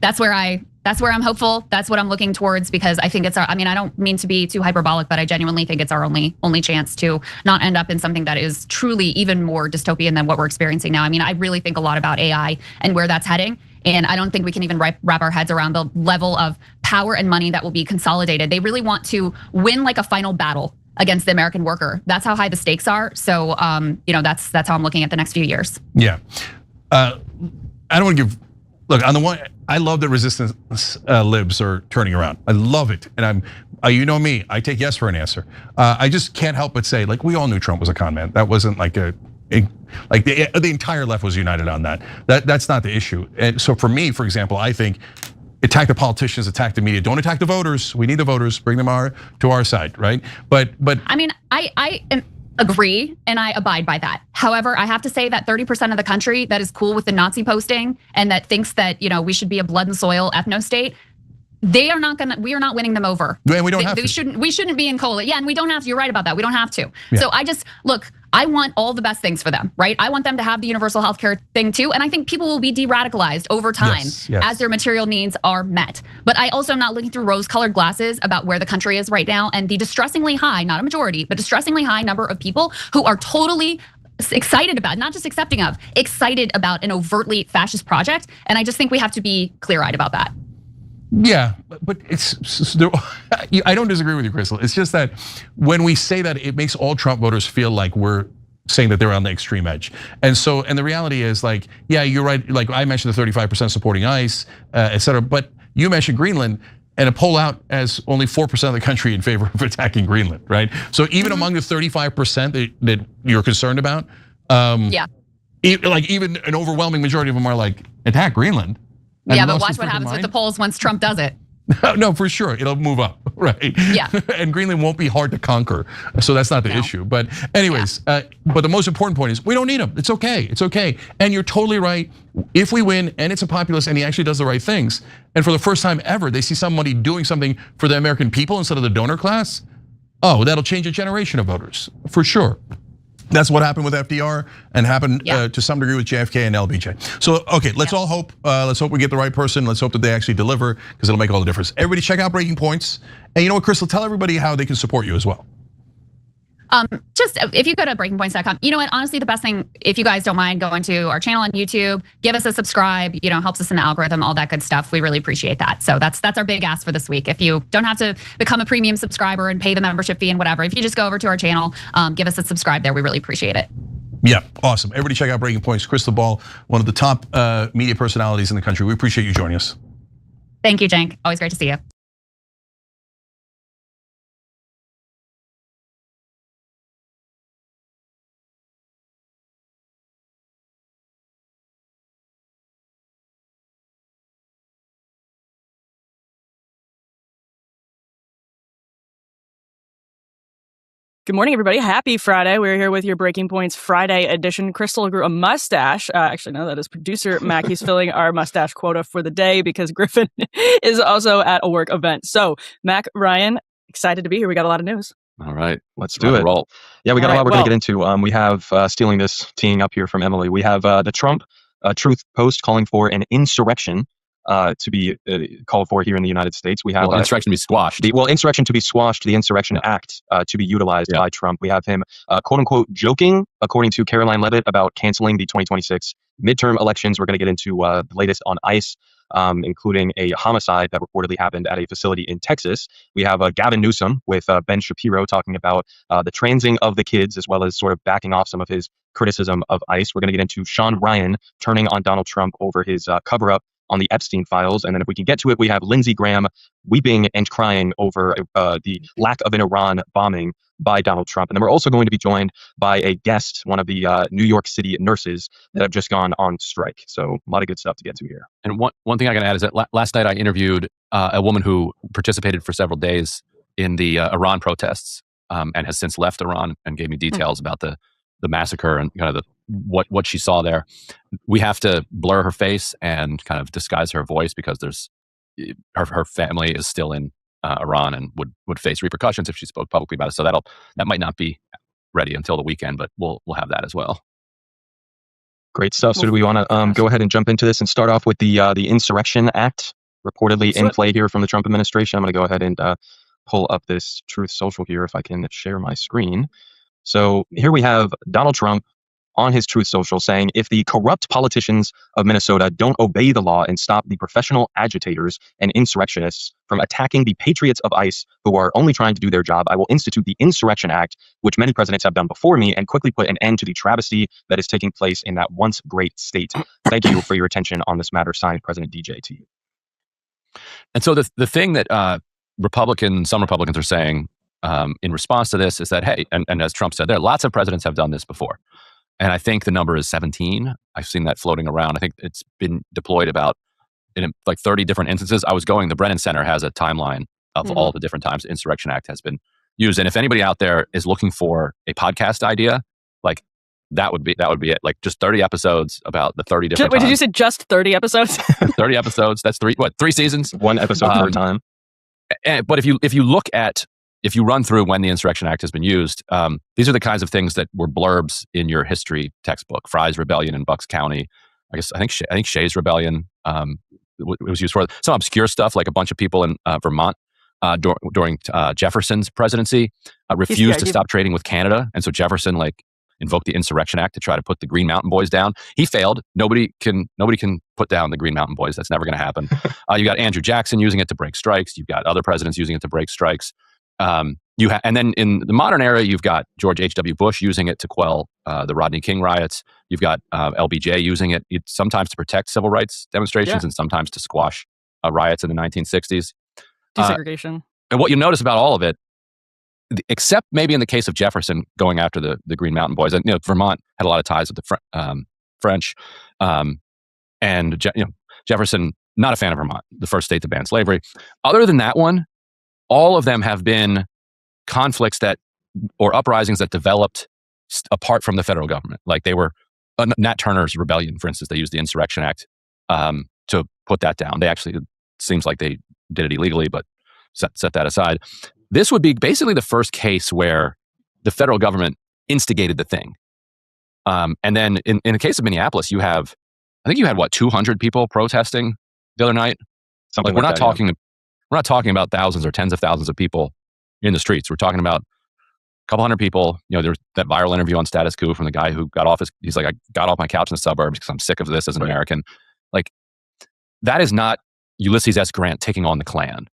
that's where I'm hopeful. That's what I'm looking towards, because I think it's I don't mean to be too hyperbolic, but I genuinely think it's our only chance to not end up in something that is truly even more dystopian than what we're experiencing now. I mean, I really think a lot about AI and where that's heading. And I don't think we can even wrap our heads around the level of power and money that will be consolidated. They really want to win like a final battle against the American worker. That's how high the stakes are. So, that's how I'm looking at the next few years. Yeah, I don't want to give. Look, on the one, I love that resistance libs are turning around. I love it, and you know me, I take yes for an answer. I just can't help but say, like, we all knew Trump was a con man. That wasn't like the entire left was united on that. That's not the issue. And so for me, for example, I think attack the politicians, attack the media. Don't attack the voters. We need the voters. Bring them to our side, right? But I mean, I agree and I abide by that. However, I have to say that 30% of the country that is cool with the Nazi posting and that thinks that we should be a blood and soil ethno state, we are not winning them over. And we don't have to. We shouldn't be in coalition. Yeah, and we don't have to. You're right about that. We don't have to. Yeah. So I want all the best things for them, right? I want them to have the universal healthcare thing too. And I think people will be de-radicalized over time as their material needs are met. But I also am not looking through rose-colored glasses about where the country is right now and the distressingly high, not a majority, but distressingly high number of people who are totally excited about, not just accepting of, excited about an overtly fascist project. And I just think we have to be clear-eyed about that. Yeah, but I don't disagree with you, Crystal. It's just that when we say that, it makes all Trump voters feel like we're saying that they're on the extreme edge. And the reality is, like, yeah, you're right. Like I mentioned the 35% supporting ICE, et cetera. But you mentioned Greenland, and a poll out as only 4% of the country in favor of attacking Greenland, right? So even among the 35% that you're concerned about, like even an overwhelming majority of them are like, attack Greenland. Yeah, but watch what happens with the polls once Trump does it. No, for sure, it'll move up, right? Yeah. And Greenland won't be hard to conquer, so that's not the issue. But anyways, but the most important point is we don't need him. It's okay, it's okay. And you're totally right. If we win and it's a populist and he actually does the right things, and for the first time ever, they see somebody doing something for the American people instead of the donor class, that'll change a generation of voters, for sure. That's what happened with FDR and happened to some degree with JFK and LBJ. So, okay, let's all hope, let's hope we get the right person. Let's hope that they actually deliver, because it'll make all the difference. Everybody check out Breaking Points. And you know what, Crystal, tell everybody how they can support you as well. Just if you go to breakingpoints.com, you know what, honestly, the best thing, if you guys don't mind going to our channel on YouTube, give us a subscribe, helps us in the algorithm, all that good stuff. We really appreciate that. So that's our big ask for this week. If you don't have to become a premium subscriber and pay the membership fee and whatever, if you just go over to our channel, give us a subscribe there. We really appreciate it. Yeah, awesome. Everybody check out Breaking Points. Crystal Ball, one of the top media personalities in the country. We appreciate you joining us. Thank you, Cenk. Always great to see you. Good morning, everybody. Happy Friday. We're here with your Breaking Points Friday edition. Crystal grew a mustache. Actually, no, that is producer Mac. He's filling our mustache quota for the day because Griffin is also at a work event. So, Mac, Ryan, excited to be here. We got a lot of news. All right, let's do it. Roll. Yeah, we got a lot we're going to get into. We have stealing this teeing up here from Emily. We have the Trump truth post calling for an insurrection. to be called for here in the United States. We have insurrection to be squashed. Insurrection to be squashed, the Insurrection Act to be utilized by Trump. We have him, quote unquote, joking, according to Caroline Leavitt, about canceling the 2026 midterm elections. We're going to get into the latest on ICE, including a homicide that reportedly happened at a facility in Texas. We have Gavin Newsom with Ben Shapiro talking about the transing of the kids, as well as sort of backing off some of his criticism of ICE. We're going to get into Sean Ryan turning on Donald Trump over his cover-up on the Epstein files. And then if we can get to it, we have Lindsey Graham weeping and crying over the lack of an Iran bombing by Donald Trump. And then we're also going to be joined by a guest, one of the New York City nurses that have just gone on strike. So a lot of good stuff to get to here. And one thing I can add is that last night I interviewed a woman who participated for several days in the Iran protests and has since left Iran, and gave me details about the massacre and kind of what she saw there. We have to blur her face and kind of disguise her voice because her family is still in Iran and would face repercussions if she spoke publicly about it. So that might not be ready until the weekend, but we'll have that as well. Great stuff. So do we want to go ahead and jump into this and start off with the Insurrection Act reportedly in play here from the Trump administration? I'm going to go ahead and pull up this Truth Social here if I can share my screen. So here we have Donald Trump on his Truth Social saying, if the corrupt politicians of Minnesota don't obey the law and stop the professional agitators and insurrectionists from attacking the patriots of ICE who are only trying to do their job, I will institute the Insurrection Act, which many presidents have done before me, and quickly put an end to the travesty that is taking place in that once great state. Thank you for your attention on this matter. Signed, President DJT. And so the thing that some Republicans are saying in response to this is that, hey, and as Trump said, there lots of presidents have done this before. And I think the number is 17. I've seen that floating around. I think it's been deployed in like 30 different instances. The Brennan Center has a timeline of all the different times the Insurrection Act has been used. And if anybody out there is looking for a podcast idea, like that would be it. Like just 30 episodes about the 30 different times. Did you say just 30 episodes? 30 episodes. That's three seasons? One episode per time. But if you run through when the Insurrection Act has been used, these are the kinds of things that were blurbs in your history textbook. Fry's Rebellion in Bucks County. I think Shays Rebellion it was used for some obscure stuff, like a bunch of people in Vermont during Jefferson's presidency refused to stop trading with Canada, and so Jefferson invoked the Insurrection Act to try to put the Green Mountain Boys down. He failed. Nobody can put down the Green Mountain Boys. That's never going to happen. You got Andrew Jackson using it to break strikes. You've got other presidents using it to break strikes. And then in the modern era, you've got George H.W. Bush using it to quell the Rodney King riots. You've got LBJ using it sometimes to protect civil rights demonstrations and sometimes to squash riots in the 1960s. Desegregation. And what you notice about all of it, except maybe in the case of Jefferson going after the Green Mountain Boys, and Vermont had a lot of ties with the French, and Jefferson not a fan of Vermont, the first state to ban slavery. Other than that one, all of them have been conflicts or uprisings that developed apart from the federal government. Like they were Nat Turner's rebellion, for instance. They used the Insurrection Act to put that down. It seems like they did it illegally, but set that aside. This would be basically the first case where the federal government instigated the thing. And then in the case of Minneapolis, I think you had 200 people protesting the other night. Something we're not talking about thousands or tens of thousands of people in the streets. We're talking about a couple hundred people. There was that viral interview on Status Quo from the guy who he's like, I got off my couch in the suburbs because I'm sick of this as an American. Like, that is not Ulysses S. Grant taking on the Klan,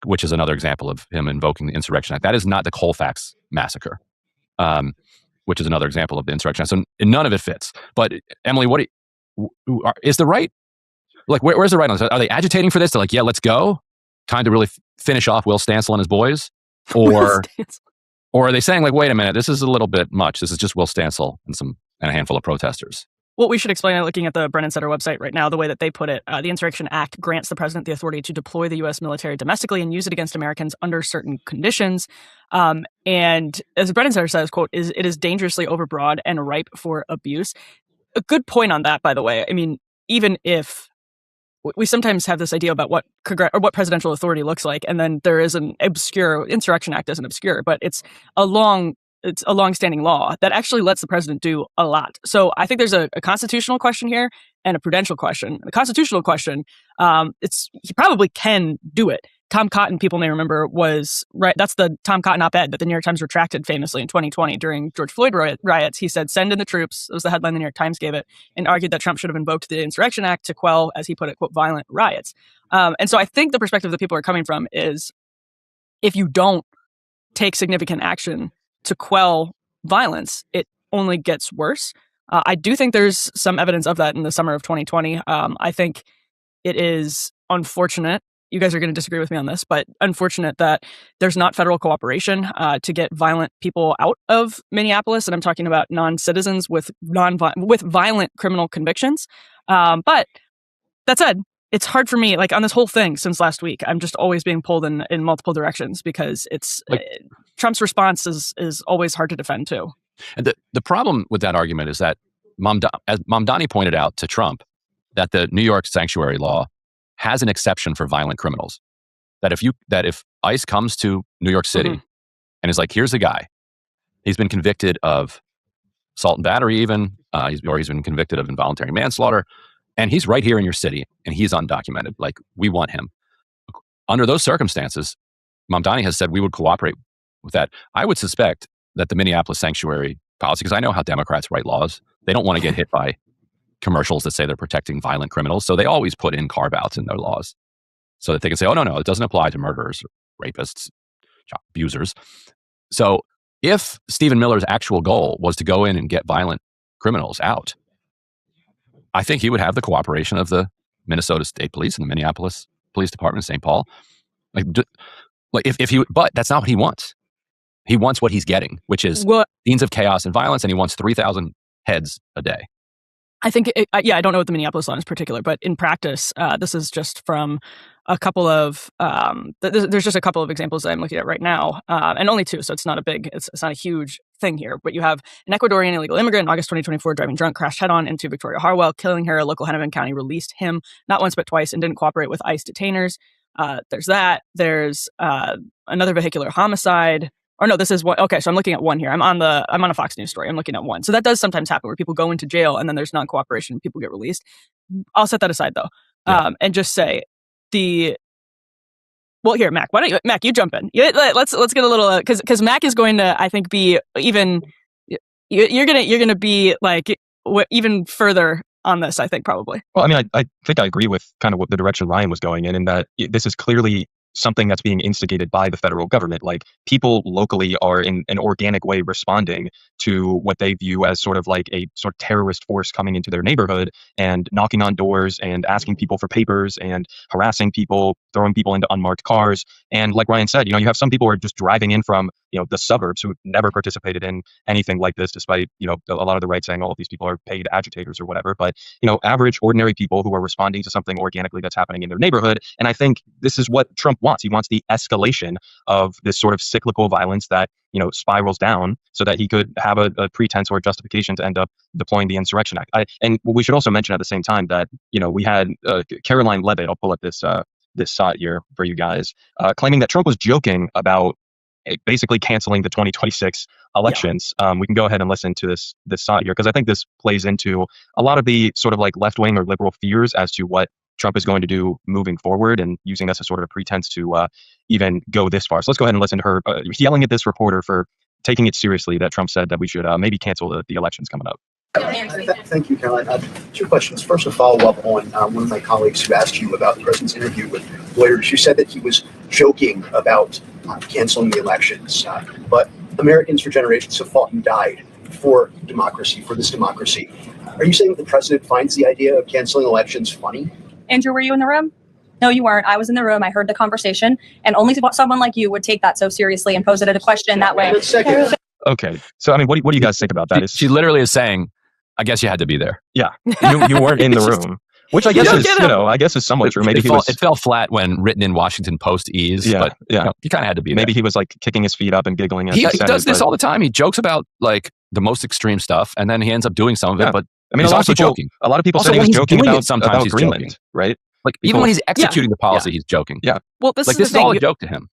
which is another example of him invoking the Insurrection Act. That is not the Colfax Massacre, which is another example of the Insurrection Act. So none of it fits. But Emily, is the right, where's the right on this? Are they agitating for this? They're like, yeah, let's go. Time to really finish off Will Stancil and his boys? Or are they saying wait a minute, this is a little bit much. This is just Will Stancil and a handful of protesters. Well, we should explain, looking at the Brennan Center website right now, the way that they put it. The Insurrection Act grants the president the authority to deploy the U.S. military domestically and use it against Americans under certain conditions. And as the Brennan Center says, quote, it is dangerously overbroad and ripe for abuse. A good point on that, by the way. I mean, even if we sometimes have this idea about what presidential authority looks like, and then there is an obscure Insurrection Act isn't obscure, but it's a long it's a longstanding law that actually lets the president do a lot. So I think there's a constitutional question here and a prudential question. The constitutional question, he probably can do it. Tom Cotton, people may remember, was right. That's the Tom Cotton op-ed that the New York Times retracted famously in 2020 during George Floyd riots. He said, "Send in the troops." It was the headline the New York Times gave it, and argued that Trump should have invoked the Insurrection Act to quell, as he put it, quote, violent riots. And so I think the perspective that people are coming from is, if you don't take significant action to quell violence, it only gets worse. I do think there's some evidence of that in the summer of 2020. I think it is unfortunate. You guys are going to disagree with me on this, but unfortunate that there's not federal cooperation to get violent people out of Minneapolis. And I'm talking about non-citizens with violent criminal convictions. But that said, it's hard for me, like on this whole thing since last week, I'm just always being pulled in multiple directions because it's Trump's response is always hard to defend too. And the problem with that argument is that as Mamdani pointed out to Trump, that the New York sanctuary law has an exception for violent criminals. That if ICE comes to New York City and is like, here's a guy, he's been convicted of assault and battery even, or he's been convicted of involuntary manslaughter, and he's right here in your city and he's undocumented, like, we want him. Under those circumstances, Mamdani has said we would cooperate with that. I would suspect that the Minneapolis sanctuary policy, because I know how Democrats write laws, they don't want to get hit by commercials that say they're protecting violent criminals. So they always put in carve-outs in their laws so that they can say, oh, no, it doesn't apply to murderers, rapists, abusers. So if Stephen Miller's actual goal was to go in and get violent criminals out, I think he would have the cooperation of the Minnesota State Police and the Minneapolis Police Department in St. Paul. But that's not what he wants. He wants what he's getting, which is scenes of chaos and violence, and he wants 3,000 heads a day. I think, I don't know what the Minneapolis law is in particular, but in practice, this is just from a couple of, there's just a couple of examples that I'm looking at right now, and only two, so it's not a huge thing here. But you have an Ecuadorian illegal immigrant in August 2024 driving drunk, crashed head-on into Victoria Harwell, killing her. A local Hennepin County released him not once but twice and didn't cooperate with ICE detainers. There's that. There's another vehicular homicide. Or no, this is one. Okay, so I'm looking at one here. I'm on a Fox News story. I'm looking at one. So that does sometimes happen where people go into jail and then there's non-cooperation and people get released. I'll set that aside though, and just say well, here, Mac. Why don't you, Mac? You jump in. Let's get a little because Mac is going to, I think, be even. You're gonna be like even further on this. I think probably. Well, I mean, I think I agree with kind of what the direction Ryan was going in that this is clearly something that's being instigated by the federal government. Like, people locally are in an organic way responding to what they view as sort of like a sort of terrorist force coming into their neighborhood and knocking on doors and asking people for papers and harassing people, throwing people into unmarked cars. And like Ryan said, you have some people who are just driving in from, the suburbs who never participated in anything like this, despite, a lot of the right saying all of these people are paid agitators or whatever. But, average, ordinary people who are responding to something organically that's happening in their neighborhood. And I think this is what Trump wants. He wants the escalation of this sort of cyclical violence that, spirals down so that he could have a pretense or justification to end up deploying the Insurrection Act. And we should also mention at the same time that, we had Caroline Levitt, I'll pull up this site here for you guys, claiming that Trump was joking about basically canceling the 2026 elections. We can go ahead and listen to this site here, because I think this plays into a lot of the sort of like left-wing or liberal fears as to what Trump is going to do moving forward, and using this as sort of a pretense to even go this far. So let's go ahead and listen to her yelling at this reporter for taking it seriously that Trump said that we should maybe cancel the elections coming up. Thank you, Caroline. Two questions. First, a follow-up on one of my colleagues who asked you about the president's interview with lawyers. You said that he was joking about canceling the elections, but Americans for generations have fought and died for democracy, for this democracy. Are you saying that the president finds the idea of canceling elections funny? Andrew, were you in the room? No, you weren't. I was in the room. I heard the conversation, and only someone like you would take that so seriously and pose it as a question that way. Okay. So, I mean, what do you guys think about that? She literally is saying, I guess you had to be there. Yeah. You weren't in the room. Which I guess is somewhat true. Maybe it fell flat when written in Washington Post ease. Yeah, but he kind of had to be. Maybe he was like kicking his feet up and giggling. He does this all the time. He jokes about like the most extreme stuff, and then he ends up doing some of it. But I mean, he's also joking. A lot of people say he was joking about sometimes Greenland, joking. right? Like even when he's executing the policy, he's joking. Yeah. Well, this is all a joke to him.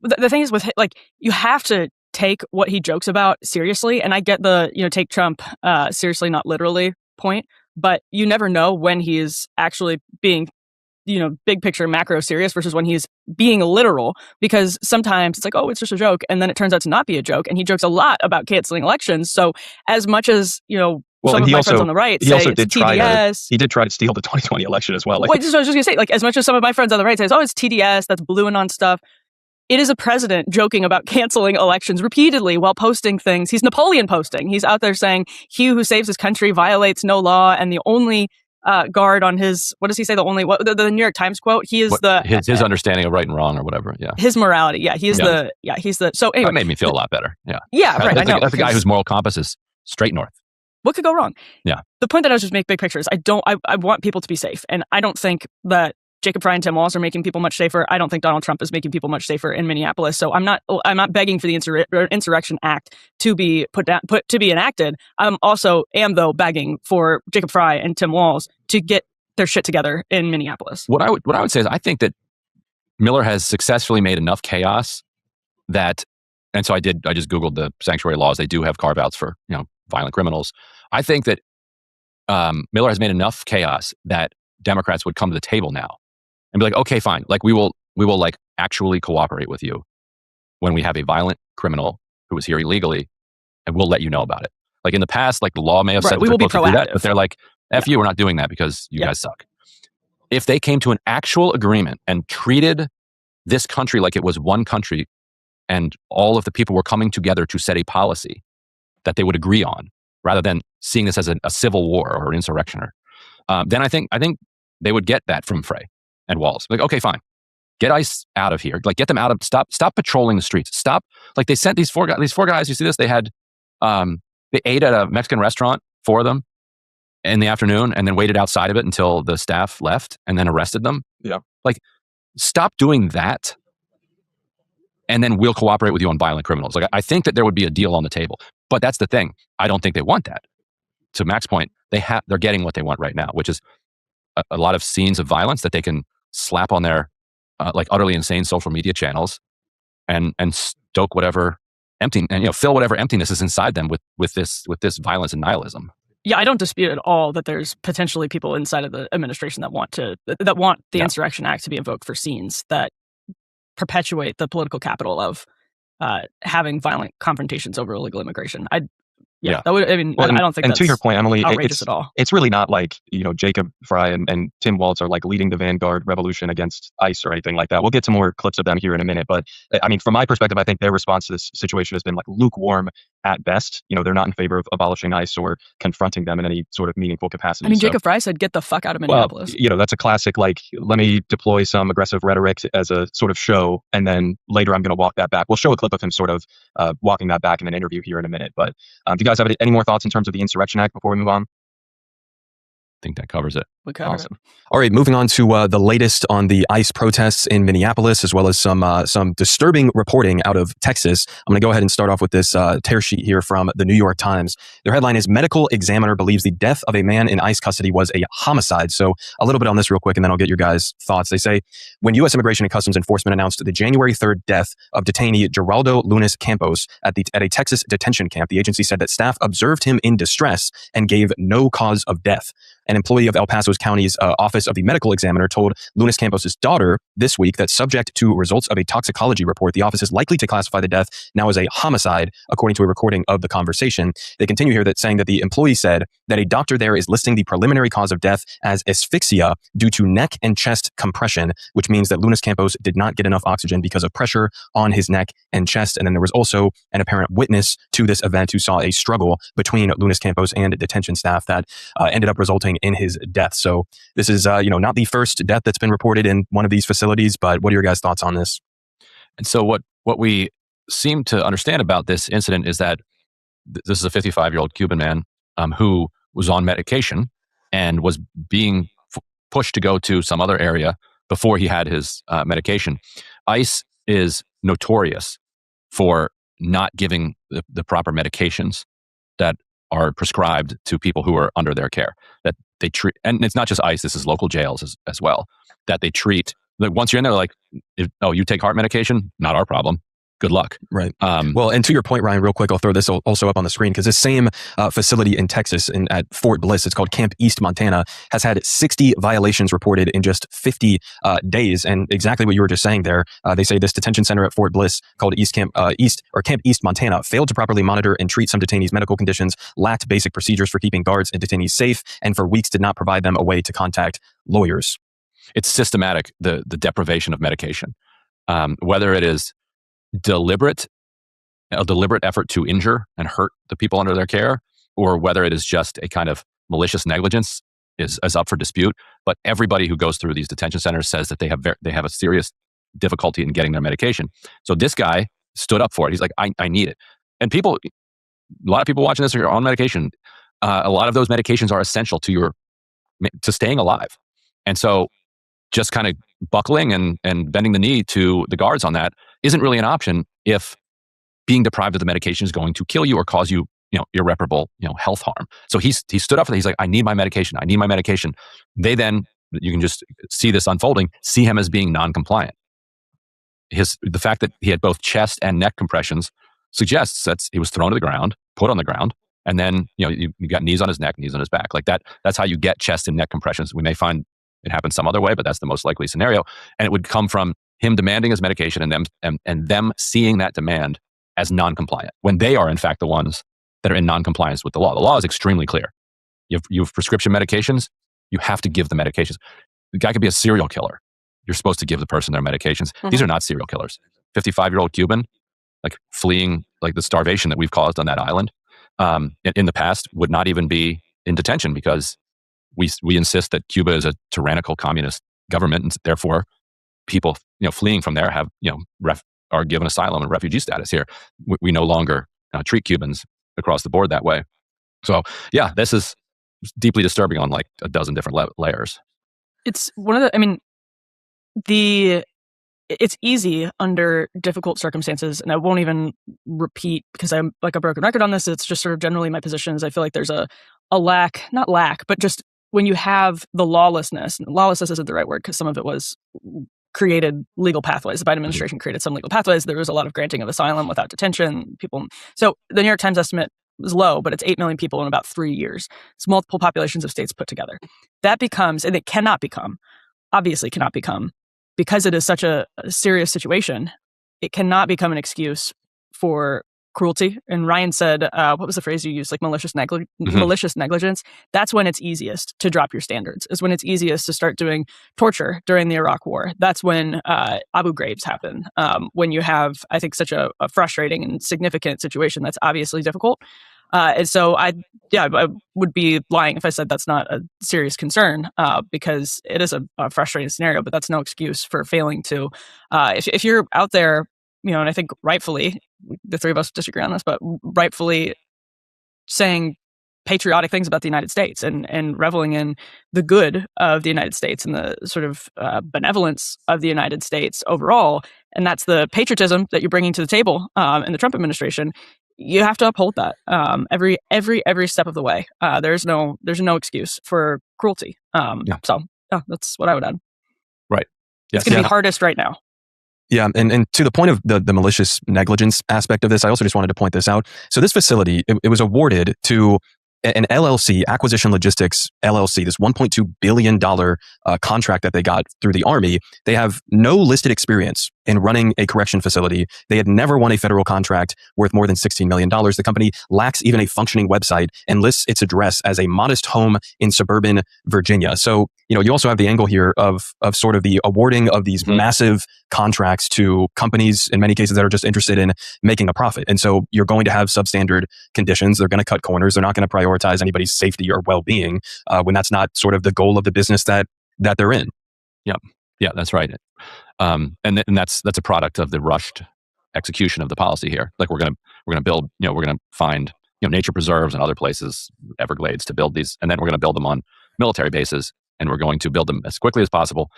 The thing is with like you have to take what he jokes about seriously. And I get the, take Trump seriously, not literally point, but you never know when he is actually being, big picture macro serious versus when he's being literal, because sometimes it's like, oh, it's just a joke. And then it turns out to not be a joke. And he jokes a lot about canceling elections. So as much as, some of my friends on the right say it's TDS. He did try to steal the 2020 election as well. Wait, I was just going to say, as much as some of my friends on the right say, oh, it's TDS, that's bluing on stuff. It is a president joking about canceling elections repeatedly while posting things. He's Napoleon posting. He's out there saying, he who saves his country violates no law. And the only guard on his, what does he say? The New York Times quote. He is his understanding of right and wrong or whatever. Yeah. His morality. Yeah. He's the, so anyway. That made me feel a lot better. Yeah. Yeah. Right. I know. That's the guy whose moral compass is straight north. What could go wrong? Yeah. The point that I was just making big picture is I want people to be safe. And I don't think that Jacob Fry and Tim Walz are making people much safer. I don't think Donald Trump is making people much safer in Minneapolis. So I'm not begging for the Insurrection Act to be to be enacted. I'm also though begging for Jacob Fry and Tim Walz to get their shit together in Minneapolis. What I would say is I think that Miller has successfully made enough chaos that, and so I just Googled the sanctuary laws. They do have carve-outs for, violent criminals. I think that Miller has made enough chaos that Democrats would come to the table now and be like, okay, fine. Like we will like actually cooperate with you when we have a violent criminal who is here illegally, and we'll let you know about it. Like in the past, like the law may have said we will be proactive. Do that, but they're like, F you, we're not doing that because you guys suck. If they came to an actual agreement and treated this country like it was one country and all of the people were coming together to set a policy that they would agree on, rather than seeing this as a civil war or an insurrection, then I think they would get that from Frey and Walz. Like, okay, fine. Get ICE out of here. Like, get them out of, stop patrolling the streets. Stop. Like, they sent these four guys, you see this? They had, they ate at a Mexican restaurant, 4 of them, in the afternoon, and then waited outside of it until the staff left and then arrested them. Yeah. Like, stop doing that. And then we'll cooperate with you on violent criminals. Like, I think that there would be a deal on the table. But that's the thing. I don't think they want that. To Mac's point, they're getting what they want right now, which is a lot of scenes of violence that they can slap on their like utterly insane social media channels, and stoke whatever fill whatever emptiness is inside them with this violence and nihilism. Yeah, I don't dispute at all that there's potentially people inside of the administration that want the Insurrection Act to be invoked for scenes that perpetuate the political capital of having violent confrontations over illegal immigration. That would. I mean, I don't think. And that's to your point, Emily, outrageous at all. It's really not like Jacob Fry and Tim Walz are like leading the vanguard revolution against ICE or anything like that. We'll get to more clips of them here in a minute. But I mean, from my perspective, I think their response to this situation has been like lukewarm at best. They're not in favor of abolishing ICE or confronting them in any sort of meaningful capacity. I mean, Jacob Fry said, "Get the fuck out of Minneapolis." Well, that's a classic. Like, let me deploy some aggressive rhetoric as a sort of show, and then later I'm going to walk that back. We'll show a clip of him sort of walking that back in an interview here in a minute. But do you guys have any more thoughts in terms of the Insurrection Act before we move on? I think that covers it. We covered it. All right, moving on to the latest on the ICE protests in Minneapolis, as well as some disturbing reporting out of Texas. I'm going to go ahead and start off with this tear sheet here from the New York Times. Their headline is "Medical Examiner Believes the Death of a Man in ICE Custody Was a Homicide." So a little bit on this real quick, and then I'll get your guys' thoughts. They say, when U.S. Immigration and Customs Enforcement announced the January 3rd death of detainee Geraldo Lunis Campos at a Texas detention camp, the agency said that staff observed him in distress and gave no cause of death. An employee of El Paso County's Office of the Medical Examiner told Lunis Campos' daughter this week that, subject to results of a toxicology report, the office is likely to classify the death now as a homicide, according to a recording of the conversation. They continue here saying that the employee said that a doctor there is listing the preliminary cause of death as asphyxia due to neck and chest compression, which means that Lunis Campos did not get enough oxygen because of pressure on his neck and chest. And then there was also an apparent witness to this event who saw a struggle between Lunis Campos and detention staff that ended up resulting in his death. So this is, not the first death that's been reported in one of these facilities, but what are your guys' thoughts on this? And so what we seem to understand about this incident is that this is a 55-year-old Cuban man who was on medication and was being pushed to go to some other area before he had his medication. ICE is notorious for not giving the proper medications that are prescribed to people who are under their care, that they treat. And it's not just ICE, this is local jails as well, that they treat. Like, once you're in there, like, oh, you take heart medication? Not our problem. good luck. Right. Well, and to your point, Ryan, real quick, I'll throw this also up on the screen because this same facility in Texas at Fort Bliss, it's called Camp East, Montana, has had 60 violations reported in just 50 days. And exactly what you were just saying there, they say this detention center at Fort Bliss called Camp East, Montana, failed to properly monitor and treat some detainees' medical conditions, lacked basic procedures for keeping guards and detainees safe, and for weeks did not provide them a way to contact lawyers. It's systematic, the deprivation of medication, whether it is a deliberate effort to injure and hurt the people under their care, or whether it is just a kind of malicious negligence is up for dispute. But everybody who goes through these detention centers says that they have a serious difficulty in getting their medication. So this guy stood up for it. He's like, I need it. And a lot of people watching this are on medication. A lot of those medications are essential to staying alive. And so just kind of buckling and bending the knee to the guards on that isn't really an option if being deprived of the medication is going to kill you or cause you, irreparable, health harm. So he stood up for that. He's like, I need my medication. I need my medication. They then, you can just see this unfolding, see him as being non-compliant. The fact that he had both chest and neck compressions suggests that he was thrown to the ground, put on the ground, and then, you got knees on his neck, knees on his back. Like that. That's how you get chest and neck compressions. We may find it happens some other way, but that's the most likely scenario. And it would come from him demanding his medication and them seeing that demand as non-compliant when they are in fact the ones that are in non-compliance with the law. The law is extremely clear. You have prescription medications, you have to give the medications. The guy could be a serial killer. You're supposed to give the person their medications. Mm-hmm. These are not serial killers. 55-year-old Cuban, like fleeing like the starvation that we've caused on that island in the past would not even be in detention because we insist that Cuba is a tyrannical communist government, and therefore people fleeing from there have are given asylum and refugee status here. We no longer treat Cubans across the board that way. So yeah, this is deeply disturbing on like a dozen different layers. It's one of it's easy under difficult circumstances, and I won't even repeat because I'm like a broken record on this. It's just sort of generally my position is I feel like there's a not lack, but just when you have the lawlessness isn't the right word because some of it was created legal pathways. The Biden administration created some legal pathways. There was a lot of granting of asylum without detention. So the New York Times estimate was low, but it's 8 million people in about 3 years. It's multiple populations of states put together. That becomes, and it obviously cannot become, because it is such a serious situation, it cannot become an excuse for cruelty. And Ryan said, what was the phrase you used? Like malicious negligence. That's when it's easiest to drop your standards, is when it's easiest to start doing torture during the Iraq War. That's when Abu Ghraibs happen. When you have, I think, such a frustrating and significant situation that's obviously difficult. And so I would be lying if I said that's not a serious concern because it is a frustrating scenario, but that's no excuse for failing to, if you're out there, and I think rightfully, the three of us disagree on this, but rightfully saying patriotic things about the United States and reveling in the good of the United States and the sort of benevolence of the United States overall. And that's the patriotism that you're bringing to the table in the Trump administration. You have to uphold that every step of the way. There's no excuse for cruelty. So that's what I would add. Right. Yes. It's going to be hardest right now. Yeah, and to the point of the malicious negligence aspect of this, I also just wanted to point this out. So this facility, it was awarded to an LLC, Acquisition Logistics LLC, this $1.2 billion contract that they got through the Army. They have no listed experience in running a correction facility. They had never won a federal contract worth more than $16 million. The company lacks even a functioning website and lists its address as a modest home in suburban Virginia. So, you also have the angle here of sort of the awarding of these massive contracts to companies, in many cases, that are just interested in making a profit. And so you're going to have substandard conditions. They're going to cut corners. They're not going to prioritize anybody's safety or well-being when that's not sort of the goal of the business that they're in. Yeah, that's right. And that's a product of the rushed execution of the policy here. Like we're gonna build, we're gonna find nature preserves and other places, Everglades, to build these, and then we're gonna build them on military bases, and we're going to build them as quickly as possible.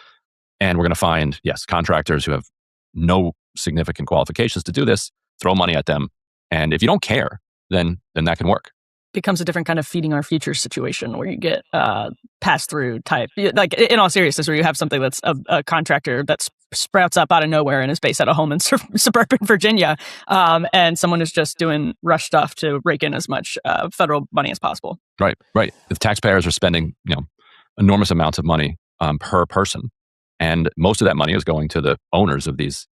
And we're gonna find contractors who have no significant qualifications to do this, throw money at them, and if you don't care, then that can work. Becomes a different kind of feeding our future situation where you get pass-through type, like in all seriousness, where you have something that's a contractor that's sprouts up out of nowhere and is based at a home in suburban Virginia, and someone is just doing rush stuff to rake in as much federal money as possible. Right. The taxpayers are spending enormous amounts of money per person, and most of that money is going to the owners of these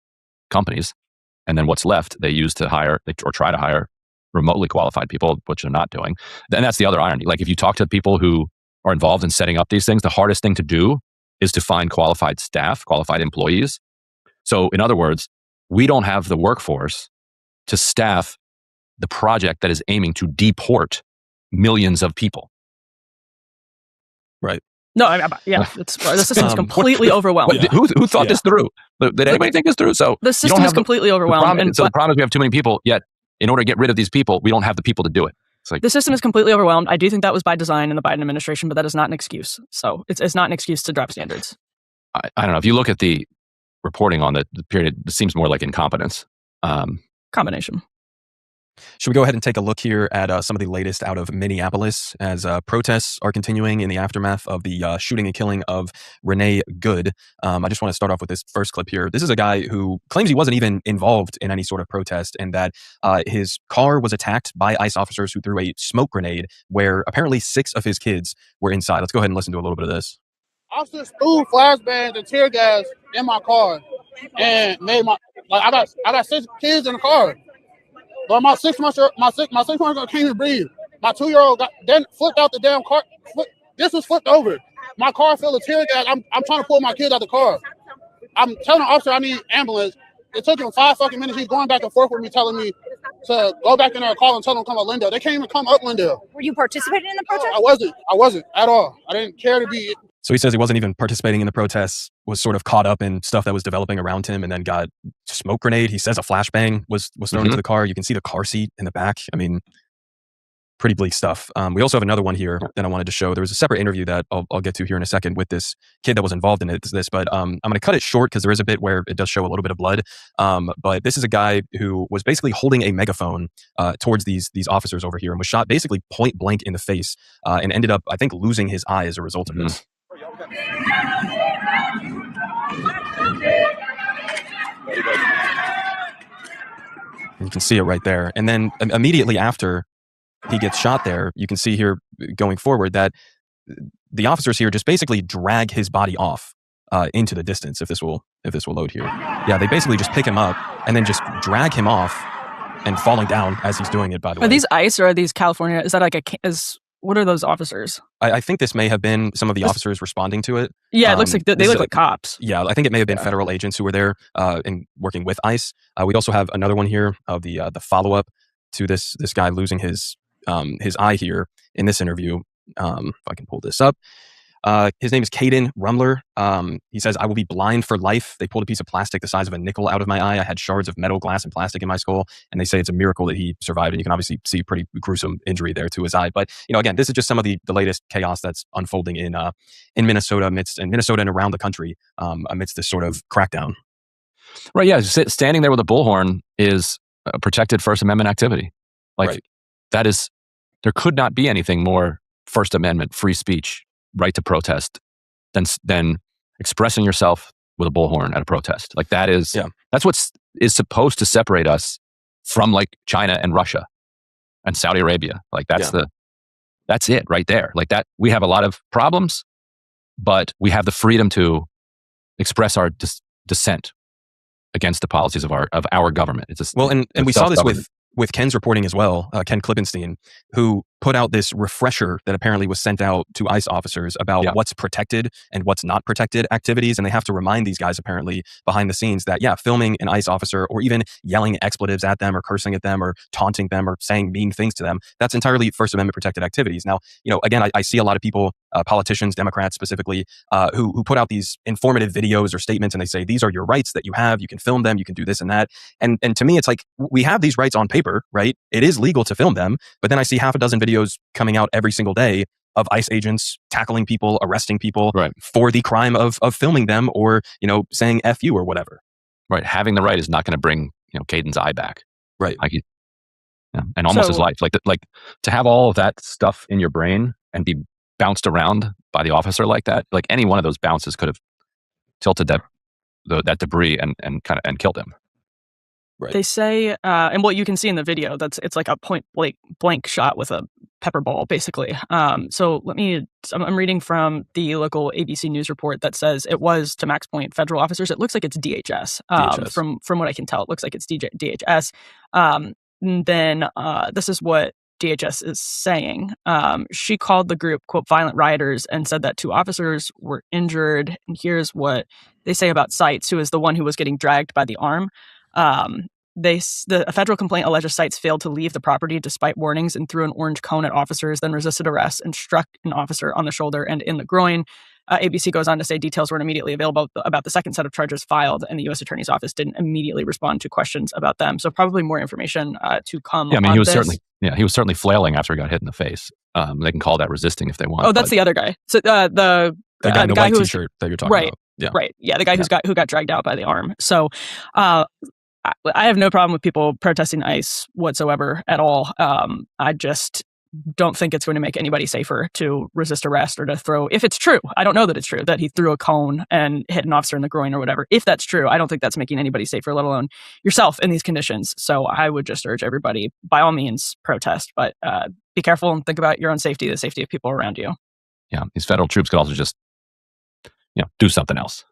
companies, and then what's left they use to hire or try to hire remotely qualified people, which they're not doing. And that's the other irony. Like if you talk to people who are involved in setting up these things, the hardest thing to do is to find qualified staff, qualified employees. So in other words, we don't have the workforce to staff the project that is aiming to deport millions of people. Right. No, the system's completely overwhelmed. Who thought this through? Did anybody think this through? So the system is completely overwhelmed. The problem is we have too many people, yet in order to get rid of these people, we don't have the people to do it. It's like, the system is completely overwhelmed. I do think that was by design in the Biden administration, but that is not an excuse. So it's not an excuse to drop standards. I don't know. If you look at the reporting on the period, it seems more like incompetence. Combination. Should we go ahead and take a look here at some of the latest out of Minneapolis as protests are continuing in the aftermath of the shooting and killing of Renee Good? I just want to start off with this first clip here. This is a guy who claims he wasn't even involved in any sort of protest and that his car was attacked by ICE officers who threw a smoke grenade where apparently 6 of his kids were inside. Let's go ahead and listen to a little bit of this. Officers threw flashbangs and tear gas in my car and made I got 6 kids in the car. But my 6-month-old can't even breathe. My 2-year-old then flipped out the damn car. This was flipped over. My car filled with tear gas. I'm trying to pull my kid out the car. I'm telling the officer I need ambulance. It took him 5 fucking minutes. He's going back and forth with me, telling me to go back in there and call and tell them to come up Lindale. They can't even come up Lindale. Were you participating in the protest? I wasn't at all. I didn't care to be. So he says he wasn't even participating in the protests, was sort of caught up in stuff that was developing around him, and then got smoke grenade. He says a flashbang was thrown into the car. You can see the car seat in the back. I mean, pretty bleak stuff. We also have another one here that I wanted to show. There was a separate interview that I'll get to here in a second with this kid that was involved in this, but I'm going to cut it short because there is a bit where it does show a little bit of blood. But this is a guy who was basically holding a megaphone towards these officers over here and was shot basically point blank in the face and ended up, I think, losing his eye as a result of this. You can see it right there. And then immediately after he gets shot there, you can see here going forward that the officers here just basically drag his body off into the distance. If this will load here. Yeah, they basically just pick him up and then just drag him off and falling down as he's doing it, by the way. Are these ICE or are these California? Is that like what are those officers? I think this may have been some of the officers responding to it. Yeah, it looks like they look like cops. Yeah, I think it may have been federal agents who were there and working with ICE. We also have another one here of the follow-up to this guy losing his eye here in this interview. If I can pull this up. His name is Caden Rumler. He says, "I will be blind for life. They pulled a piece of plastic the size of a nickel out of my eye. I had shards of metal, glass, and plastic in my skull. And they say it's a miracle that he survived." And you can obviously see pretty gruesome injury there to his eye. But, again, this is just some of the latest chaos that's unfolding in Minnesota and around the country amidst this sort of crackdown. Right. Yeah. Standing there with a bullhorn is a protected First Amendment activity. That is, there could not be anything more First Amendment, free speech, right to protest than expressing yourself with a bullhorn at a protest. That's what is supposed to separate us from China and Russia and Saudi Arabia. That's it right there. We have a lot of problems, but we have the freedom to express our dissent against the policies of our government. It's and we saw this with Ken's reporting as well, Ken Klippenstein, who put out this refresher that apparently was sent out to ICE officers about what's protected and what's not protected activities. And they have to remind these guys apparently behind the scenes that, filming an ICE officer or even yelling expletives at them or cursing at them or taunting them or saying mean things to them, that's entirely First Amendment protected activities. Now, again, I see a lot of people, politicians, Democrats specifically, who put out these informative videos or statements and they say, these are your rights that you have. You can film them. You can do this and that. And to me, it's like, we have these rights on paper, right? It is legal to film them. But then I see half a dozen videos coming out every single day of ICE agents tackling people, arresting people for the crime of filming them or, saying F you or whatever. Right. Having the right is not going to bring, Caden's eye back. Right. And almost his life. To have all of that stuff in your brain and be bounced around by the officer like that, any one of those bounces could have tilted that that debris and killed him. Right. They say, and what you can see in the video, it's like a point blank shot with a pepper ball, basically. So I'm reading from the local ABC News report that says it was, to Mac's point, federal officers. It looks like it's DHS. From what I can tell, it looks like it's DHS. Then this is what DHS is saying. She called the group, quote, violent rioters, and said that 2 officers were injured. And here's what they say about Seitz, who is the one who was getting dragged by the arm. A federal complaint alleges Seitz failed to leave the property despite warnings and threw an orange cone at officers, then resisted arrest and struck an officer on the shoulder and in the groin. ABC goes on to say details weren't immediately available about the second set of charges filed, and the U.S. Attorney's Office didn't immediately respond to questions about them. So probably more information to come. Yeah, I mean, he was certainly flailing after he got hit in the face. They can call that resisting if they want. Oh, that's the other guy. So the guy in the white who t-shirt that you're talking about. Yeah. Right. Yeah, the guy who got dragged out by the arm. So I have no problem with people protesting ICE whatsoever at all. I just don't think it's going to make anybody safer to resist arrest or to throw, if it's true, I don't know that it's true, that he threw a cone and hit an officer in the groin or whatever. If that's true, I don't think that's making anybody safer, let alone yourself in these conditions. So I would just urge everybody, by all means, protest, but be careful and think about your own safety, the safety of people around you. Yeah, these federal troops could also just, do something else.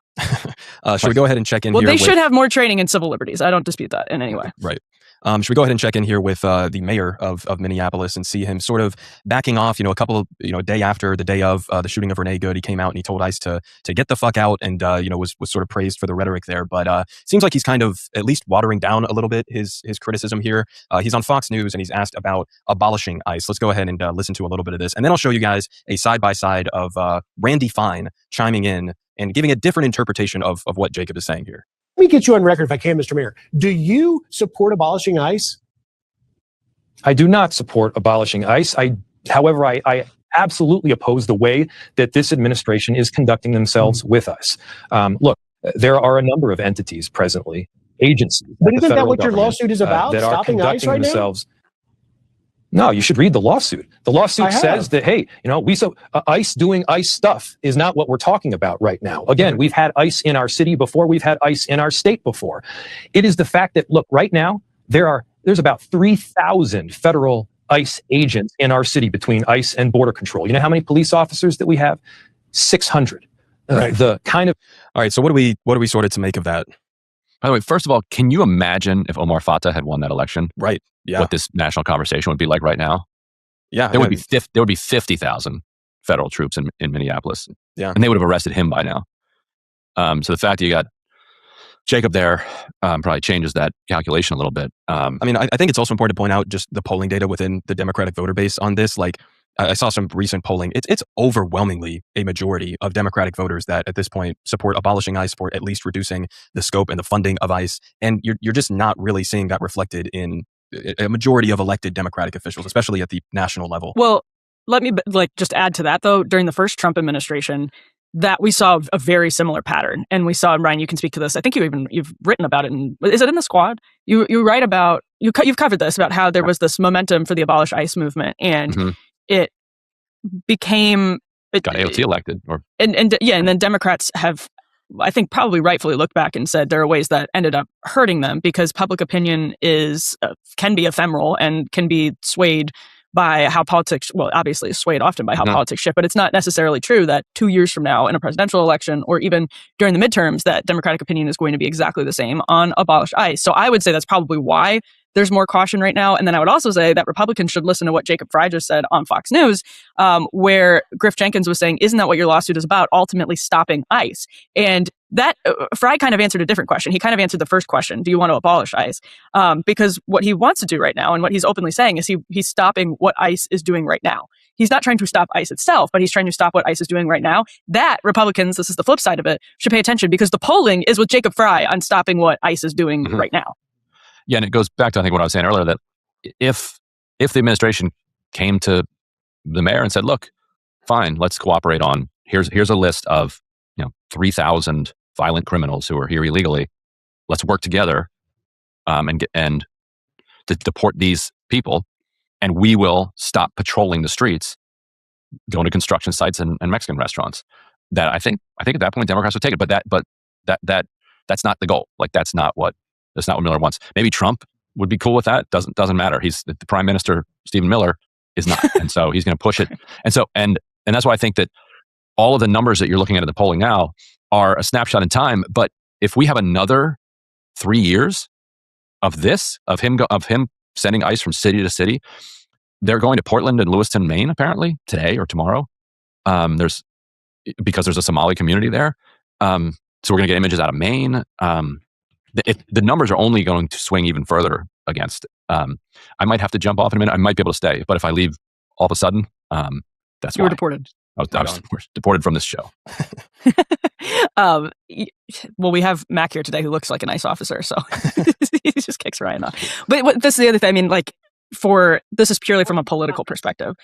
Should we go ahead and check in here? Well, they should have more training in civil liberties. I don't dispute that in any way. Right. Should we go ahead and check in here with the mayor of Minneapolis and see him sort of backing off, a day after the day of the shooting of Renee Good, he came out and he told ICE to get the fuck out and, was sort of praised for the rhetoric there. But seems like he's kind of at least watering down a little bit his criticism here. He's on Fox News and he's asked about abolishing ICE. Let's go ahead and listen to a little bit of this. And then I'll show you guys a side-by-side of Randy Fine chiming in and giving a different interpretation of what Jacob is saying here. Let me get you on record if I can, Mr. Mayor. Do you support abolishing ICE? I do not support abolishing ICE. However, I absolutely oppose the way that this administration is conducting themselves with us. Look, there are a number of entities presently, agencies. But isn't that what your lawsuit is about? That are stopping ICE conducting right themselves. No, you should read the lawsuit. The lawsuit says that, hey, ICE doing ICE stuff is not what we're talking about right now. Again, we've had ICE in our city before. We've had ICE in our state before. It is the fact that, look, right now, there's about 3,000 federal ICE agents in our city between ICE and Border Control. You know how many police officers that we have? 600. Right. The kind of. All right. So what do we sort of to make of that? By the way, first of all, can you imagine if Omar Fatah had won that election? Right. Yeah. What this national conversation would be like right now? Yeah. There would be 50,000 federal troops in Minneapolis. Yeah. And they would have arrested him by now. So the fact that you got Jacob there probably changes that calculation a little bit. I think it's also important to point out just the polling data within the Democratic voter base on this. Like, I saw some recent polling. It's overwhelmingly a majority of Democratic voters that at this point support abolishing ICE, for at least reducing the scope and the funding of ICE. And you're just not really seeing that reflected in a majority of elected Democratic officials, especially at the national level. Well, let me just add to that, though. During the first Trump administration, that we saw a very similar pattern. And we saw, Ryan, you can speak to this. I think you've written about it. Is it in the squad? You write about, you've covered this, about how there was this momentum for the Abolish ICE movement. And it became... It got AOC elected. And then Democrats have, I think, probably rightfully looked back and said there are ways that ended up hurting them because public opinion can be ephemeral and can be swayed by how politics, well, obviously swayed often by how politics shift, but it's not necessarily true that 2 years from now in a presidential election or even during the midterms that Democratic opinion is going to be exactly the same on Abolish ICE. So I would say that's probably why there's more caution right now. And then I would also say that Republicans should listen to what Jacob Fry just said on Fox News, where Griff Jenkins was saying, isn't that what your lawsuit is about? Ultimately stopping ICE. And that Fry kind of answered a different question. He kind of answered the first question, do you want to abolish ICE? Because what he wants to do right now and what he's openly saying is he's stopping what ICE is doing right now. He's not trying to stop ICE itself, but he's trying to stop what ICE is doing right now. That Republicans, this is the flip side of it, should pay attention because the polling is with Jacob Fry on stopping what ICE is doing right now. Yeah, and it goes back to, I think, what I was saying earlier, that if the administration came to the mayor and said, look, fine, let's cooperate on, here's a list of 3,000 violent criminals who are here illegally. Let's work together and to deport these people, and we will stop patrolling the streets, going to construction sites and Mexican restaurants. That I think at that point Democrats would take it, but that That's not the goal. Like that's not what Miller wants. Maybe Trump would be cool with that. Doesn't matter. He's the Prime Minister. Stephen Miller is not, and so he's going to push it. And that's why I think that all of the numbers that you're looking at in the polling now are a snapshot in time. But if we have another 3 years of this, of him sending ICE from city to city, they're going to Portland and Lewiston, Maine, apparently today or tomorrow. Because there's a Somali community there. So we're going to get images out of Maine. The numbers are only going to swing even further against. I might have to jump off in a minute. I might be able to stay, but if I leave all of a sudden, that's why. You were deported. I was deported from this show. Well, we have Mac here today who looks like an ICE officer, so he just kicks Ryan off. But this is the other thing. I mean, like, this is purely from a political perspective.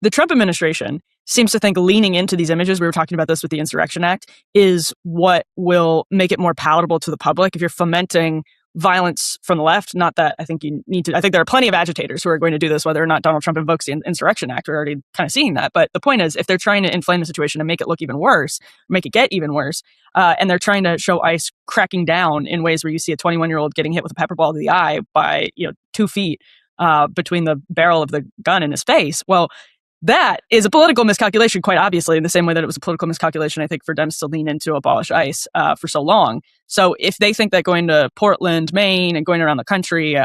The Trump administration seems to think leaning into these images, we were talking about this with the Insurrection Act, is what will make it more palatable to the public. If you're fomenting violence from the left, not that I think you need to, I think there are plenty of agitators who are going to do this, whether or not Donald Trump invokes the Insurrection Act. We're already kind of seeing that. But the point is, if they're trying to inflame the situation and make it look even worse, make it get even worse, and they're trying to show ICE cracking down in ways where you see a 21-year-old getting hit with a pepper ball to the eye by 2 feet between the barrel of the gun in his face, well, that is a political miscalculation, quite obviously, in the same way that it was a political miscalculation, I think, for Dems to lean into abolish ICE for so long. So if they think that going to Portland, Maine, and going around the country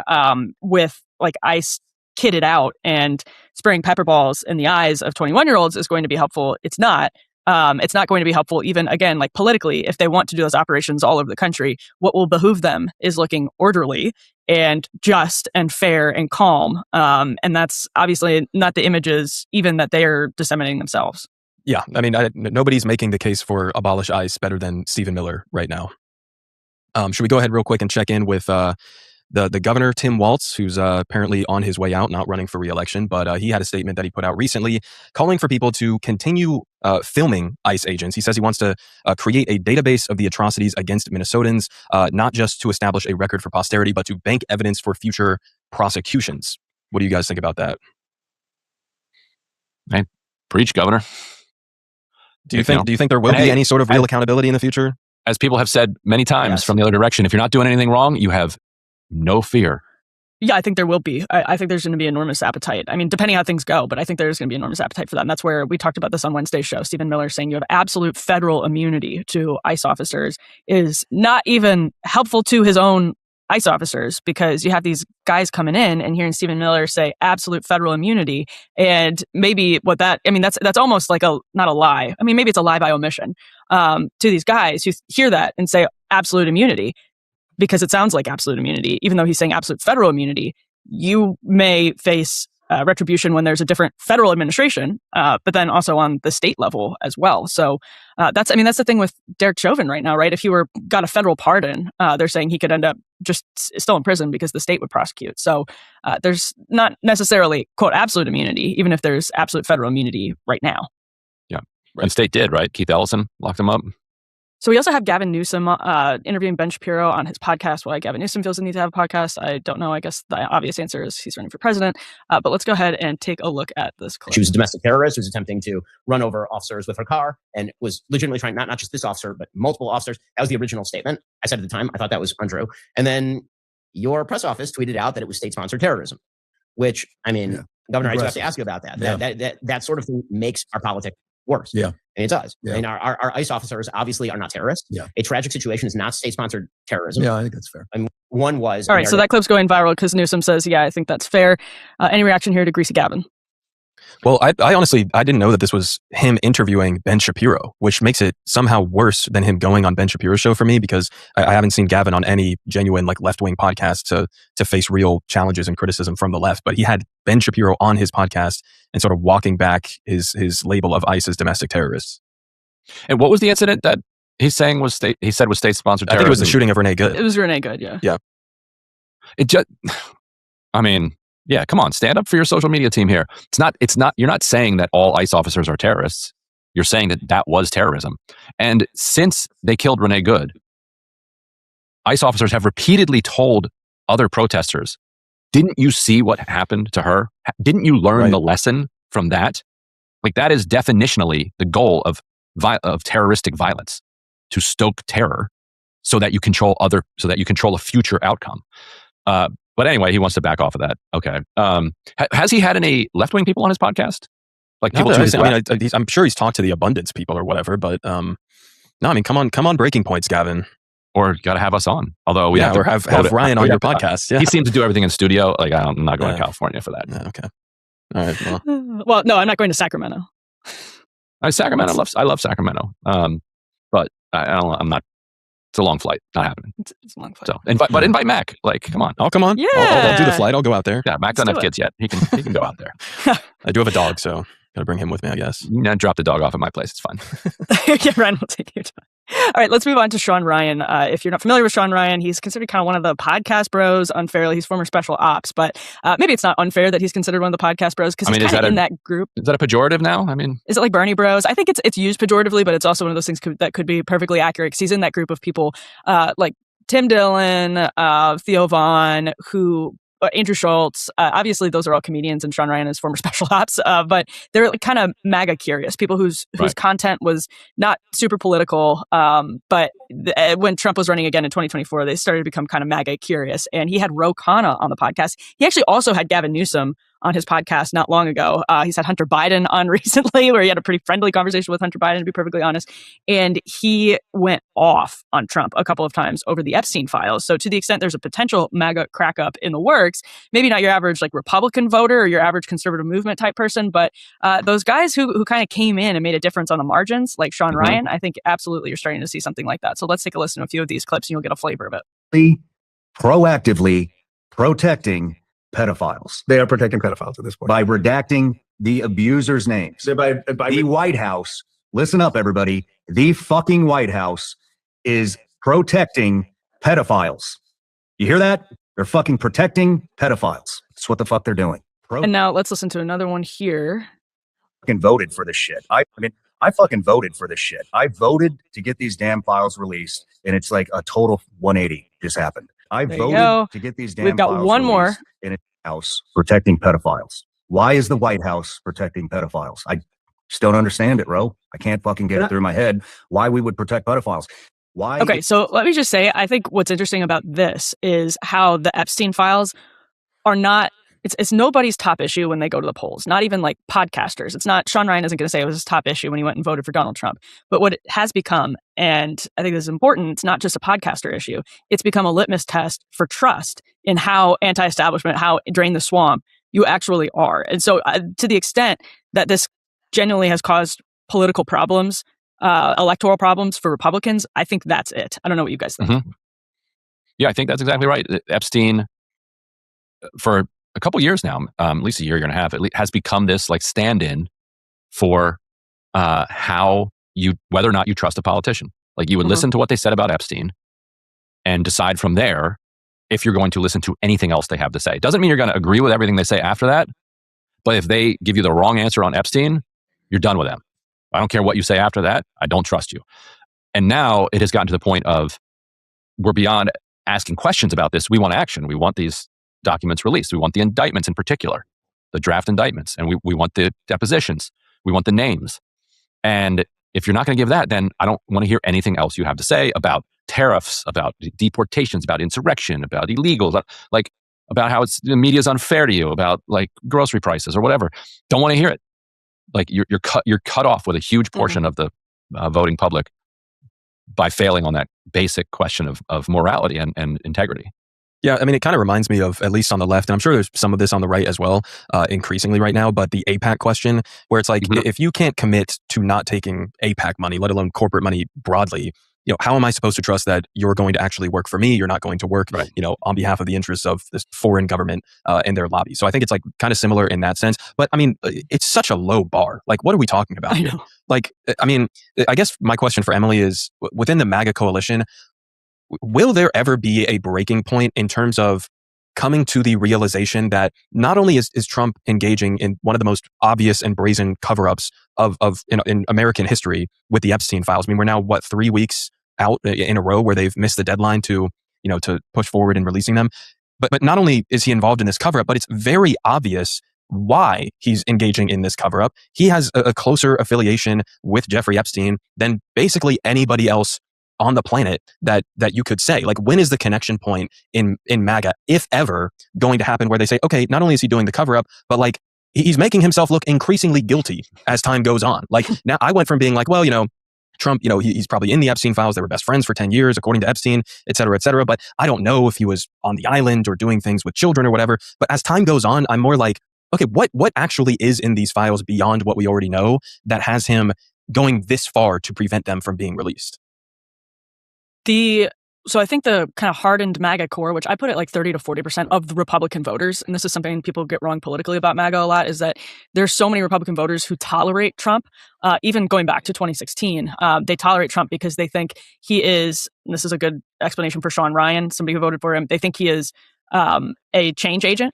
with like ICE kitted out and spraying pepper balls in the eyes of 21-year-olds is going to be helpful, it's not. It's not going to be helpful even, again, like politically, if they want to do those operations all over the country. What will behoove them is looking orderly and just and fair and calm. And that's obviously not the images even that they are disseminating themselves. Yeah, I mean, nobody's making the case for abolish ICE better than Stephen Miller right now. Should we go ahead real quick and check in with the governor, Tim Walz, who's apparently on his way out, not running for re-election, but he had a statement that he put out recently calling for people to continue filming ICE agents. He says he wants to create a database of the atrocities against Minnesotans, not just to establish a record for posterity, but to bank evidence for future prosecutions. What do you guys think about that? Hey, preach, Governor. Do you think there will be any sort of real accountability in the future? As people have said many times from the other direction, if you're not doing anything wrong, you have no fear. Yeah, I think there will be. I think there's going to be enormous appetite. I mean, depending how things go, but I think there's going to be enormous appetite for that. And that's where we talked about this on Wednesday's show. Stephen Miller saying you have absolute federal immunity to ICE officers is not even helpful to his own ICE officers, because you have these guys coming in and hearing Stephen Miller say absolute federal immunity. And maybe that's almost like not a lie. I mean, maybe it's a lie by omission to these guys who hear that and say absolute immunity, because it sounds like absolute immunity, even though he's saying absolute federal immunity. You may face retribution when there's a different federal administration, but then also on the state level as well. So that's the thing with Derek Chauvin right now, right? If he got a federal pardon, they're saying he could end up just still in prison because the state would prosecute. So there's not necessarily, quote, absolute immunity, even if there's absolute federal immunity right now. Yeah. And state did, right? Keith Ellison locked him up. So we also have Gavin Newsom interviewing Ben Shapiro on his podcast. Why Gavin Newsom feels the need to have a podcast, I don't know. I guess the obvious answer is he's running for president. But let's go ahead and take a look at this clip. She was a domestic terrorist who was attempting to run over officers with her car and was legitimately trying, not just this officer, but multiple officers. That was the original statement. I said at the time, I thought that was untrue. And then your press office tweeted out that it was state-sponsored terrorism, which, I mean, Governor, I just have to ask you about that. Yeah. That sort of thing makes our politics worse. Yeah. And it does. Yeah. I mean, our ICE officers obviously are not terrorists. Yeah. A tragic situation is not state-sponsored terrorism. Yeah, I think that's fair. I mean, one was... All right, so that clip's going viral because Newsom says, yeah, I think that's fair. Any reaction here to Greasy Gavin? Well, I honestly didn't know that this was him interviewing Ben Shapiro, which makes it somehow worse than him going on Ben Shapiro's show for me, because I haven't seen Gavin on any genuine like left-wing podcast to face real challenges and criticism from the left. But he had Ben Shapiro on his podcast and sort of walking back his label of ICE as domestic terrorists. And what was the incident that he's saying was state-sponsored terrorism? I think it was the shooting of Renee Good. It was Renee Good, yeah. Yeah. It just, I mean, yeah, come on, stand up for your social media team here. It's not, you're not saying that all ICE officers are terrorists. You're saying that was terrorism. And since they killed Renee Good, ICE officers have repeatedly told other protesters, didn't you see what happened to her? Didn't you learn the lesson from that? Like, that is definitionally the goal of terroristic violence, to stoke terror so that you control a future outcome. But anyway, he wants to back off of that. Okay. Has he had any left-wing people on his podcast? Like people to his left? I'm sure he's talked to the abundance people or whatever, but no, I mean, come on, breaking points, Gavin. Or got to have us on. Although we have Ryan on your podcast. Yeah. He seems to do everything in studio. Like I'm not going to California for that. Yeah, okay. All right. Well, no, I'm not going to Sacramento. Sacramento. I love Sacramento. But I'm not. It's a long flight. Not happening. It's a long flight. So invite Mac. Like, come on. Oh, come on. Yeah. I'll do the flight. I'll go out there. Yeah, Mac doesn't have kids yet. He can go out there. I do have a dog, so gotta bring him with me, I guess. You can drop the dog off at my place. It's fine. Yeah, Ryan will take your time. All right, let's move on to Sean Ryan. If you're not familiar with Sean Ryan, he's considered kind of one of the podcast bros unfairly. He's former special ops, but maybe it's not unfair that he's considered one of the podcast bros because he's kind of in that group. Is that a pejorative now? I mean, is it like Bernie bros? I think it's used pejoratively, but it's also one of those things that could be perfectly accurate because he's in that group of people like Tim Dillon, Theo Vaughn, Andrew Schultz. Obviously, those are all comedians, and Sean Ryan is former special ops. But they're kind of MAGA curious people whose content was not super political. But when Trump was running again in 2024, they started to become kind of MAGA curious. And he had Ro Khanna on the podcast. He actually also had Gavin Newsom on his podcast not long ago. He's had Hunter Biden on recently, where he had a pretty friendly conversation with Hunter Biden, to be perfectly honest. And he went off on Trump a couple of times over the Epstein files. So to the extent there's a potential MAGA crack up in the works, maybe not your average like Republican voter or your average conservative movement type person, but those guys who kind of came in and made a difference on the margins, like Sean Ryan, I think absolutely you're starting to see something like that. So let's take a listen to a few of these clips and you'll get a flavor of it. Proactively protecting pedophiles. They are protecting pedophiles at this point. By redacting the abusers' names. The White House, listen up, everybody. The fucking White House is protecting pedophiles. You hear that? They're fucking protecting pedophiles. That's what the fuck they're doing. And now let's listen to another one here. Fucking voted for this shit. I fucking voted for this shit. I voted to get these damn files released, and it's like a total 180 just happened. I voted to get these damn We've got files one more released in a house protecting pedophiles. Why is the White House protecting pedophiles? I just don't understand it, Ro. I can't fucking get it through my head why we would protect pedophiles. Why? Okay, so let me just say, I think what's interesting about this is how the Epstein files are not, it's nobody's top issue when they go to the polls, not even like podcasters. It's not, Sean Ryan isn't going to say it was his top issue when he went and voted for Donald Trump. But what it has become, and I think this is important, it's not just a podcaster issue. It's become a litmus test for trust in how anti-establishment, how drain the swamp you actually are. And so to the extent that this genuinely has caused political problems, electoral problems for Republicans, I think that's it. I don't know what you guys think. Mm-hmm. Yeah, I think that's exactly right. Epstein, for a couple years now, at least a year and a half, has become this like stand-in for whether or not you trust a politician. Like you would listen to what they said about Epstein and decide from there if you're going to listen to anything else they have to say. It doesn't mean you're going to agree with everything they say after that, but if they give you the wrong answer on Epstein, you're done with them. I don't care what you say after that. I don't trust you. And now it has gotten to the point of we're beyond asking questions about this. We want action. We want these documents released. We want the indictments in particular, the draft indictments, and we want the depositions. We want the names. And if you're not going to give that, then I don't want to hear anything else you have to say about tariffs, about deportations, about insurrection, about illegals, like about how the media is unfair to you, about like grocery prices or whatever. Don't want to hear it. Like you're cut off with a huge portion of the voting public by failing on that basic question of morality and integrity. Yeah, I mean, it kind of reminds me of, at least on the left, and I'm sure there's some of this on the right as well, increasingly right now, but the AIPAC question, where it's like, if you can't commit to not taking AIPAC money, let alone corporate money broadly, how am I supposed to trust that you're going to actually work for me? You're not going to work, on behalf of the interests of this foreign government and their lobby. So I think it's like kind of similar in that sense. But I mean, it's such a low bar. Like, what are we talking about here? Like, I mean, I guess my question for Emily is, within the MAGA coalition, will there ever be a breaking point in terms of coming to the realization that not only is Trump engaging in one of the most obvious and brazen cover-ups of in American history with the Epstein files? I mean, we're now 3 weeks out in a row where they've missed the deadline to push forward in releasing them. But not only is he involved in this cover-up, but it's very obvious why he's engaging in this cover-up. He has a closer affiliation with Jeffrey Epstein than basically anybody else on the planet that you could say? Like, when is the connection point in MAGA, if ever, going to happen where they say, okay, not only is he doing the cover up, but like he's making himself look increasingly guilty as time goes on. Like, now I went from being like, well, Trump, he's probably in the Epstein files. They were best friends for 10 years, according to Epstein, et cetera, et cetera. But I don't know if he was on the island or doing things with children or whatever. But as time goes on, I'm more like, okay, what actually is in these files beyond what we already know that has him going this far to prevent them from being released? So I think the kind of hardened MAGA core, which I put at like 30 to 40% of the Republican voters, and this is something people get wrong politically about MAGA a lot, is that there's so many Republican voters who tolerate Trump, even going back to 2016. They tolerate Trump because they think he is, and this is a good explanation for Sean Ryan, somebody who voted for him, they think he is a change agent.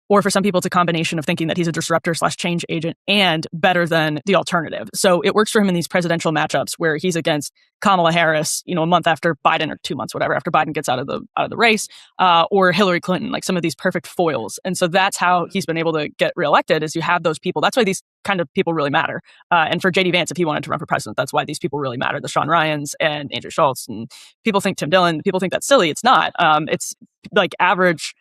Or for some people, it's a combination of thinking that he's a disruptor/change agent and better than the alternative. So it works for him in these presidential matchups where he's against Kamala Harris, a month after Biden, or 2 months, whatever, after Biden gets out of the race, or Hillary Clinton, like some of these perfect foils. And so that's how he's been able to get reelected, is you have those people. That's why these kind of people really matter. And for JD Vance, if he wanted to run for president, that's why these people really matter. The Sean Ryans and Andrew Schultz, and people think Tim Dillon, people think that's silly. It's not. It's like average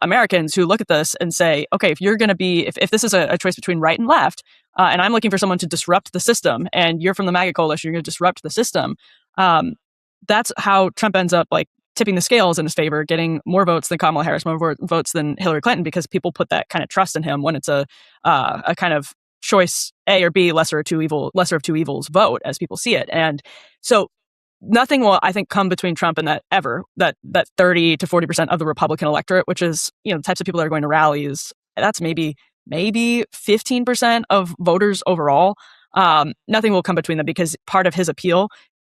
Americans who look at this and say, okay, if you're going to be, if this is a choice between right and left, and I'm looking for someone to disrupt the system, and you're from the MAGA coalition, you're going to disrupt the system. That's how Trump ends up like tipping the scales in his favor, getting more votes than Kamala Harris, more votes than Hillary Clinton, because people put that kind of trust in him when it's a kind of choice A or B, lesser of two evils vote, as people see it. And so nothing will, I think, come between Trump and that 30 to 40% of the Republican electorate, which is, the types of people that are going to rallies. That's maybe 15% of voters overall. Nothing will come between them, because part of his appeal,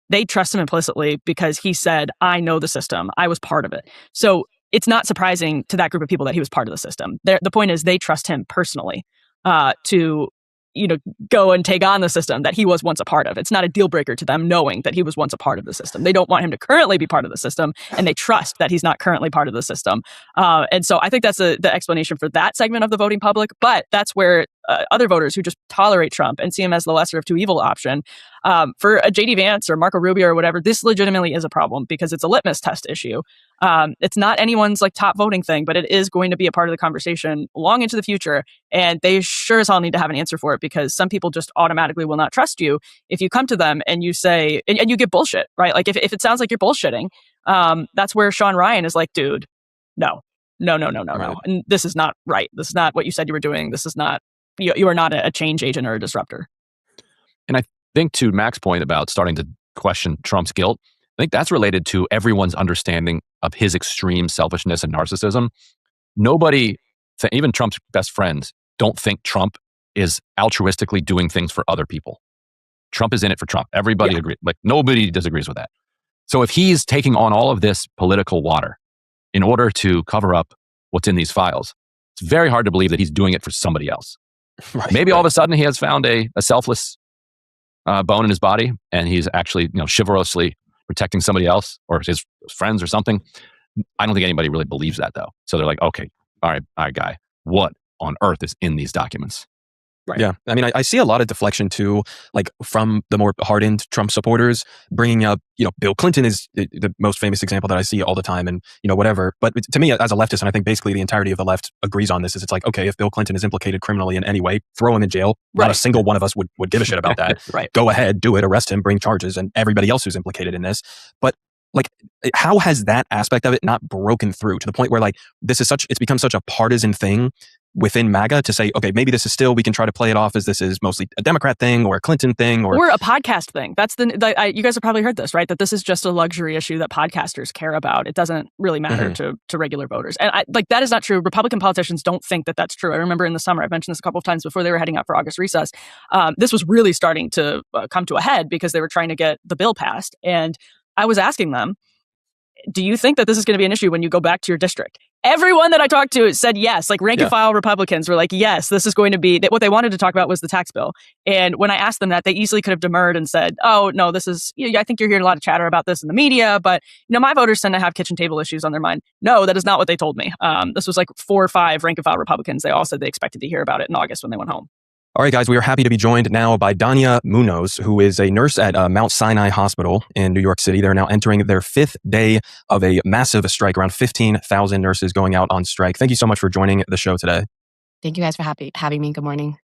they trust him implicitly because he said, I know the system. I was part of it. So it's not surprising to that group of people that he was part of the system. The point is they trust him personally to go and take on the system that he was once a part of. It's not a deal breaker to them knowing that he was once a part of the system. They don't want him to currently be part of the system, and they trust that he's not currently part of the system. And so I think that's the explanation for that segment of the voting public. But that's where other voters who just tolerate Trump and see him as the lesser of two evil option, for a JD Vance or Marco Rubio or whatever, this legitimately is a problem because it's a litmus test issue. It's not anyone's like top voting thing, but it is going to be a part of the conversation long into the future. And they sure as hell need to have an answer for it, because some people just automatically will not trust you if you come to them and you say, and you get bullshit, right? Like if it sounds like you're bullshitting, that's where Sean Ryan is like, dude, no. And this is not right. This is not what you said you were doing. This is not, you are not a change agent or a disruptor. And I think to Mac's point about starting to question Trump's guilt, I think that's related to everyone's understanding of his extreme selfishness and narcissism. Nobody, even Trump's best friends, don't think Trump is altruistically doing things for other people. Trump is in it for Trump. Everybody agrees. Like, nobody disagrees with that. So if he's taking on all of this political water in order to cover up what's in these files, it's very hard to believe that he's doing it for somebody else. Maybe all of a sudden he has found a selfless bone in his body, and he's actually chivalrously protecting somebody else or his friends or something. I don't think anybody really believes that, though. So they're like, okay, all right, guy, what on earth is in these documents? Right. Yeah. I mean, I see a lot of deflection too, like from the more hardened Trump supporters, bringing up, Bill Clinton is the most famous example that I see all the time, and, whatever. But to me, as a leftist, and I think basically the entirety of the left agrees on this, is it's like, okay, if Bill Clinton is implicated criminally in any way, throw him in jail. Not a single one of us would give a shit about that. Right. Go ahead, do it, arrest him, bring charges, and everybody else who's implicated in this. But like, how has that aspect of it not broken through to the point where like it's become such a partisan thing within MAGA to say, okay, maybe this is still, we can try to play it off as this is mostly a Democrat thing or a Clinton thing or a podcast thing. That's you guys have probably heard this, right? That this is just a luxury issue that podcasters care about. It doesn't really matter to regular voters. And that is not true. Republican politicians don't think that that's true. I remember in the summer, I've mentioned this a couple of times before they were heading out for August recess. This was really starting to come to a head because they were trying to get the bill passed. And I was asking them, do you think that this is going to be an issue when you go back to your district? Everyone that I talked to said yes. Like rank and file Republicans were like, yes, this is going to be, what they wanted to talk about was the tax bill. And when I asked them that, they easily could have demurred and said, oh, no, this is, I think you're hearing a lot of chatter about this in the media, but my voters tend to have kitchen table issues on their mind. No, that is not what they told me. This was like 4 or 5 rank and file Republicans. They all said they expected to hear about it in August when they went home. All right, guys, we are happy to be joined now by Dania Munoz, who is a nurse at Mount Sinai Hospital in New York City. They're now entering their 5th day of a massive strike, around 15,000 nurses going out on strike. Thank you so much for joining the show today. Thank you guys for having me. Good morning.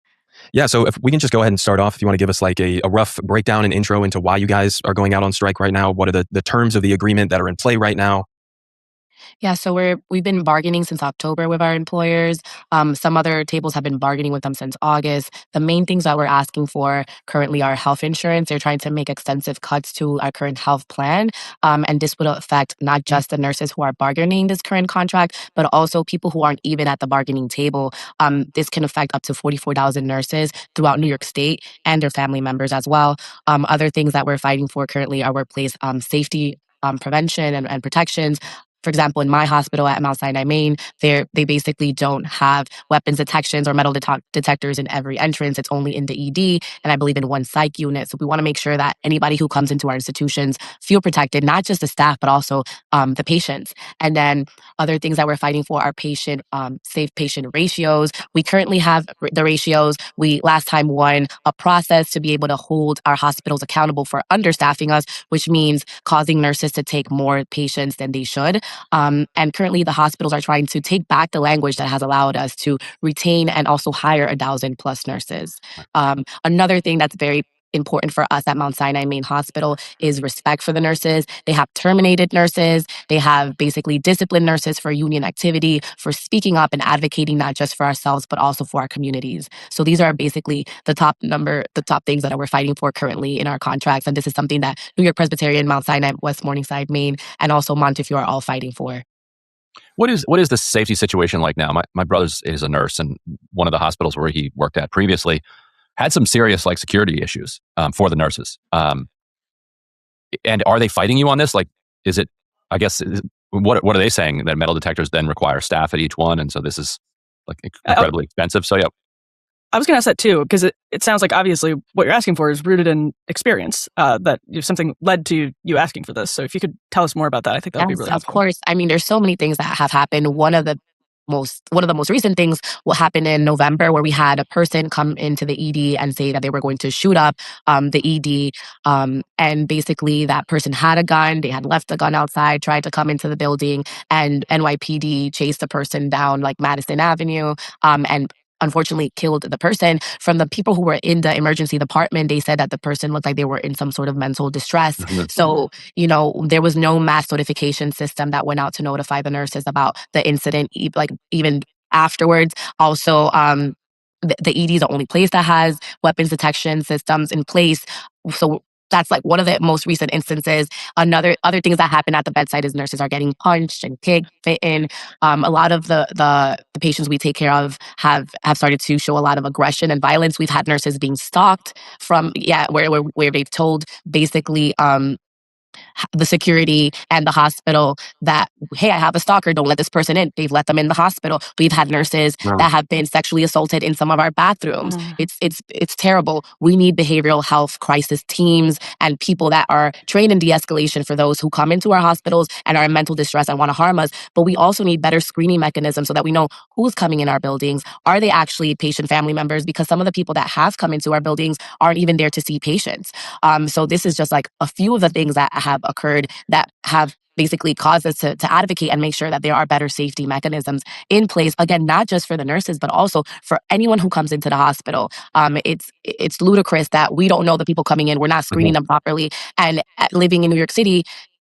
Yeah, so if we can just go ahead and start off, if you want to give us like a rough breakdown and intro into why you guys are going out on strike right now. What are the terms of the agreement that are in play right now? Yeah, so we've been bargaining since October with our employers. Some other tables have been bargaining with them since August. The main things that we're asking for currently are health insurance. They're trying to make extensive cuts to our current health plan, and this would affect not just the nurses who are bargaining this current contract, but also people who aren't even at the bargaining table. This can affect up to 44,000 nurses throughout New York State and their family members as well. Other things that we're fighting for currently are workplace safety. Prevention and protections. For example, in my hospital at Mount Sinai, Maine, they basically don't have weapons detections or metal detectors in every entrance. It's only in the ED and I believe in one psych unit. So we want to make sure that anybody who comes into our institutions feel protected, not just the staff, but also the patients. And then other things that we're fighting for are safe patient ratios. We currently have the ratios. We last time won a process to be able to hold our hospitals accountable for understaffing us, which means causing nurses to take more patients than they should. And currently the hospitals are trying to take back the language that has allowed us to retain and also hire 1,000+ nurses. Another thing that's very important for us at Mount Sinai Main Hospital is respect for the nurses. They have terminated nurses. They have basically disciplined nurses for union activity, for speaking up and advocating not just for ourselves, but also for our communities. So these are basically the top things that we're fighting for currently in our contracts. And this is something that New York Presbyterian, Mount Sinai, West Morningside, Maine, and also Montefiore are all fighting for. What is the safety situation like now? My brother is a nurse, and one of the hospitals where he worked at previously had some serious security issues for the nurses. And are they fighting you on this? Like, is it? I guess what are they saying, that metal detectors then require staff at each one, and so this is incredibly expensive? So yeah. I was going to ask that too, because it sounds like obviously what you're asking for is rooted in experience, that something led to you asking for this. So if you could tell us more about that, I think that would be really helpful. Of course. I mean, there's so many things that have happened. One of the most recent things will happen in November, where we had a person come into the ED and say that they were going to shoot up the ED. And basically that person had a gun. They had left the gun outside, tried to come into the building, and NYPD chased the person down Madison Avenue, and unfortunately killed the person. From the people who were in the emergency department, they said that the person looked like they were in some sort of mental distress. Mm-hmm. So, there was no mass notification system that went out to notify the nurses about the incident, even afterwards. Also, the ED is the only place that has weapons detection systems in place. So that's one of the most recent instances. Other things that happen at the bedside is nurses are getting punched and kicked, bitten. A lot of the patients we take care of have started to show a lot of aggression and violence. We've had nurses being stalked from where they've told basically the security and the hospital that, hey, I have a stalker, don't let this person in. They've let them in the hospital. We've had nurses that have been sexually assaulted in some of our bathrooms. It's terrible. We need behavioral health crisis teams and people that are trained in de-escalation for those who come into our hospitals and are in mental distress and want to harm us. But we also need better screening mechanisms so that we know who's coming in our buildings. Are they actually patient family members? Because some of the people that have come into our buildings aren't even there to see patients. So this is just a few of the things that have occurred that have basically caused us to advocate and make sure that there are better safety mechanisms in place. Again, not just for the nurses, but also for anyone who comes into the hospital. It's ludicrous that we don't know the people coming in. We're not screening them properly. And living in New York City,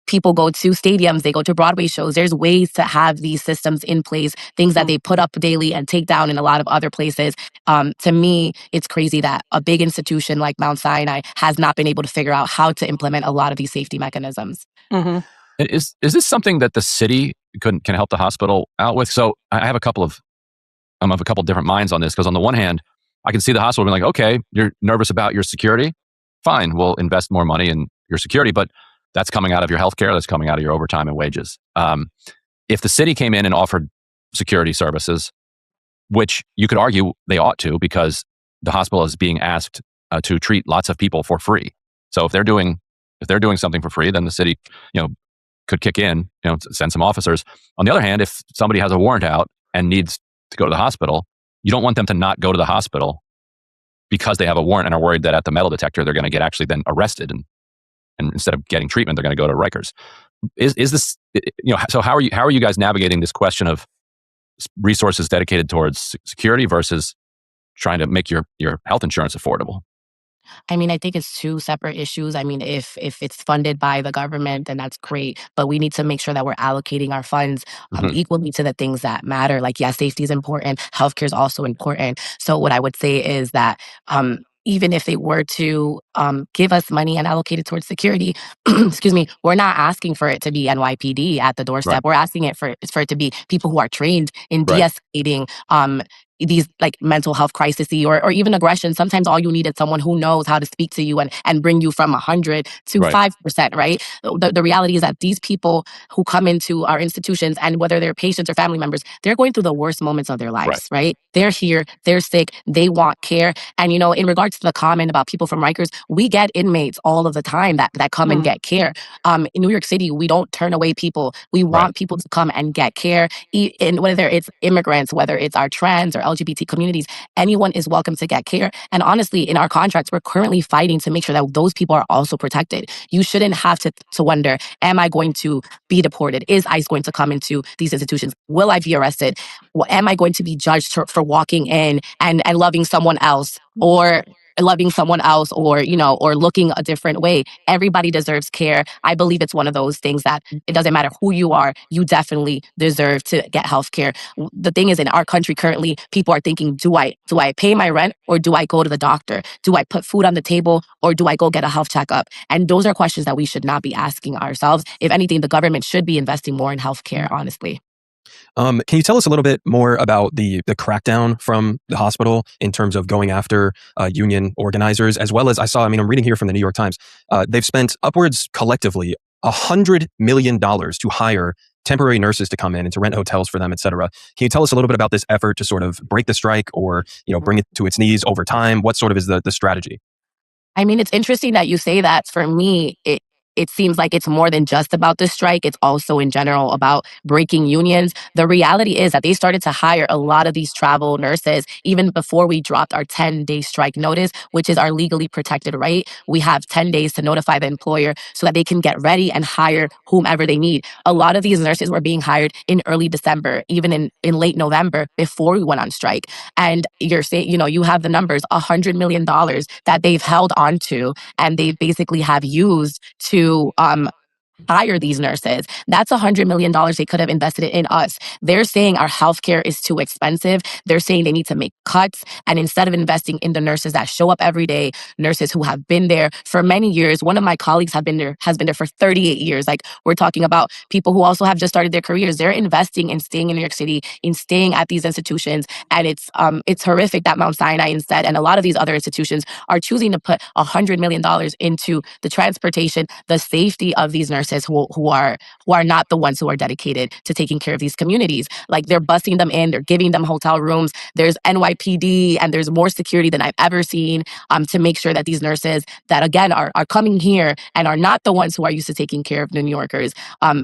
people go to stadiums, they go to Broadway shows. There's ways to have these systems in place, things that they put up daily and take down in a lot of other places. To me, it's crazy that a big institution like Mount Sinai has not been able to figure out how to implement a lot of these safety mechanisms. Mm-hmm. Is this something that the city can help the hospital out with? So I have I'm of a couple different minds on this, because on the one hand, I can see the hospital being like, okay, you're nervous about your security? Fine, we'll invest more money in your security, but that's coming out of your healthcare, that's coming out of your overtime and wages. If the city came in and offered security services, which you could argue they ought to, because the hospital is being asked to treat lots of people for free. So if they're doing something for free, then the city, could kick in, send some officers. On the other hand, if somebody has a warrant out and needs to go to the hospital, you don't want them to not go to the hospital because they have a warrant and are worried that at the metal detector they're going to get actually then arrested, and instead of getting treatment, they're going to go to Rikers. Is this, so how are you guys navigating this question of resources dedicated towards security versus trying to make your health insurance affordable? I mean, I think it's two separate issues. I mean, if it's funded by the government, then that's great. But we need to make sure that we're allocating our funds equally to the things that matter. Like, yes, safety is important. Healthcare is also important. So what I would say is that even if they were to give us money and allocate it towards security, excuse me, we're not asking for it to be NYPD at the doorstep. Right. We're asking it for it to be people who are trained in Right. de-escalating these like mental health crises or even aggression. Sometimes all you need is someone who knows how to speak to you and bring you from 100 to Right. 5%, right? The reality is that these people who come into our institutions, and whether they're patients or family members, they're going through the worst moments of their lives, right? They're here, they're sick, they want care. And, in regards to the comment about people from Rikers, we get inmates all of the time that come and get care. In New York City, we don't turn away people. We want people to come and get care. And whether it's immigrants, whether it's our trans or LGBT communities, anyone is welcome to get care. And honestly, in our contracts, we're currently fighting to make sure that those people are also protected. You shouldn't have to wonder, am I going to be deported? Is ICE going to come into these institutions? Will I be arrested? Am I going to be judged for walking in and loving someone else or or looking a different way? Everybody deserves care. I believe it's one of those things that it doesn't matter who you are, you definitely deserve to get health care. The thing is, in our country currently, people are thinking, do I pay my rent or do I go to the doctor? Do I put food on the table or do I go get a health checkup? And those are questions that we should not be asking ourselves. If anything, the government should be investing more in healthcare, honestly. Can you tell us a little bit more about the crackdown from the hospital in terms of going after union organizers, as well as I'm reading here from the New York Times, they've spent upwards collectively $100 million to hire temporary nurses to come in and to rent hotels for them, et cetera. Can you tell us a little bit about this effort to sort of break the strike or bring it to its knees over time? What sort of is the strategy? I mean, it's interesting that you say that. For me, it seems like it's more than just about the strike. It's also in general about breaking unions. The reality is that they started to hire a lot of these travel nurses even before we dropped our 10-day strike notice, which is our legally protected right. We have 10 days to notify the employer so that they can get ready and hire whomever they need. A lot of these nurses were being hired in early December, even in late November before we went on strike. And you're saying, you have the numbers, $100 million that they've held on to and they basically have used to hire these nurses. That's $100 million they could have invested in us. They're saying our healthcare is too expensive. They're saying they need to make cuts. And instead of investing in the nurses that show up every day, nurses who have been there for many years, one of my colleagues has been there for 38 years. Like, we're talking about people who also have just started their careers. They're investing in staying in New York City, in staying at these institutions. And it's horrific that Mount Sinai instead, and a lot of these other institutions are choosing to put $100 million into the transportation, the safety of these nurses who are not the ones who are dedicated to taking care of these communities. Like, they're busing them in, they're giving them hotel rooms. There's NYPD and there's more security than I've ever seen to make sure that these nurses that again are coming here and are not the ones who are used to taking care of New Yorkers.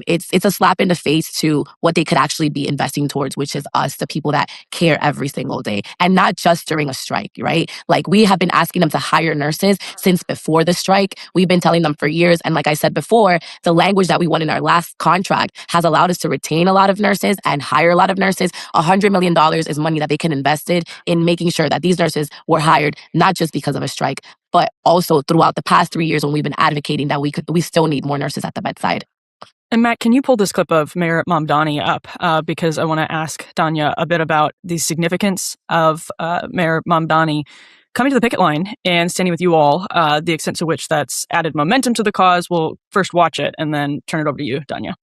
It's a slap in the face to what they could actually be investing towards, which is us, the people that care every single day, and not just during a strike, right? Like, we have been asking them to hire nurses since before the strike. We've been telling them for years. And like I said before, the language that we won in our last contract has allowed us to retain a lot of nurses and hire a lot of nurses. $100 million is money that they can invest in making sure that these nurses were hired, not just because of a strike, but also throughout the past 3 years when we've been advocating that we still need more nurses at the bedside. And Matt, can you pull this clip of Mayor Mamdani up? Because I want to ask Danya a bit about the significance of Mayor Mamdani coming to the picket line and standing with you all, the extent to which that's added momentum to the cause. We'll first watch it and then turn it over to you, Danya.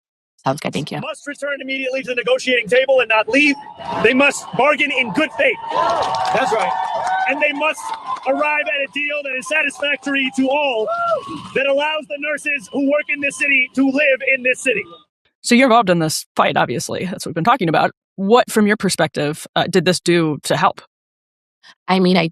Sounds good. Thank you. Must return immediately to the negotiating table and not leave. They must bargain in good faith. That's right. And they must arrive at a deal that is satisfactory to all, that allows the nurses who work in this city to live in this city. So you're involved in this fight, obviously. That's what we've been talking about. What, from your perspective, did this do to help? I mean,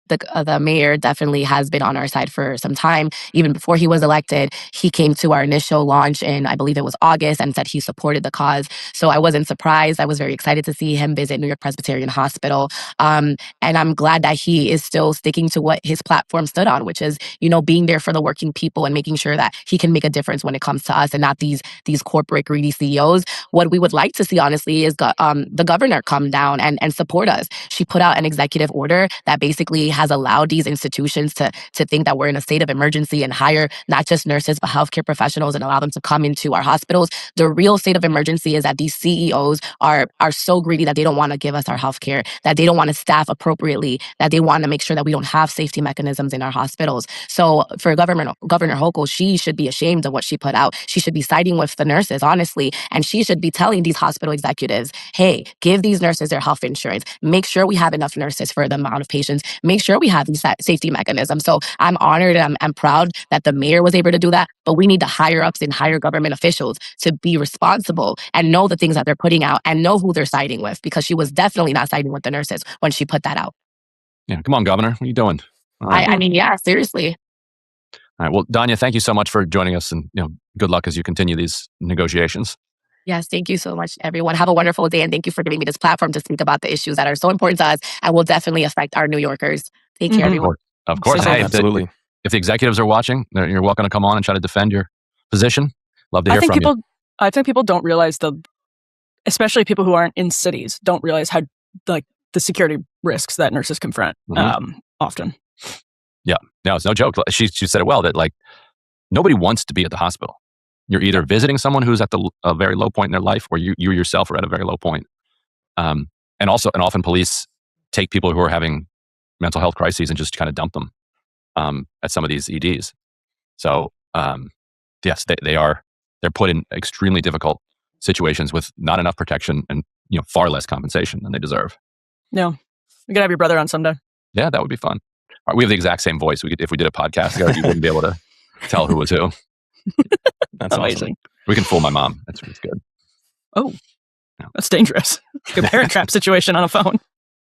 the mayor definitely has been on our side for some time. Even before he was elected, he came to our initial launch in, I believe it was August, and said he supported the cause. So I wasn't surprised. I was very excited to see him visit New York Presbyterian Hospital. And I'm glad that he is still sticking to what his platform stood on, which is, being there for the working people and making sure that he can make a difference when it comes to us and not these corporate greedy CEOs. What we would like to see, honestly, is the governor come down and support us. She put out an executive order that basically has allowed these institutions to think that we're in a state of emergency and hire not just nurses, but healthcare professionals and allow them to come into our hospitals. The real state of emergency is that these CEOs are so greedy that they don't want to give us our healthcare, that they don't want to staff appropriately, that they want to make sure that we don't have safety mechanisms in our hospitals. So for Governor Hochul, she should be ashamed of what she put out. She should be siding with the nurses, honestly, and she should be telling these hospital executives, hey, give these nurses their health insurance. Make sure we have enough nurses for the amount of patients. Make sure we have these safety mechanisms. So I'm honored and I'm proud that the mayor was able to do that, but we need the higher ups and higher government officials to be responsible and know the things that they're putting out and know who they're siding with, because she was definitely not siding with the nurses when she put that out. Yeah, come on, Governor. What are you doing? I mean, yeah, seriously. All right. Well, Danya, thank you so much for joining us, and good luck as you continue these negotiations. Yes, thank you so much, everyone. Have a wonderful day, and thank you for giving me this platform to speak about the issues that are so important to us and will definitely affect our New Yorkers. Take care, everyone. Of course. Hey, absolutely. If the executives are watching, you're welcome to come on and try to defend your position. Love to hear from you. I think people don't realize especially people who aren't in cities, don't realize how the security risks that nurses confront often. Yeah, no, it's no joke. She said it well, that nobody wants to be at the hospital. You're either visiting someone who's at a very low point in their life, or you yourself are at a very low point. And often police take people who are having mental health crises and just kind of dump them at some of these EDs. So yes, they're put in extremely difficult situations with not enough protection and far less compensation than they deserve. No, we could have your brother on someday. Yeah, that would be fun. All right, we have the exact same voice. If we did a podcast, you wouldn't be able to tell who was who. That's amazing. Awesome. We can fool my mom. That's good. Oh, that's dangerous. Like a parent trap situation on a phone.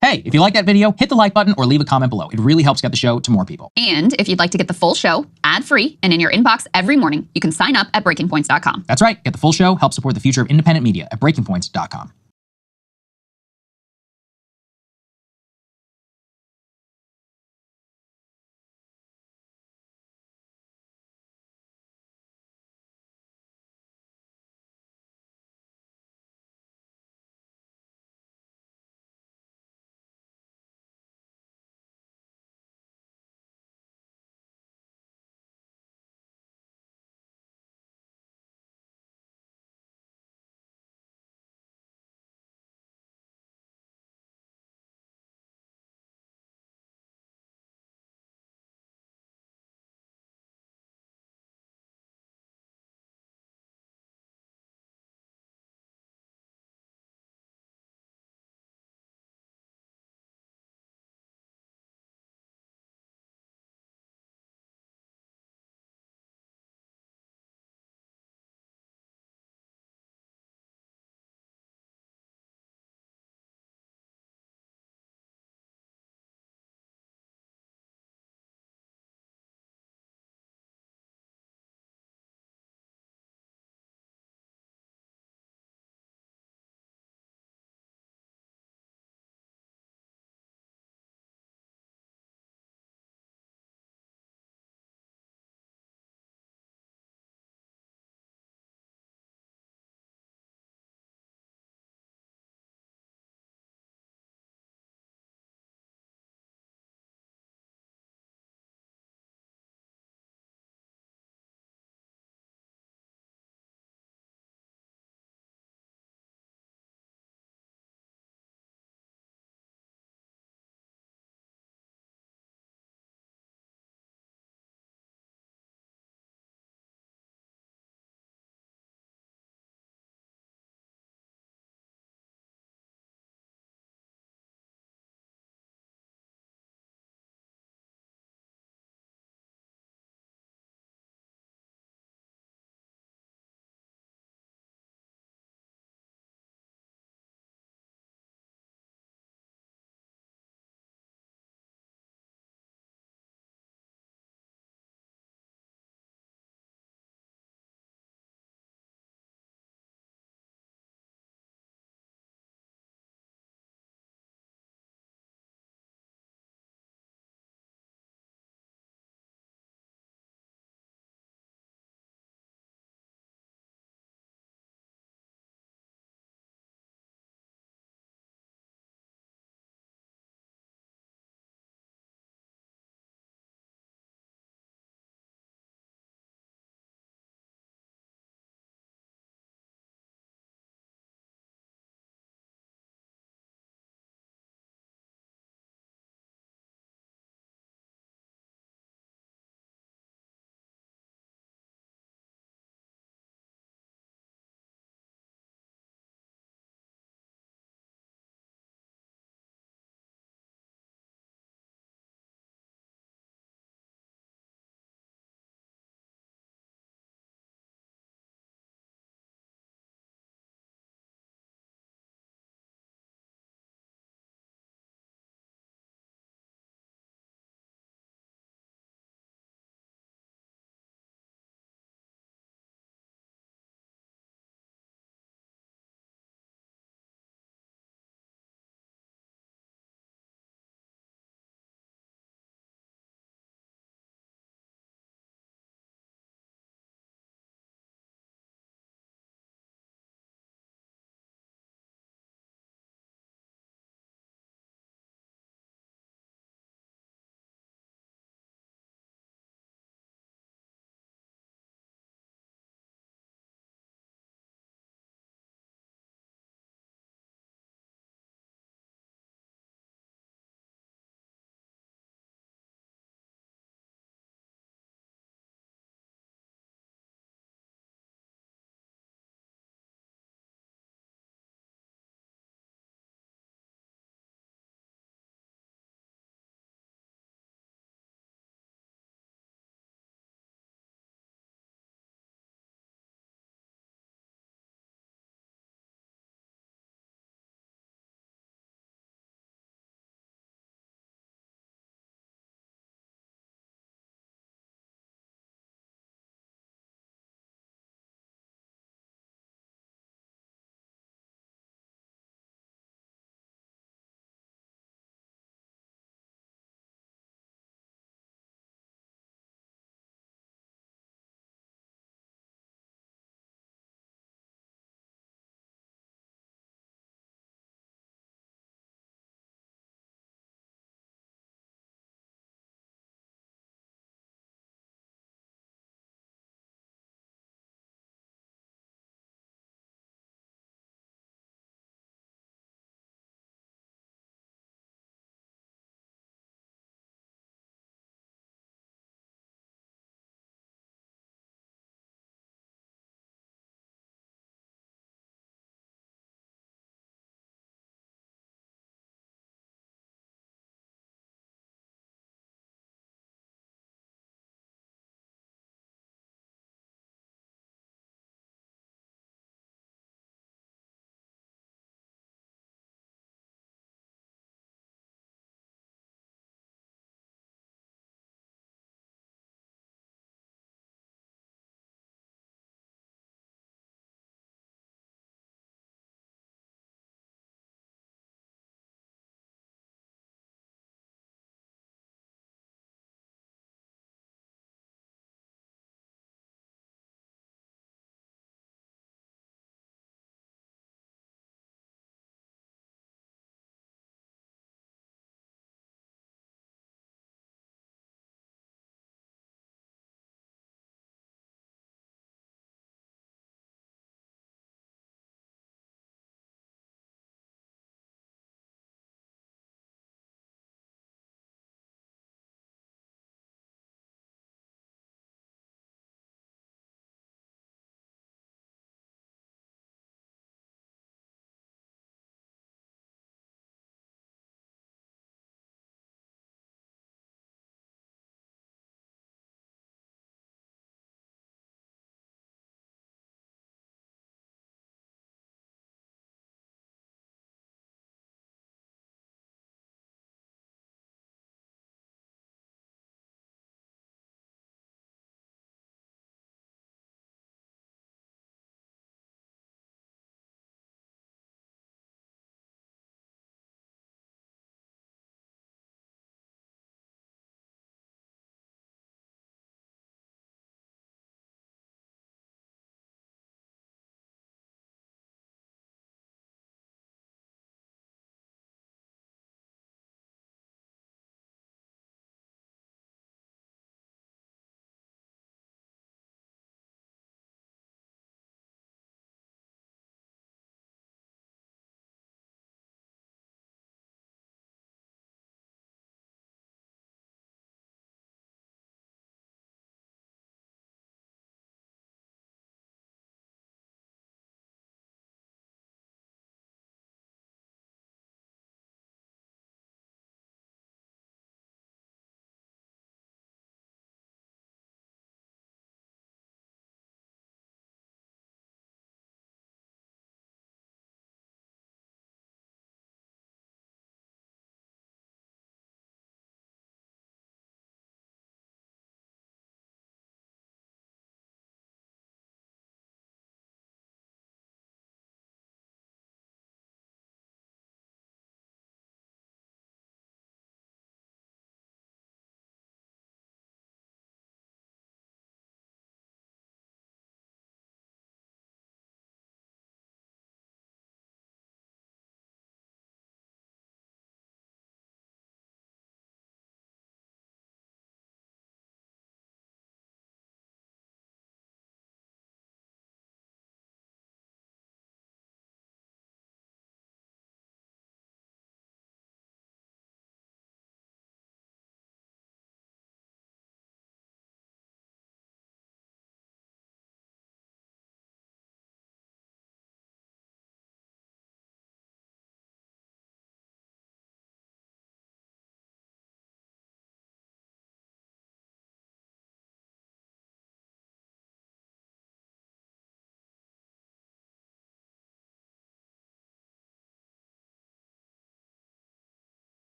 Hey, if you like that video, hit the like button or leave a comment below. It really helps get the show to more people. And if you'd like to get the full show ad-free and in your inbox every morning, you can sign up at breakingpoints.com. That's right. Get the full show. Help support the future of independent media at breakingpoints.com.